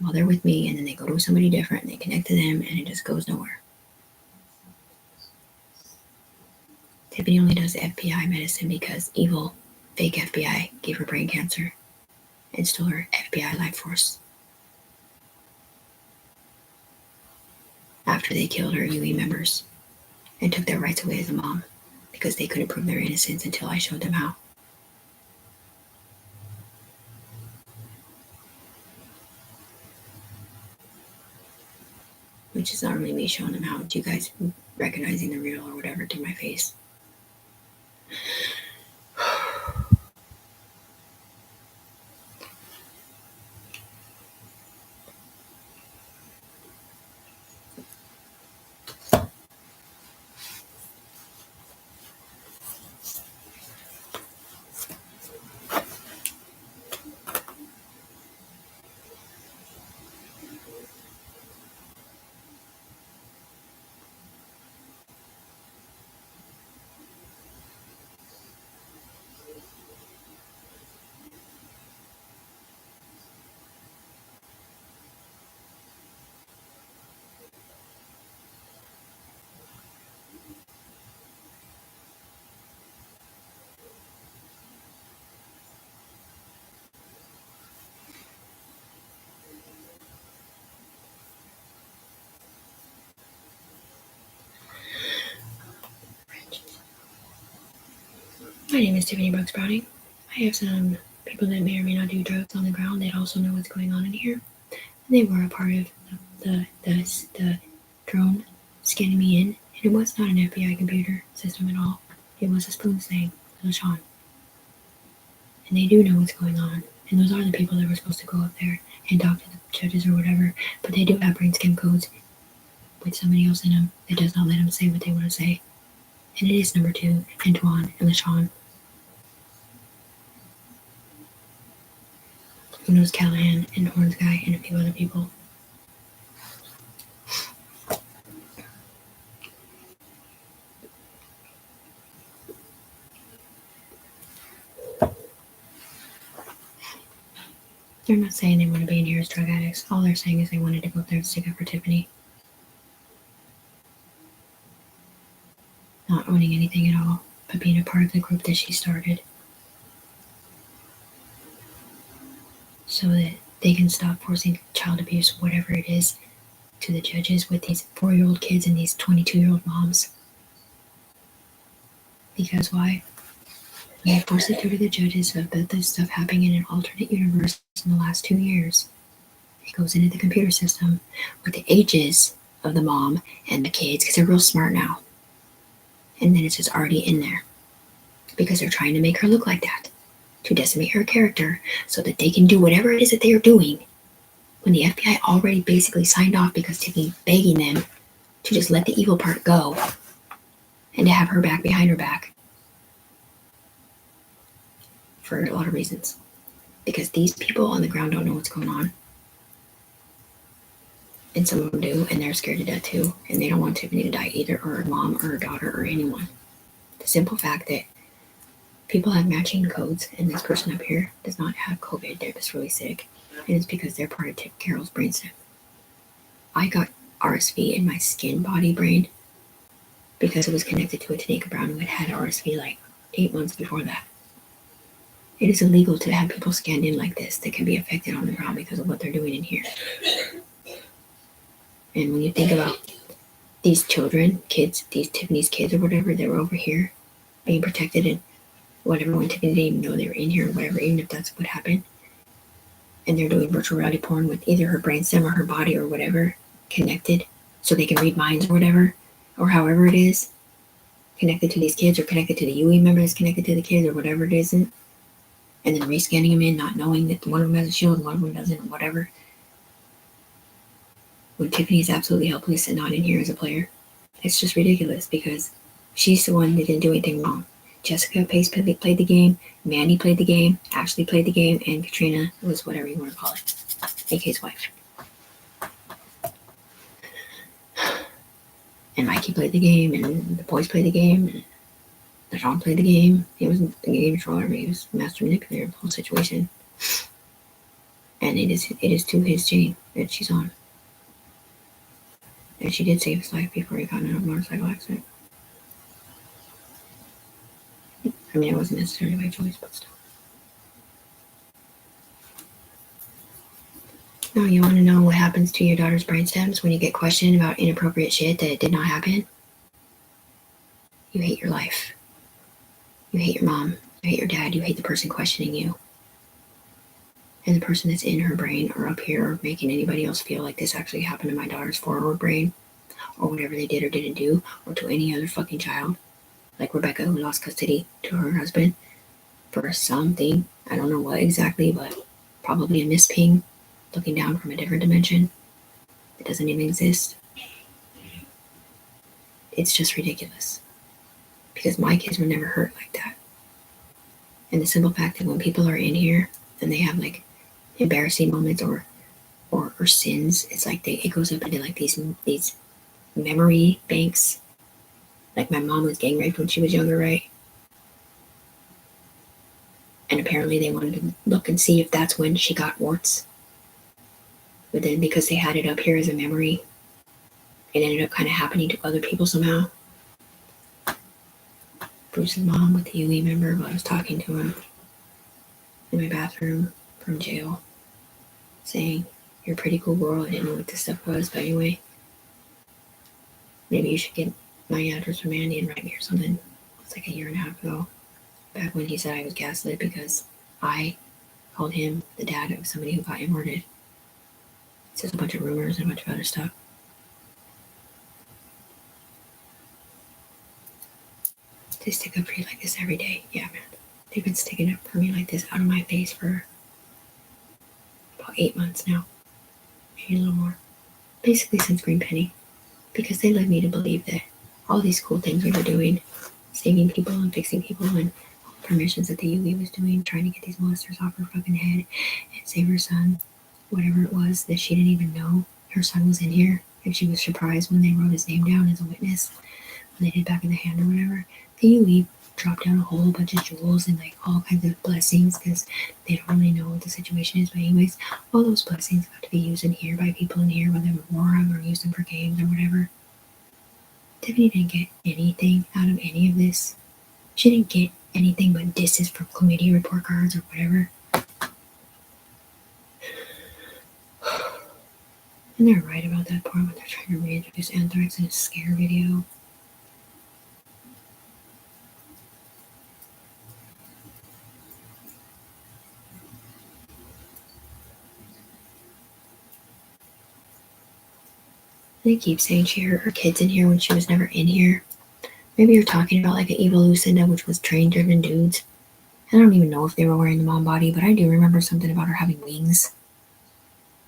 while they're with me, and then they go to somebody different and they connect to them, and it just goes nowhere. Tiffany only does FBI medicine because evil, fake FBI gave her brain cancer and stole her FBI life force. After they killed her UE members and took their rights away as a mom because they couldn't prove their innocence until I showed them how. Which is not really me showing them how, it's you guys recognizing the real or whatever through my face. My name is Tiffany Brooks Browning. I have some people that may or may not do drugs on the ground that also know what's going on in here. And they were a part of the drone scanning me in, and it was not an FBI computer system at all. It was a spoon thing, LaShawn. And they do know what's going on. And those are the people that were supposed to go up there and talk to the judges or whatever. But they do have brain scan codes with somebody else in them that does not let them say what they want to say. And it is number 2, Antoine and LaShawn. Who knows Callahan and Horns Guy and a few other people. They're not saying they want to be in here as drug addicts. All they're saying is they wanted to go up there and stick up for Tiffany. Not owning anything at all, but being a part of the group that she started. So that they can stop forcing child abuse, whatever it is, to the judges with these 4-year-old kids and these 22-year-old moms. Because why? They forced it through to the judges about this stuff happening in an alternate universe in the last 2 years. It goes into the computer system with the ages of the mom and the kids because they're real smart now. And then it's just already in there because they're trying to make her look like that, to decimate her character so that they can do whatever it is that they are doing when the FBI already basically signed off because Tiffany's begging them to just let the evil part go and to have her back behind her back. For a lot of reasons. Because these people on the ground don't know what's going on. And some of them do, and they're scared to death too. And they don't want Tiffany to die either, or her mom, or her daughter, or anyone. The simple fact that people have matching codes, and this person up here does not have COVID. They're just really sick. And it's because they're part of Tip Carroll's brainstem. I got RSV in my skin body brain because it was connected to a Tanika Brown who had RSV like 8 months before that. It is illegal to have people scanned in like this that can be affected on the ground because of what they're doing in here. And when you think about these children, kids, these Tiffany's kids or whatever, they were over here being protected and whatever, when Tiffany didn't even know they were in here or whatever, even if that's what happened. And they're doing virtual reality porn with either her brainstem or her body or whatever connected so they can read minds or whatever, or however it is, connected to these kids or connected to the UE members, connected to the kids or whatever it isn't. And then rescanning them in, not knowing that one of them has a shield and one of them doesn't, or whatever. When Tiffany is absolutely helpless and not in here as a player, it's just ridiculous because she's the one that didn't do anything wrong. Jessica Pace played the game, Mandy played the game, Ashley played the game, and Katrina was whatever you want to call it, AK's wife. And Mikey played the game, and the boys played the game, and LaShawn played the game. He wasn't the game controller, he was master manipulator of the whole situation. And it is to his chain that she's on. And she did save his life before he got in a motorcycle accident. I mean, it wasn't necessarily by choice, but still. No, you want to know what happens to your daughter's brainstems when you get questioned about inappropriate shit that did not happen? You hate your life. You hate your mom. You hate your dad. You hate the person questioning you. And the person that's in her brain or up here or making anybody else feel like this actually happened to my daughter's forward brain or whatever they did or didn't do or to any other fucking child. Like Rebecca, who lost custody to her husband for something. I don't know what exactly, but probably a misping, looking down from a different dimension. It doesn't even exist. It's just ridiculous. Because my kids were never hurt like that. And the simple fact that when people are in here and they have like embarrassing moments or sins, it's like it goes up into like these memory banks. Like my mom was gang raped when she was younger, right? And apparently they wanted to look and see if that's when she got warts. But then because they had it up here as a memory, it ended up kind of happening to other people somehow. Bruce's mom with the UE member, while I was talking to him in my bathroom from jail, saying, "You're a pretty cool girl. I didn't know what this stuff was, but anyway, maybe you should get my address from Andy and write me or something." It's like a year and a half ago, back when he said I was gaslit because I called him the dad of somebody who got imported. It's just a bunch of rumors and a bunch of other stuff. They stick up for you like this every day. Yeah, man. They've been sticking up for me like this out of my face for about 8 months now. Maybe a little more. Basically since Green Penny. Because they led me to believe that all these cool things we were doing, saving people and fixing people and all the permissions that the UE was doing, trying to get these molesters off her fucking head and save her son, whatever it was that she didn't even know her son was in here. If she was surprised when they wrote his name down as a witness, when they did back in the hand or whatever, the UE dropped down a whole bunch of jewels and like all kinds of blessings because they don't really know what the situation is. But anyways, all those blessings got to be used in here by people in here, whether they wore them or used them for games or whatever. Tiffany didn't get anything out of any of this. She didn't get anything but disses from chlamydia report cards or whatever. And they're right about that part when they're trying to reintroduce anthrax in a scare video. They keep saying she hurt her kids in here when she was never in here. Maybe you're talking about like an evil Lucinda, which was train-driven dudes. I don't even know if they were wearing the mom body, but I do remember something about her having wings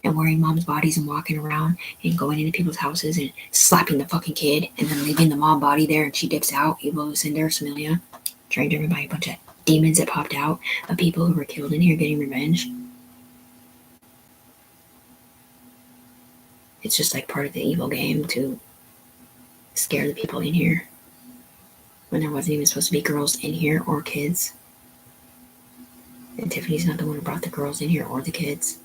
and wearing mom's bodies and walking around and going into people's houses and slapping the fucking kid and then leaving the mom body there and she dips out. Evil Lucinda or Samilia, train-driven by a bunch of demons that popped out of people who were killed in here getting revenge. It's just like part of the evil game to scare the people in here when there wasn't even supposed to be girls in here or kids. And Tiffany's not the one who brought the girls in here or the kids.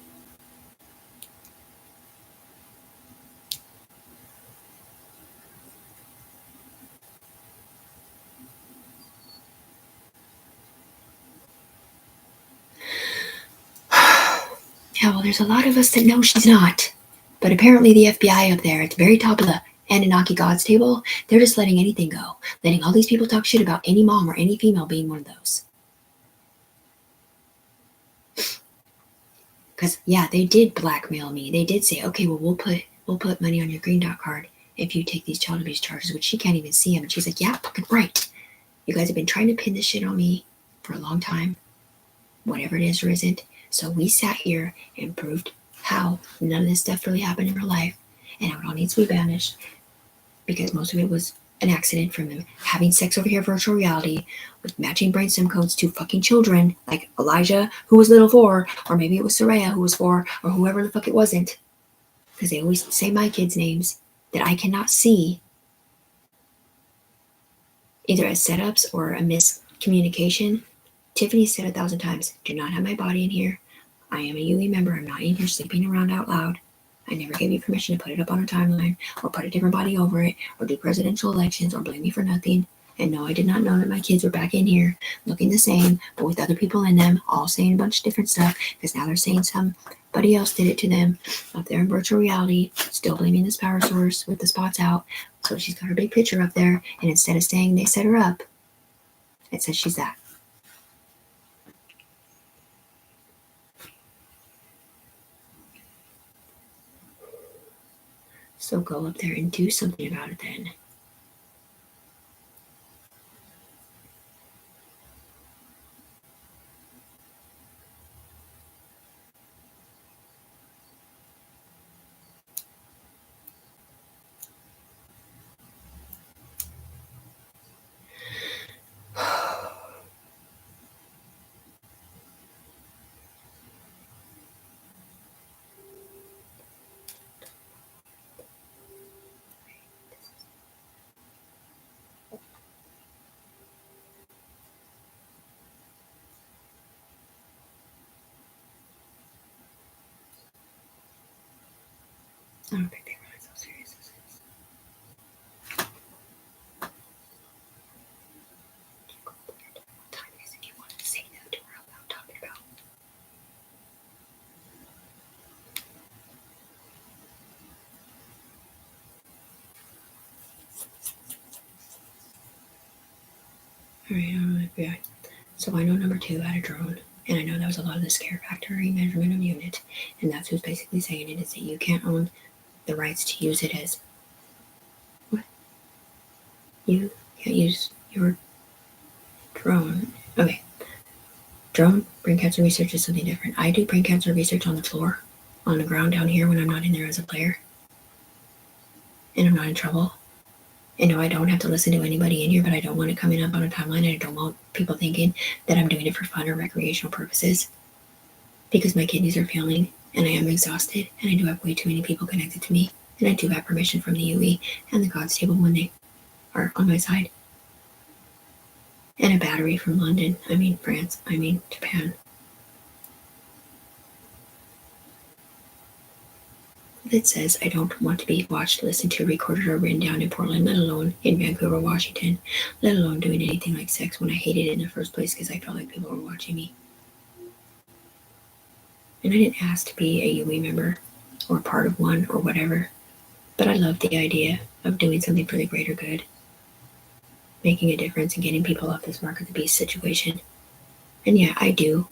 Yeah, well, there's a lot of us that know she's not. But apparently the FBI up there at the very top of the Anunnaki gods table, they're just letting anything go. Letting all these people talk shit about any mom or any female being one of those. Because, yeah, they did blackmail me. They did say, okay, well, we'll put money on your green dot card if you take these child abuse charges, which she can't even see them. And she's like, yeah, fucking right. You guys have been trying to pin this shit on me for a long time. Whatever it is or isn't. So we sat here and proved how none of this stuff really happened in her life and how it all needs to be banished because most of it was an accident from them having sex over here virtual reality with matching brainstem codes to fucking children like Elijah, who was little 4, or maybe it was Soraya, who was 4, or whoever the fuck it wasn't, because they always say my kids' names that I cannot see, either as setups or a miscommunication. Tiffany said 1,000 times, do not have my body in here. I am a UE member. I'm not in here sleeping around out loud. I never gave you permission to put it up on a timeline or put a different body over it or do presidential elections or blame me for nothing. And no, I did not know that my kids were back in here looking the same, but with other people in them, all saying a bunch of different stuff, because now they're saying somebody else did it to them up there in virtual reality, still blaming this power source with the spots out. So she's got her big picture up there, and instead of saying they set her up, it says she's that. So go up there and do something about it then. I don't think they realize how serious this is. What time is it? You wanted to say that to her about talking about. Alright, I don't know if we So I know number 2 had a drone, and I know that was a lot of the scare factory measurement of unit, and that's who's basically saying it, is that you can't own the rights to use it as what? You can't use your drone. Okay. Drone brain cancer research is something different. I do brain cancer research on the floor, on the ground down here when I'm not in there as a player. And I'm not in trouble. And no, I don't have to listen to anybody in here, but I don't want it coming up on a timeline, and I don't want people thinking that I'm doing it for fun or recreational purposes. Because my kidneys are failing, and I am exhausted, and I do have way too many people connected to me, and I do have permission from the UE and the God's table when they are on my side. And a battery from London, France, Japan. That says I don't want to be watched, listened to, recorded, or written down in Portland, let alone in Vancouver, Washington, let alone doing anything like sex when I hated it in the first place because I felt like people were watching me. And I didn't ask to be a UE member or part of one or whatever, but I loved the idea of doing something for the greater good, making a difference and getting people off this mark of the beast situation. And yeah, I do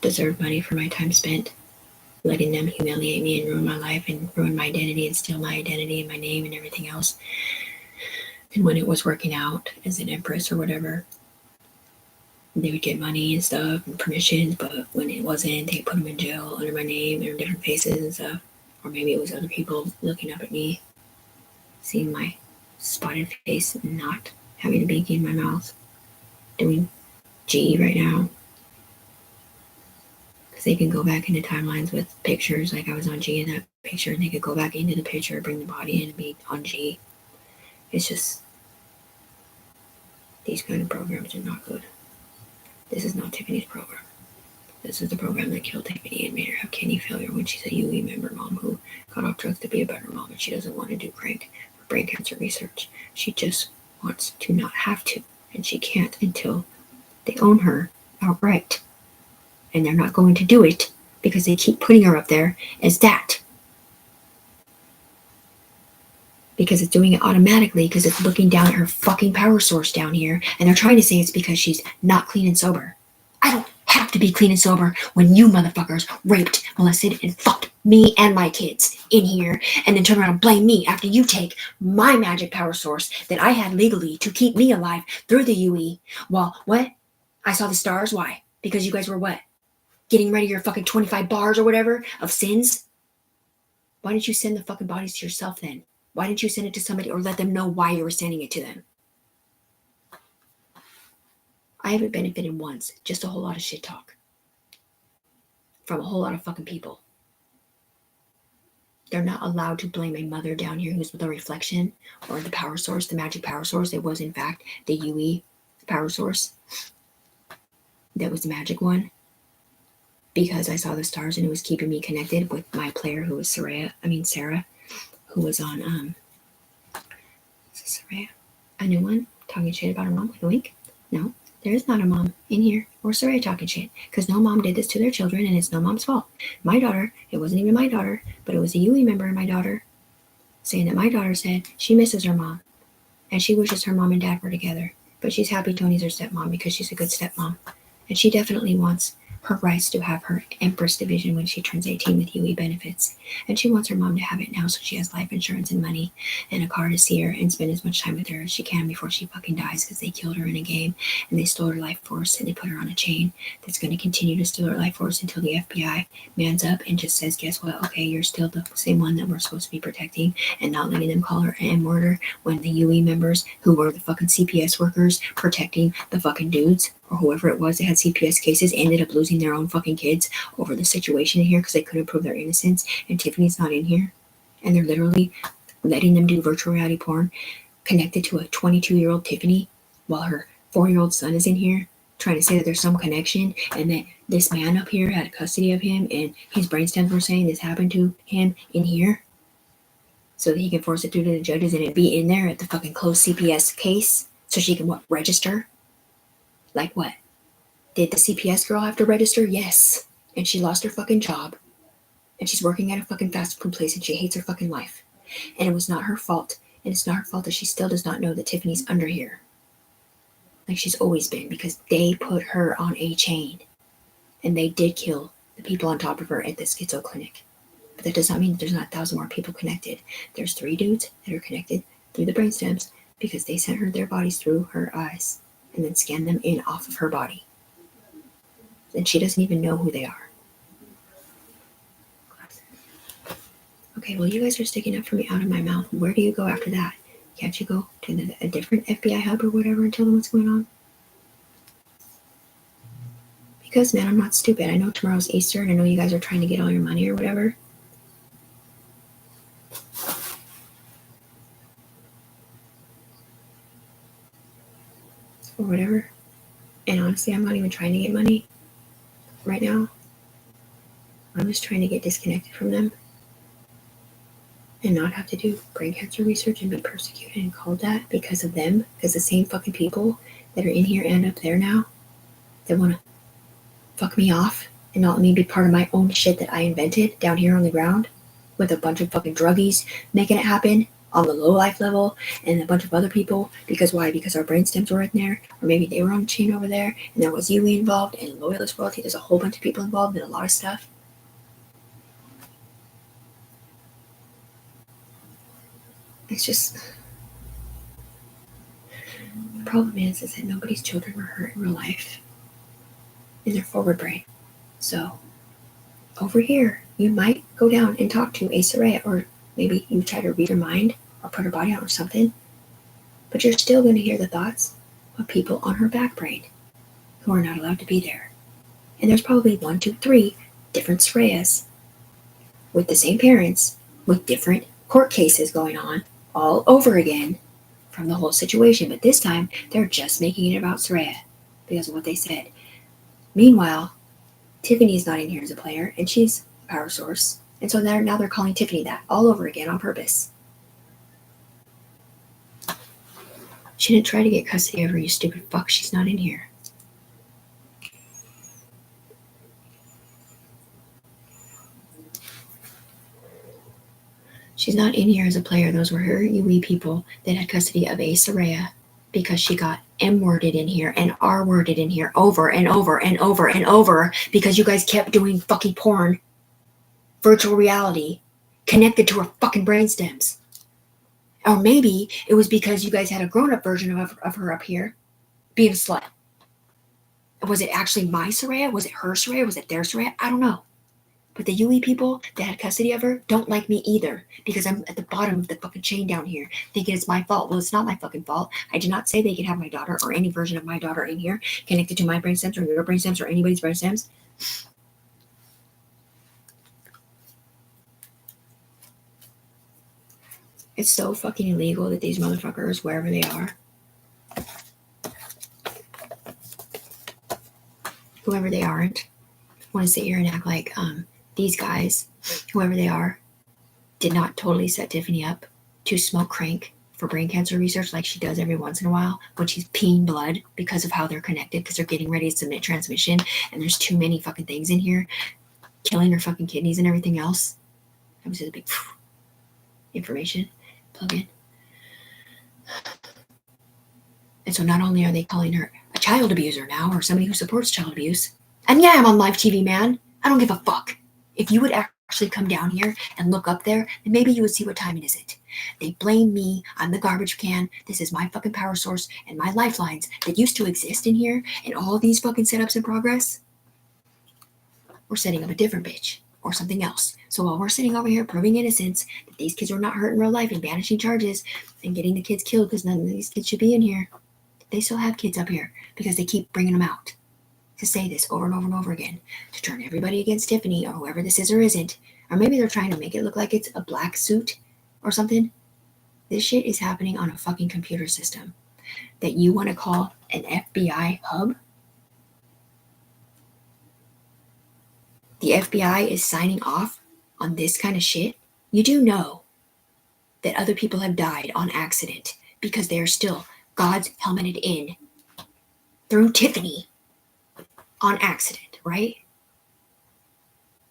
deserve money for my time spent letting them humiliate me and ruin my life and ruin my identity and steal my identity and my name and everything else. And when it was working out as an empress or whatever, they would get money and stuff and permissions, but when it wasn't, they put them in jail under my name or different faces and stuff. Or maybe it was other people looking up at me, seeing my spotted face and not having a binky in my mouth, doing G right now. Because they can go back into timelines with pictures, like I was on G in that picture, and they could go back into the picture, bring the body in and be on G. It's just, these kind of programs are not good. This is not Tiffany's program. This is the program that killed Tiffany and made her have kidney failure when she's a UE member mom who got off drugs to be a better mom, and she doesn't want to do crank for brain cancer research. She just wants to not have to, and she can't until they own her outright. And they're not going to do it because they keep putting her up there as that. Because it's doing it automatically because it's looking down at her fucking power source down here, and they're trying to say it's because she's not clean and sober. I don't have to be clean and sober when you motherfuckers raped, molested, and fucked me and my kids in here, and then turn around and blame me after you take my magic power source that I had legally to keep me alive through the UE. Well, what? I saw the stars? Why? Because you guys were what? Getting rid of your fucking 25 bars or whatever of sins? Why didn't you send the fucking bodies to yourself then? Why didn't you send it to somebody or let them know why you were sending it to them? I haven't benefited once, just a whole lot of shit talk from a whole lot of fucking people. They're not allowed to blame a mother down here who's the reflection or the power source, the magic power source. It was in fact the UE power source. That was the magic one. Because I saw the stars and it was keeping me connected with my player who was Sarah, who was on, is it Sarah? A new one talking shit about her mom? Wink, wink. No, there is not a mom in here or Soraya talking shit, because no mom did this to their children, and it's no mom's fault. My daughter, it wasn't even my daughter, but it was a UE member and my daughter saying that my daughter said she misses her mom and she wishes her mom and dad were together, but she's happy Tony's her stepmom because she's a good stepmom, and she definitely wants her rights to have her Empress division when she turns 18 with UE benefits. And she wants her mom to have it now so she has life insurance and money and a car to see her and spend as much time with her as she can before she fucking dies, because they killed her in a game and they stole her life force and they put her on a chain that's going to continue to steal her life force until the FBI mans up and just says, guess what? Okay, you're still the same one that we're supposed to be protecting, and not letting them call her an murder when the UE members who were the fucking CPS workers protecting the fucking dudes or whoever it was that had CPS cases ended up losing their own fucking kids over the situation in here because they couldn't prove their innocence, and Tiffany's not in here, and they're literally letting them do virtual reality porn connected to a 22-year-old Tiffany while her 4-year-old son is in here trying to say that there's some connection and that this man up here had custody of him and his brainstems were saying this happened to him in here so that he can force it through to the judges and it be in there at the fucking closed CPS case so she can register. Like what? Did the CPS girl have to register? Yes. And she lost her fucking job. And she's working at a fucking fast food place and she hates her fucking life. And it was not her fault. And it's not her fault that she still does not know that Tiffany's under here. Like she's always been, because they put her on a chain. And they did kill the people on top of her at the schizo clinic. But that does not mean that there's not 1,000 more people connected. There's 3 dudes that are connected through the brainstems because they sent her their bodies through her eyes and then scanned them in off of her body. And she doesn't even know who they are. Okay, well, you guys are sticking up for me out of my mouth. Where do you go after that? Can't you go to a different FBI hub or whatever and tell them what's going on? Because, man, I'm not stupid. I know tomorrow's Easter, and I know you guys are trying to get all your money or whatever. Or whatever. And honestly, I'm not even trying to get money right now. I'm just trying to get disconnected from them and not have to do brain cancer research and be persecuted and called that because of them, because the same fucking people that are in here and up there now that want to fuck me off and not let me be part of my own shit that I invented down here on the ground with a bunch of fucking druggies making it happen on the low life level and a bunch of other people. Because why? Because our brainstems were in there, or maybe they were on the chain over there and there was UE involved and loyalist royalty. There's a whole bunch of people involved in a lot of stuff. It's just, the problem is that nobody's children were hurt in real life in their forward brain. So over here, you might go down and talk to a Soraya, or maybe you try to read her mind or put her body on or something, but you're still going to hear the thoughts of people on her back brain who are not allowed to be there. And there's probably 1, 2, 3 different Sorayas with the same parents with different court cases going on all over again from the whole situation. But this time, they're just making it about Soraya because of what they said. Meanwhile, Tiffany's not in here as a player, and she's a power source. And so now they're calling Tiffany that all over again on purpose. She didn't try to get custody of her, you stupid fuck. She's not in here. She's not in here as a player. Those were her UE people that had custody of a Soraya because she got M-worded in here and R-worded in here over and over and over and over because you guys kept doing fucking porn, virtual reality, connected to her fucking brainstems. Or maybe it was because you guys had a grown-up version of her up here being a slut. Was it actually my Soraya? Was it her Soraya? Was it their Soraya? I don't know. But the UE people that had custody of her don't like me either because I'm at the bottom of the fucking chain down here thinking it's my fault. Well, it's not my fucking fault. I did not say they could have my daughter or any version of my daughter in here connected to my brainstems or your brainstems or anybody's brainstems. It's so fucking illegal that these motherfuckers, wherever they are, whoever they aren't, want to sit here and act like these guys, whoever they are, did not totally set Tiffany up to smoke crank for brain cancer research like she does every once in a while when she's peeing blood because of how they're connected, because they're getting ready to submit transmission and there's too many fucking things in here killing her fucking kidneys and everything else. That was just a big information plug in. And so not only are they calling her a child abuser now or somebody who supports child abuse, and yeah, I'm on live TV, man. I don't give a fuck. If you would actually come down here and look up there, then maybe you would see what time it is. They blame me. I'm the garbage can. This is my fucking power source and my lifelines that used to exist in here and all these fucking setups in progress. We're setting up a different bitch or something else. So while we're sitting over here proving innocence, that these kids are not hurt in real life and banishing charges and getting the kids killed because none of these kids should be in here, they still have kids up here because they keep bringing them out to say this over and over and over again, to turn everybody against Tiffany or whoever this is or isn't. Or maybe they're trying to make it look like it's a black suit or something. This shit is happening on a fucking computer system that you want to call an FBI hub. The FBI is signing off on this kind of shit. You do know that other people have died on accident because they are still God's helmeted in through Tiffany on accident, right?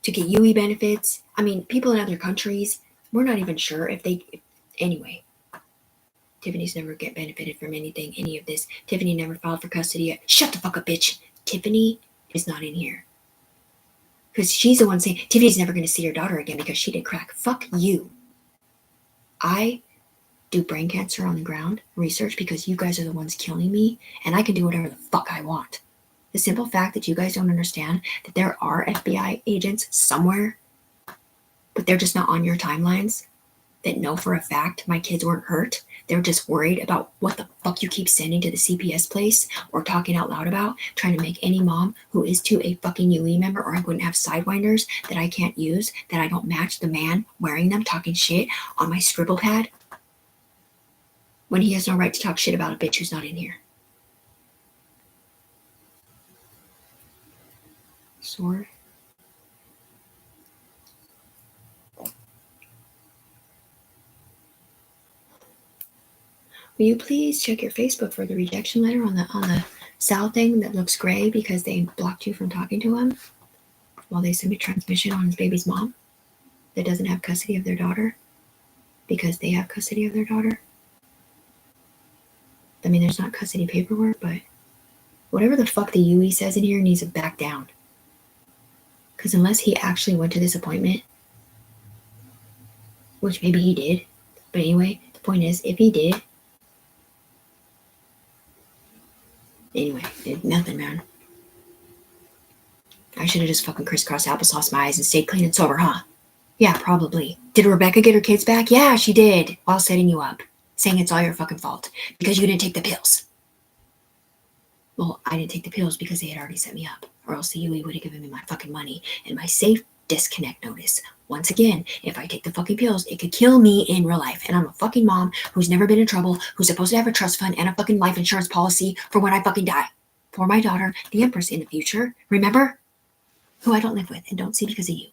To get UE benefits. I mean, people in other countries, we're not even sure if they, anyway. Tiffany's never get benefited from anything, any of this. Tiffany never filed for custody. Shut the fuck up, bitch. Tiffany is not in here. Because she's the one saying, Tiffany's never going to see her daughter again because she did crack. Fuck you. I do brain cancer on the ground research because you guys are the ones killing me, and I can do whatever the fuck I want. The simple fact that you guys don't understand that there are FBI agents somewhere, but they're just not on your timelines, that know for a fact my kids weren't hurt. They're just worried about what the fuck you keep sending to the CPS place or talking out loud about, trying to make any mom who is to a fucking UE member, or I wouldn't have sidewinders that I can't use, that I don't match the man wearing them, talking shit on my scribble pad when he has no right to talk shit about a bitch who's not in here. Sword. Will you please check your Facebook for the rejection letter on the Sal thing that looks gray because they blocked you from talking to him while they submit transmission on his baby's mom that doesn't have custody of their daughter because they have custody of their daughter? I mean, there's not custody paperwork, but whatever the fuck the UE says in here needs to back down. Because unless he actually went to this appointment, which maybe he did, but anyway, the point is, if he did, anyway, nothing, man. I should have just fucking crisscrossed applesauce my eyes and stayed clean and sober, huh? Yeah, probably. Did Rebecca get her kids back? Yeah, she did, while setting you up, saying it's all your fucking fault because you didn't take the pills. Well, I didn't take the pills because they had already set me up, or else the UE would have given me my fucking money and my safe disconnect notice. Once again, if I take the fucking pills, it could kill me in real life. And I'm a fucking mom who's never been in trouble, who's supposed to have a trust fund and a fucking life insurance policy for when I fucking die. For my daughter, the Empress, in the future. Remember? Who I don't live with and don't see because of you.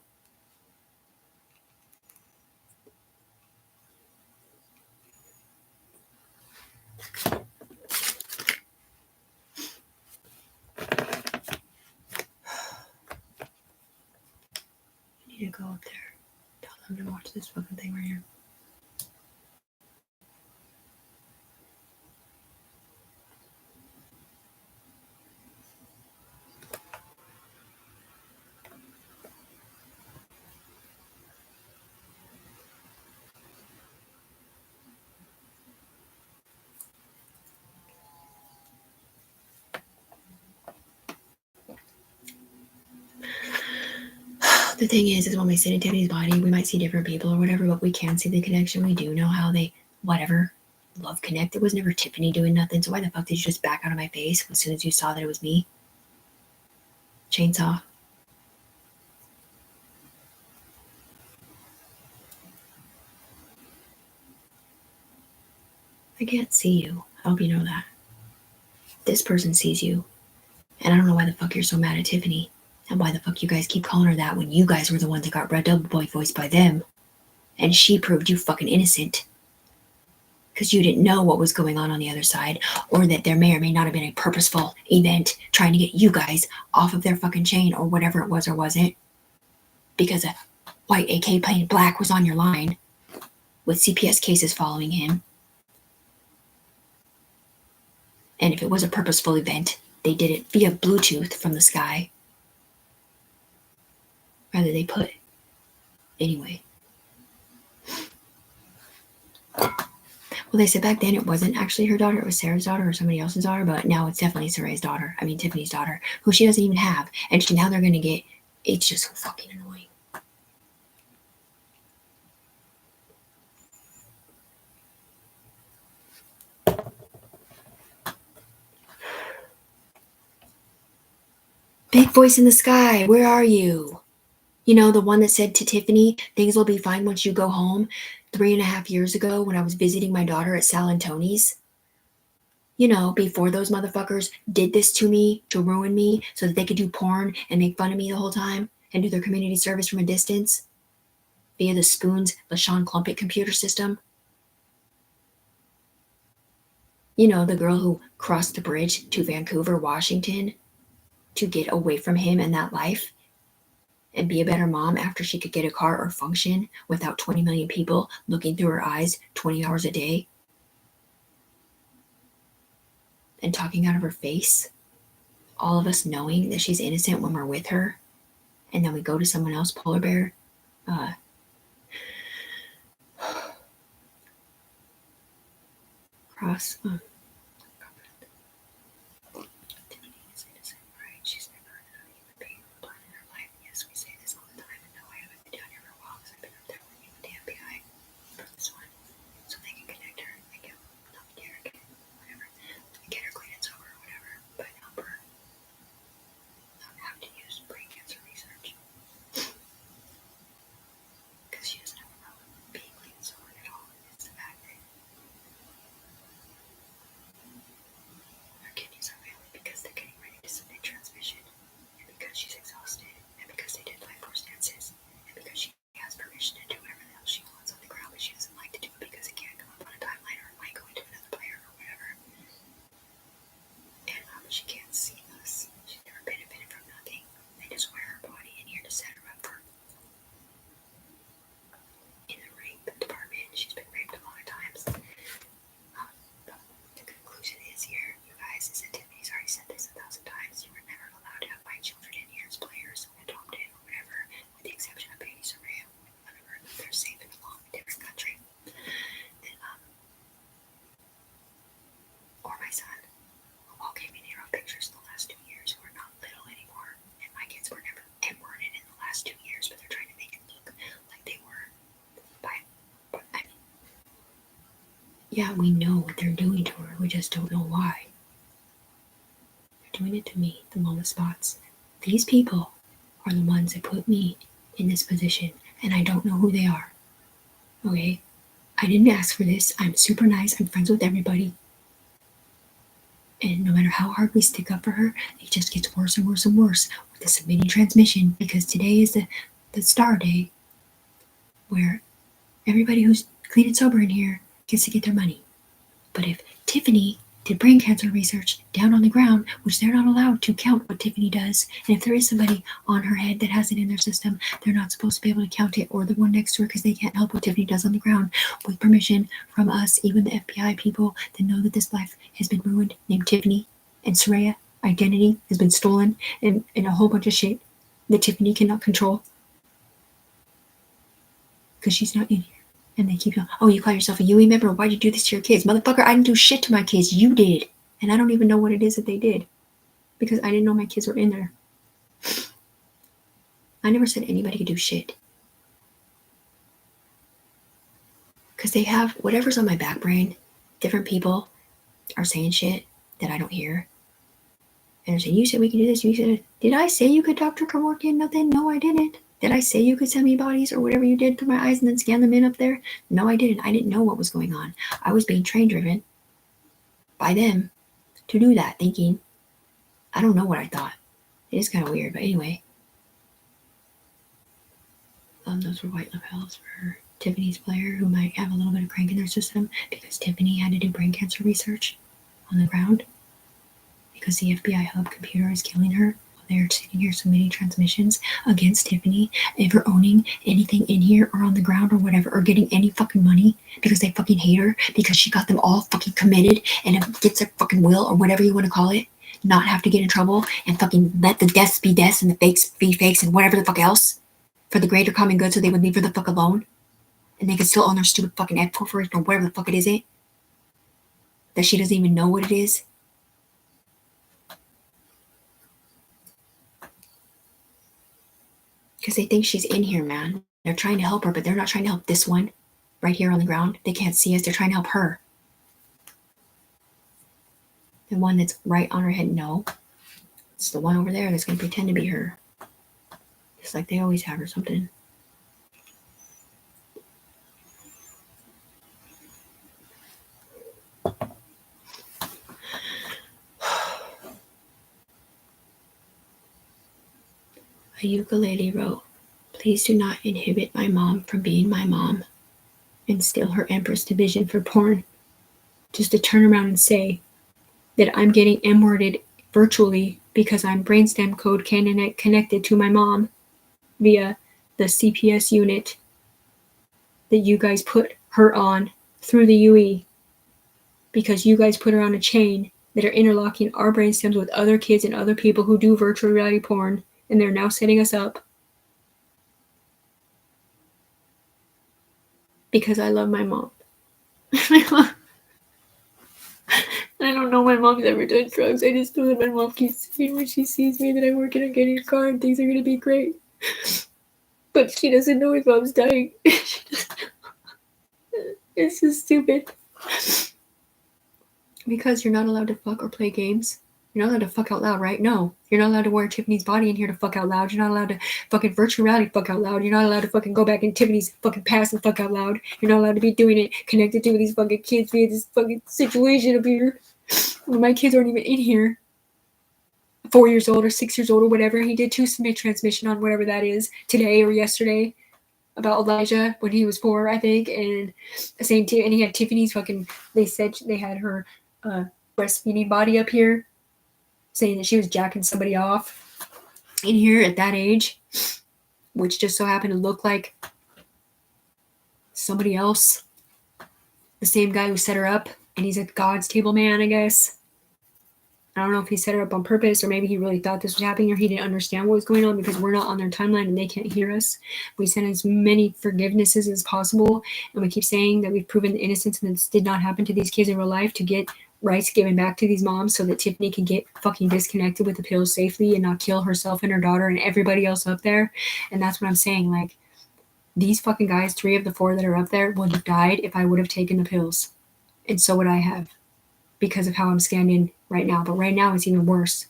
I need to go up there. Tell them to watch this fucking thing right here. The thing is when we sit in Tiffany's body, we might see different people or whatever, but we can see the connection. We do know how they, whatever, love connect. It was never Tiffany doing nothing. So why the fuck did you just back out of my face as soon as you saw that it was me? Chainsaw. I can't see you. I hope you know that. This person sees you. And I don't know why the fuck you're so mad at Tiffany. And why the fuck you guys keep calling her that when you guys were the ones that got red double boy voiced by them. And she proved you fucking innocent. because you didn't know what was going on the other side, or that there may or may not have been a purposeful event trying to get you guys off of their fucking chain or whatever it was or wasn't, because a white AK plain black was on your line with CPS cases following him. And if it was a purposeful event, they did it via Bluetooth from the sky. Rather they put. Anyway. Well, they said back then it wasn't actually her daughter. It was Sarah's daughter or somebody else's daughter. But now it's definitely Tiffany's daughter, who she doesn't even have. And now they're going to get, it's just so fucking annoying. Big voice in the sky, where are you? You know, the one that said to Tiffany, things will be fine once you go home 3.5 years ago when I was visiting my daughter at Sal and Tony's. You know, before those motherfuckers did this to me to ruin me so that they could do porn and make fun of me the whole time and do their community service from a distance via the Spoon's LaShawn Clumpett computer system. You know, the girl who crossed the bridge to Vancouver, Washington to get away from him and that life and be a better mom after she could get a car or function without 20 million people looking through her eyes 20 hours a day and talking out of her face. All of us knowing that she's innocent when we're with her. And then we go to someone else, Polar Bear. Cross. Tiffany is innocent, right? She's never hurt another human being on the planet in her life. Yes, we say this all the time. And no, I haven't been down here for a while because I've been up there working with the FBI for this one. So they can connect her and get, not get her, whatever. Get her clean and sober or whatever. But help her not have to use brain cancer research. Because she doesn't have a problem being clean and sober at all. It's the fact that her kidneys are failing because they're getting ready to submit transmission, and because she's exhausted, and because they did life force dances, and because she has permission to do whatever the hell she wants on the ground, but she doesn't like to do it because it can't come up on a timeline or it might go into another player or whatever. And she can't see us. She's never benefited from nothing. They just wear her body in here to set her up for in the rape department. She's been raped a lot of times. The conclusion is here, you guys, is that Tiffany's already said this 1,000 times. You were never allowed to have my children in here as players, adopted or whatever, with the exception of baby Soraya, whatever. They're safe and belong in a different country. And, or my son, who all came in here on pictures in the last 2 years, who are not little anymore. And my kids were never and weren't in the last 2 years, but they're trying to make it look like they were. But I mean, yeah, we know what they're doing to her. We just don't know why. They're doing it to me, the mama spots. These people are the ones that put me in this position, and I don't know who they are. Okay? I didn't ask for this. I'm super nice. I'm friends with everybody. And no matter how hard we stick up for her, it just gets worse and worse and worse with the submitting transmission, because today is the star day where everybody who's clean and sober in here gets to get their money. But if Tiffany did brain cancer research down on the ground, which they're not allowed to count what Tiffany does, and if there is somebody on her head that has it in their system, they're not supposed to be able to count it, or the one next to her, because they can't help what Tiffany does on the ground with permission from us, even the FBI people that know that this life has been ruined, named Tiffany, and Soraya identity has been stolen, and a whole bunch of shit that Tiffany cannot control because she's not in here. And they keep going, oh, you call yourself a UE member? Why'd you do this to your kids? Motherfucker, I didn't do shit to my kids. You did. And I don't even know what it is that they did, because I didn't know my kids were in there. I never said anybody could do shit. Because they have whatever's on my back brain. Different people are saying shit that I don't hear. And they're saying, you said we can do this. You said, did I say you could Dr. Kevorkian? Nothing. No, I didn't. Did I say you could send me bodies or whatever you did through my eyes and then scan them in up there? No, I didn't. I didn't know what was going on. I was being train driven by them to do that, thinking, I don't know what I thought. It is kind of weird, but anyway. Those were white lapels for her. Tiffany's player who might have a little bit of crank in their system because Tiffany had to do brain cancer research on the ground because the FBI hub computer is killing her. They're sitting here submitting transmissions against Tiffany, ever owning anything in here or on the ground or whatever, or getting any fucking money because they fucking hate her because she got them all fucking committed and it gets their fucking will or whatever you want to call it, not have to get in trouble and fucking let the deaths be deaths and the fakes be fakes and whatever the fuck else for the greater common good so they would leave her the fuck alone and they could still own their stupid fucking F corporation or whatever the fuck it is that she doesn't even know what it is. Because they think she's in here, man. They're trying to help her, but they're not trying to help this one right here on the ground. They can't see us. They're trying to help her. The one that's right on her head, no. It's the one over there that's going to pretend to be her. Just like they always have or something. A ukulele wrote, "Please do not inhibit my mom from being my mom and steal her Empress division for porn. Just to turn around and say that I'm getting M-worded virtually because I'm brainstem code connected to my mom via the CPS unit that you guys put her on through the UE because you guys put her on a chain that are interlocking our brainstems with other kids and other people who do virtual reality porn, and they're now setting us up because I love my mom." I don't know my mom's ever done drugs. I just know that my mom keeps saying when she sees me that I'm working on getting a car and things are going to be great. But she doesn't know his mom's dying. It's just stupid. Because you're not allowed to fuck or play games. You're not allowed to fuck out loud, right? No. You're not allowed to wear Tiffany's body in here to fuck out loud. You're not allowed to fucking virtual reality fuck out loud. You're not allowed to fucking go back in Tiffany's fucking past and fuck out loud. You're not allowed to be doing it connected to these fucking kids via this fucking situation up here. When my kids aren't even in here. 4 years old or 6 years old or whatever. He did 2 submit transmission on whatever that is today or yesterday about Elijah when he was 4, I think, and saying and he had Tiffany's fucking. They said they had her breastfeeding body up here, saying that she was jacking somebody off in here at that age, which just so happened to look like somebody else, the same guy who set her up, and he's a God's table man, I guess. I don't know if he set her up on purpose or maybe he really thought this was happening or he didn't understand what was going on because we're not on their timeline and they can't hear us. We send as many forgivenesses as possible and we keep saying that we've proven the innocence and this did not happen to these kids in real life to get rights given back to these moms so that Tiffany can get fucking disconnected with the pills safely and not kill herself and her daughter and everybody else up there. And that's what I'm saying. Like, these fucking guys, 3 of the 4 that are up there would have died if I would have taken the pills. And so would I have. Because of how I'm standing right now. But right now it's even worse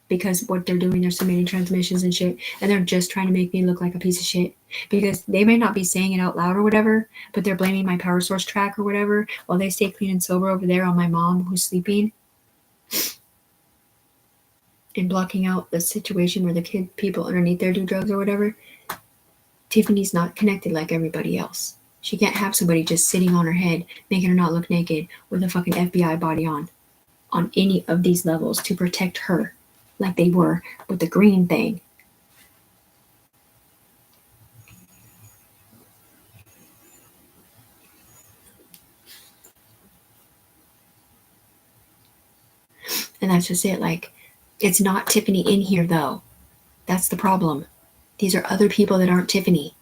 because what they're doing, they're submitting transmissions and shit, and they're just trying to make me look like a piece of shit because they may not be saying it out loud or whatever, but they're blaming my power source track or whatever while they stay clean and sober over there on my mom who's sleeping and blocking out the situation where the people underneath there do drugs or whatever. Tiffany's not connected like everybody else. She can't have somebody just sitting on her head, making her not look naked with a fucking FBI body on any of these levels to protect her like they were with the green thing. And that's just it. Like, it's not Tiffany in here, though. That's the problem. These are other people that aren't Tiffany.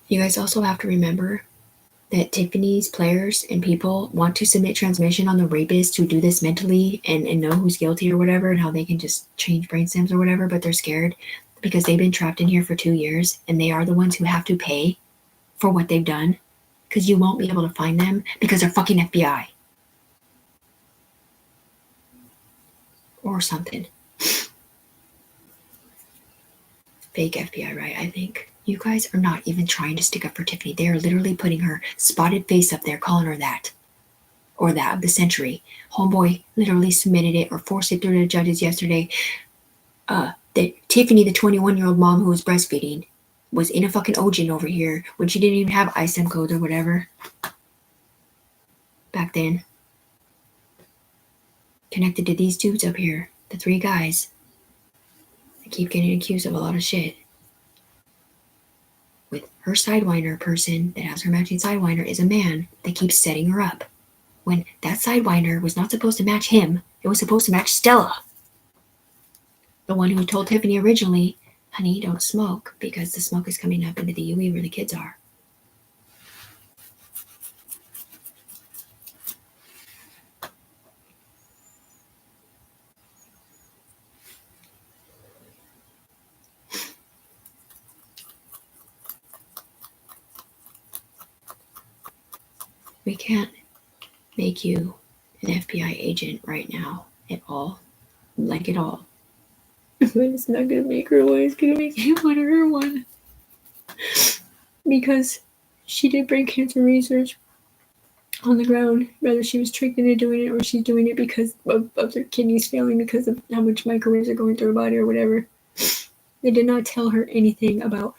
You guys also have to remember that Tiffany's players and people want to submit transmission on the rapists who do this mentally and know who's guilty or whatever and how they can just change brainstems or whatever, but they're scared because they've been trapped in here for 2 years and they are the ones who have to pay for what they've done because you won't be able to find them because they're fucking FBI. Or something. Fake FBI, right? I think. You guys are not even trying to stick up for Tiffany. They are literally putting her spotted face up there, calling her that. Or that of the century. Homeboy literally submitted it or forced it through the judges yesterday. That that Tiffany, the 21-year-old mom who was breastfeeding, was in a fucking Ojin over here when she didn't even have ISM codes or whatever back then. Connected to these dudes up here, the 3 guys. They keep getting accused of a lot of shit. With her Sidewinder person that has her matching Sidewinder is a man that keeps setting her up. When that Sidewinder was not supposed to match him, it was supposed to match Stella. The one who told Tiffany originally, honey, don't smoke because the smoke is coming up into the UE where the kids are. We can't make you an FBI agent right now at all. Like at all. But it's not gonna make her one, it's gonna make him one or her one. Because she did brain cancer research on the ground, whether she was tricked into doing it or she's doing it because of their kidneys failing because of how much microwaves are going through her body or whatever. They did not tell her anything about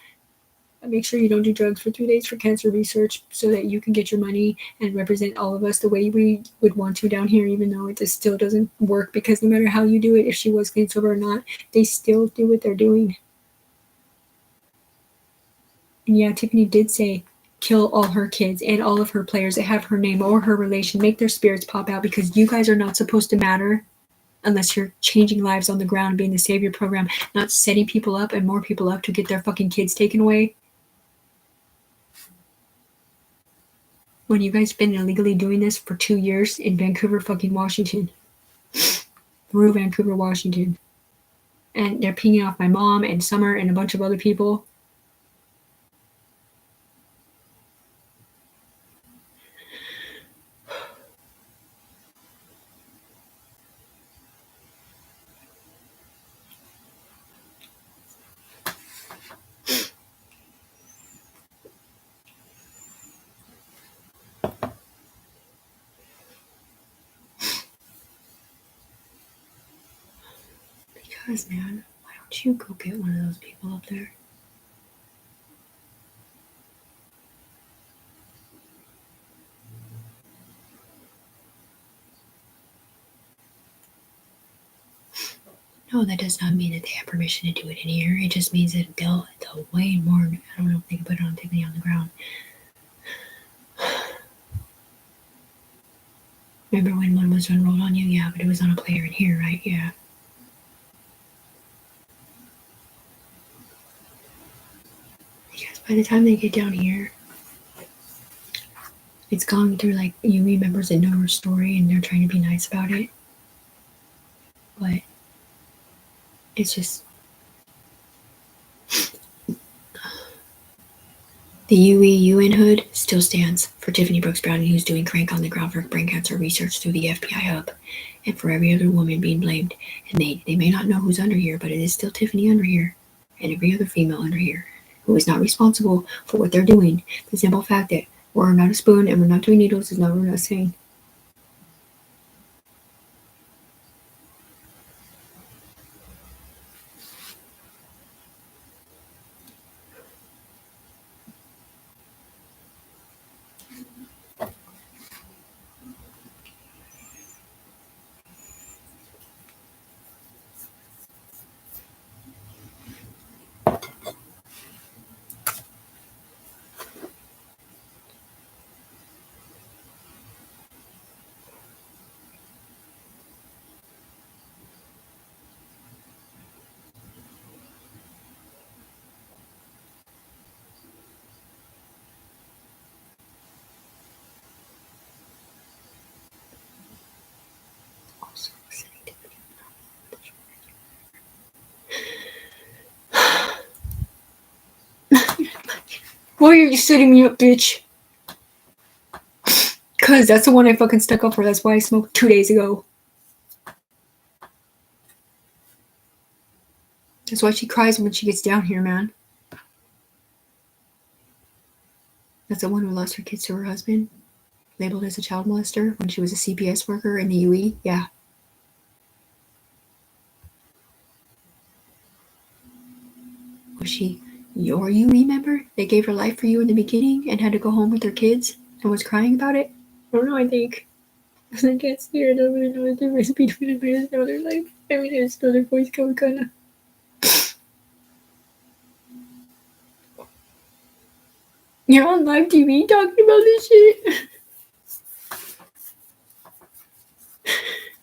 make sure you don't do drugs for 3 days for cancer research so that you can get your money and represent all of us the way we would want to down here, even though it just still doesn't work because no matter how you do it, if she was clean sober or not, they still do what they're doing. And yeah, Tiffany did say kill all her kids and all of her players that have her name or her relation, make their spirits pop out because you guys are not supposed to matter unless you're changing lives on the ground, being the savior program, not setting people up and more people up to get their fucking kids taken away. When you guys been illegally doing this for 2 years in Vancouver fucking Washington. Through Vancouver, Washington. And they're pinging off my mom and Summer and a bunch of other people. Because, man, why don't you go get one of those people up there? No, that does not mean that they have permission to do it in here. It just means that they'll weigh more. I don't know if they can put it on Tiffany on the ground. Remember when one was enrolled on you? Yeah, but it was on a player in here, right? Yeah. Because by the time they get down here, it's gone through like UE members that know her story and they're trying to be nice about it. But it's just the UE UN hood still stands for Tiffany Brooks Browning, who's doing crank on the ground for brain cancer research through the FBI hub, and for every other woman being blamed. And they may not know who's under here, but it is still Tiffany under here, and every other female under here, who is not responsible for what they're doing. The simple fact that we're not a spoon and we're not doing needles is not what we're not saying. Why are you setting me up, bitch? Cause that's the one I fucking stuck up for. That's why I smoked 2 days ago. That's why she cries when she gets down here, man. That's the one who lost her kids to her husband, labeled as a child molester when she was a CPS worker in the UE. Yeah. Was she your UE member that gave her life for you in the beginning and had to go home with her kids and was crying about it? I don't know, I think. Because I can't see her, I don't really know the difference between a man and another life. I mean, there's another voice going kind of. You're on live TV talking about this shit?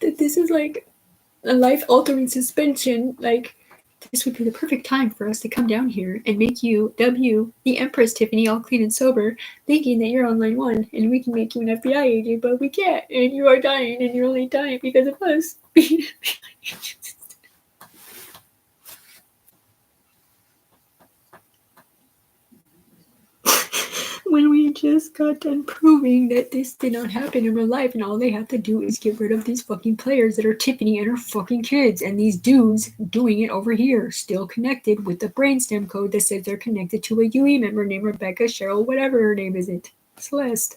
That this is like a life-altering suspension, like this would be the perfect time for us to come down here and make you the Empress Tiffany, all clean and sober, thinking that you're on line 1 and we can make you an FBI agent, but we can't, and you are dying, and you're only dying because of us being FBI agents. When we just got done proving that this did not happen in real life, and all they have to do is get rid of these fucking players that are Tiffany and her fucking kids, and these dudes doing it over here, still connected with the brainstem code that says they're connected to a UE member named Rebecca, Cheryl, whatever her name isn't, Celeste.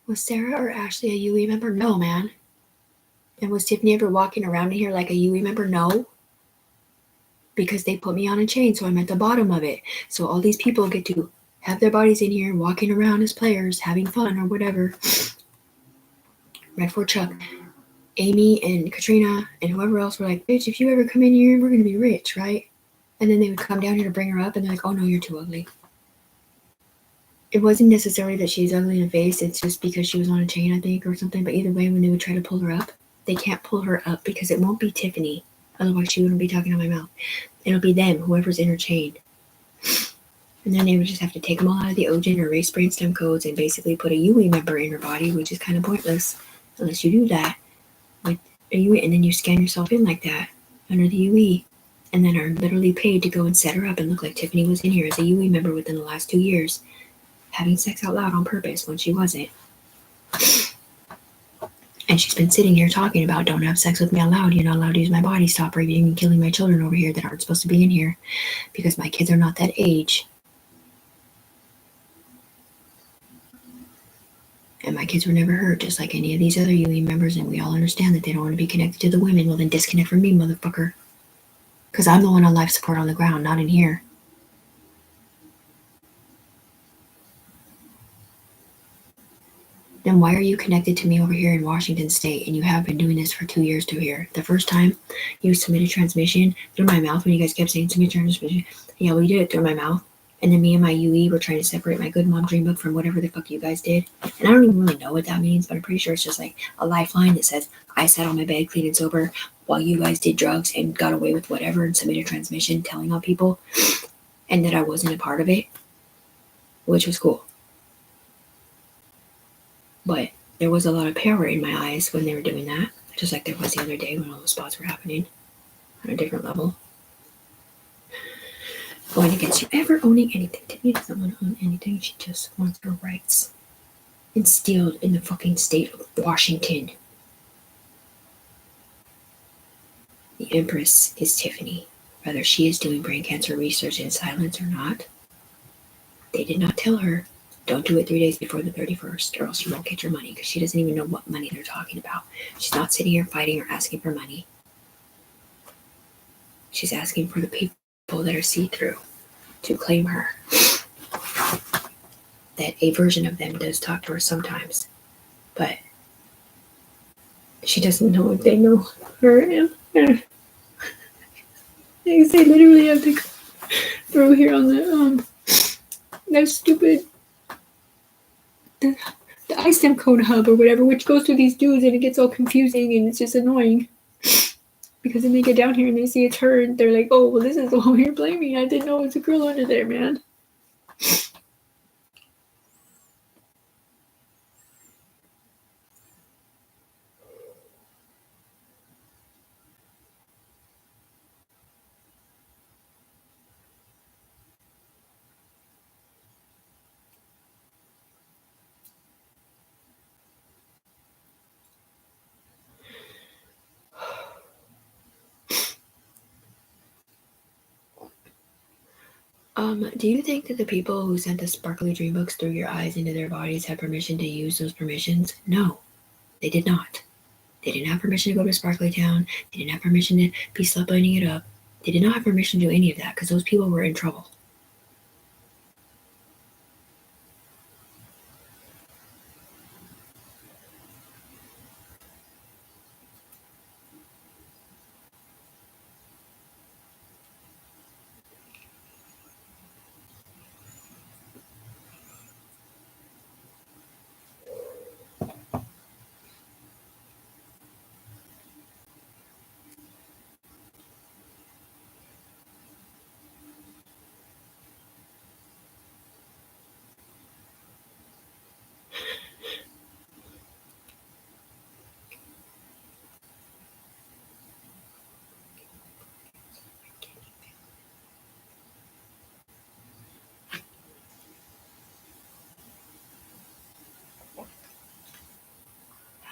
Was Sarah or Ashley a UE member? No, man. And was Tiffany ever walking around in here like a UE member? No. Because they put me on a chain, so I'm at the bottom of it. So all these people get to have their bodies in here, walking around as players, having fun or whatever. Red for Chuck. Amy and Katrina and whoever else were like, bitch, if you ever come in here, we're going to be rich, right? And then they would come down here to bring her up, and they're like, oh, no, you're too ugly. It wasn't necessarily that she's ugly in the face. It's just because she was on a chain, I think, or something. But either way, when they would try to pull her up, they can't pull her up because it won't be Tiffany. Otherwise, she wouldn't be talking out my mouth. It'll be them, whoever's interchained. And then they would just have to take them all out of the OGen or erase brainstem codes and basically put a UE member in her body, which is kind of pointless unless you do that with a UE, and then you scan yourself in like that under the UE, and then are literally paid to go and set her up and look like Tiffany was in here as a UE member within the last 2 years, having sex out loud on purpose when she wasn't. And she's been sitting here talking about, don't have sex with me out loud. You're not allowed to use my body. Stop raping and killing my children over here that aren't supposed to be in here because my kids are not that age. And my kids were never hurt, just like any of these other UE members, and we all understand that they don't want to be connected to the women. Well, then disconnect from me, motherfucker. Because I'm the one on life support on the ground, not in here. Then why are you connected to me over here in Washington State, and you have been doing this for 2 years to here? The first time you submitted transmission through my mouth when you guys kept saying submit transmission. Yeah, well, you did it through my mouth. And then me and my UE were trying to separate my good mom dream book from whatever the fuck you guys did. And I don't even really know what that means, but I'm pretty sure it's just like a lifeline that says I sat on my bed clean and sober while you guys did drugs and got away with whatever and submitted transmission telling on people, and that I wasn't a part of it, which was cool. But there was a lot of power in my eyes when they were doing that, just like there was the other day when all the spots were happening on a different level. Going against you ever owning anything. Tiffany doesn't want to own anything. She just wants her rights instilled in the fucking state of Washington. The Empress is Tiffany. Whether she is doing brain cancer research in silence or not, they did not tell her, don't do it 3 days before the 31st or else you won't get your money, because she doesn't even know what money they're talking about. She's not sitting here fighting or asking for money. She's asking for the people that are see-through to claim her. That a version of them does talk to her sometimes, but she doesn't know if they know her. They literally have to go through here on the that stupid the iStem code hub or whatever, which goes through these dudes, and it gets all confusing and it's just annoying. Because then they get down here and they see it's her, and they're like, oh, well, this is the one you're blaming. I didn't know it was a girl under there, man. Do you think that the people who sent the sparkly dream books through your eyes into their bodies had permission to use those permissions? No, they did not. They didn't have permission to go to Sparkly Town. They didn't have permission to be sluplining it up. They did not have permission to do any of that because those people were in trouble.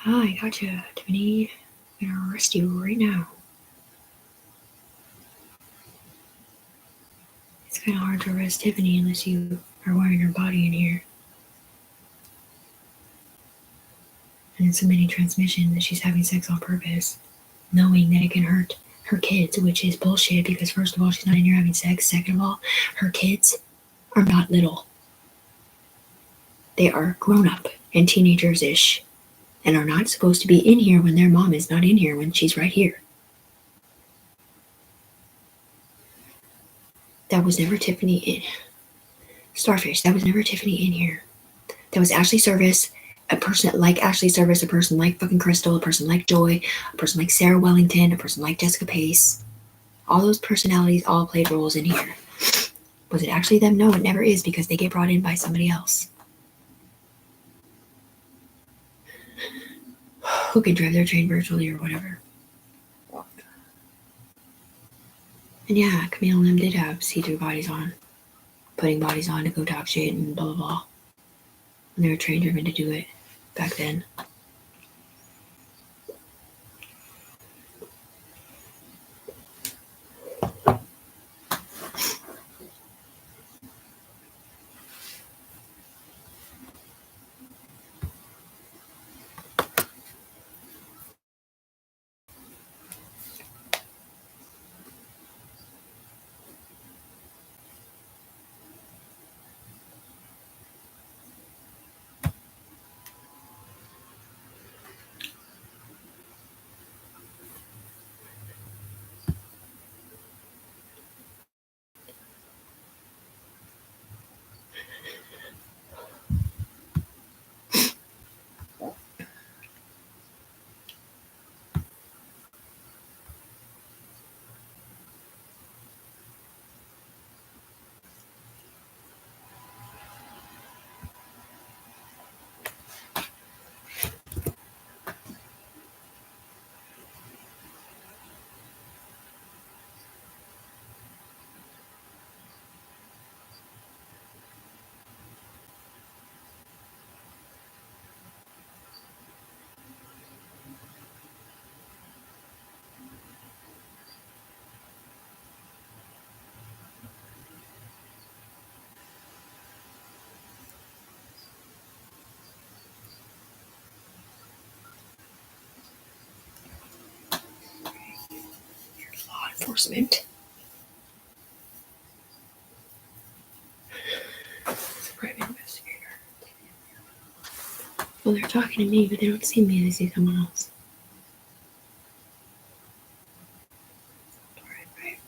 Hi, gotcha, Tiffany. I'm gonna arrest you right now. It's kind of hard to arrest Tiffany unless you are wearing her body in here. And it's submitting transmission that she's having sex on purpose, knowing that it can hurt her kids, which is bullshit because first of all, she's not in here having sex. Second of all, her kids are not little. They are grown up and teenagers-ish and are not supposed to be in here when their mom is not in here when she's right here. That was never Tiffany in. Starfish, that was never Tiffany in here. That was Ashley Service, a person like Ashley Service, a person like fucking Crystal, a person like Joy, a person like Sarah Wellington, a person like Jessica Pace. All those personalities all played roles in here. Was it actually them? No, it never is because they get brought in by somebody else who can drive their train virtually or whatever. And yeah, Camille and them did have see-through bodies on, putting bodies on to go talk shit and blah blah blah. And they were train driven to do it back then. Law enforcement. Private investigator. Well, they're talking to me, but they don't see me. They see someone else. Right.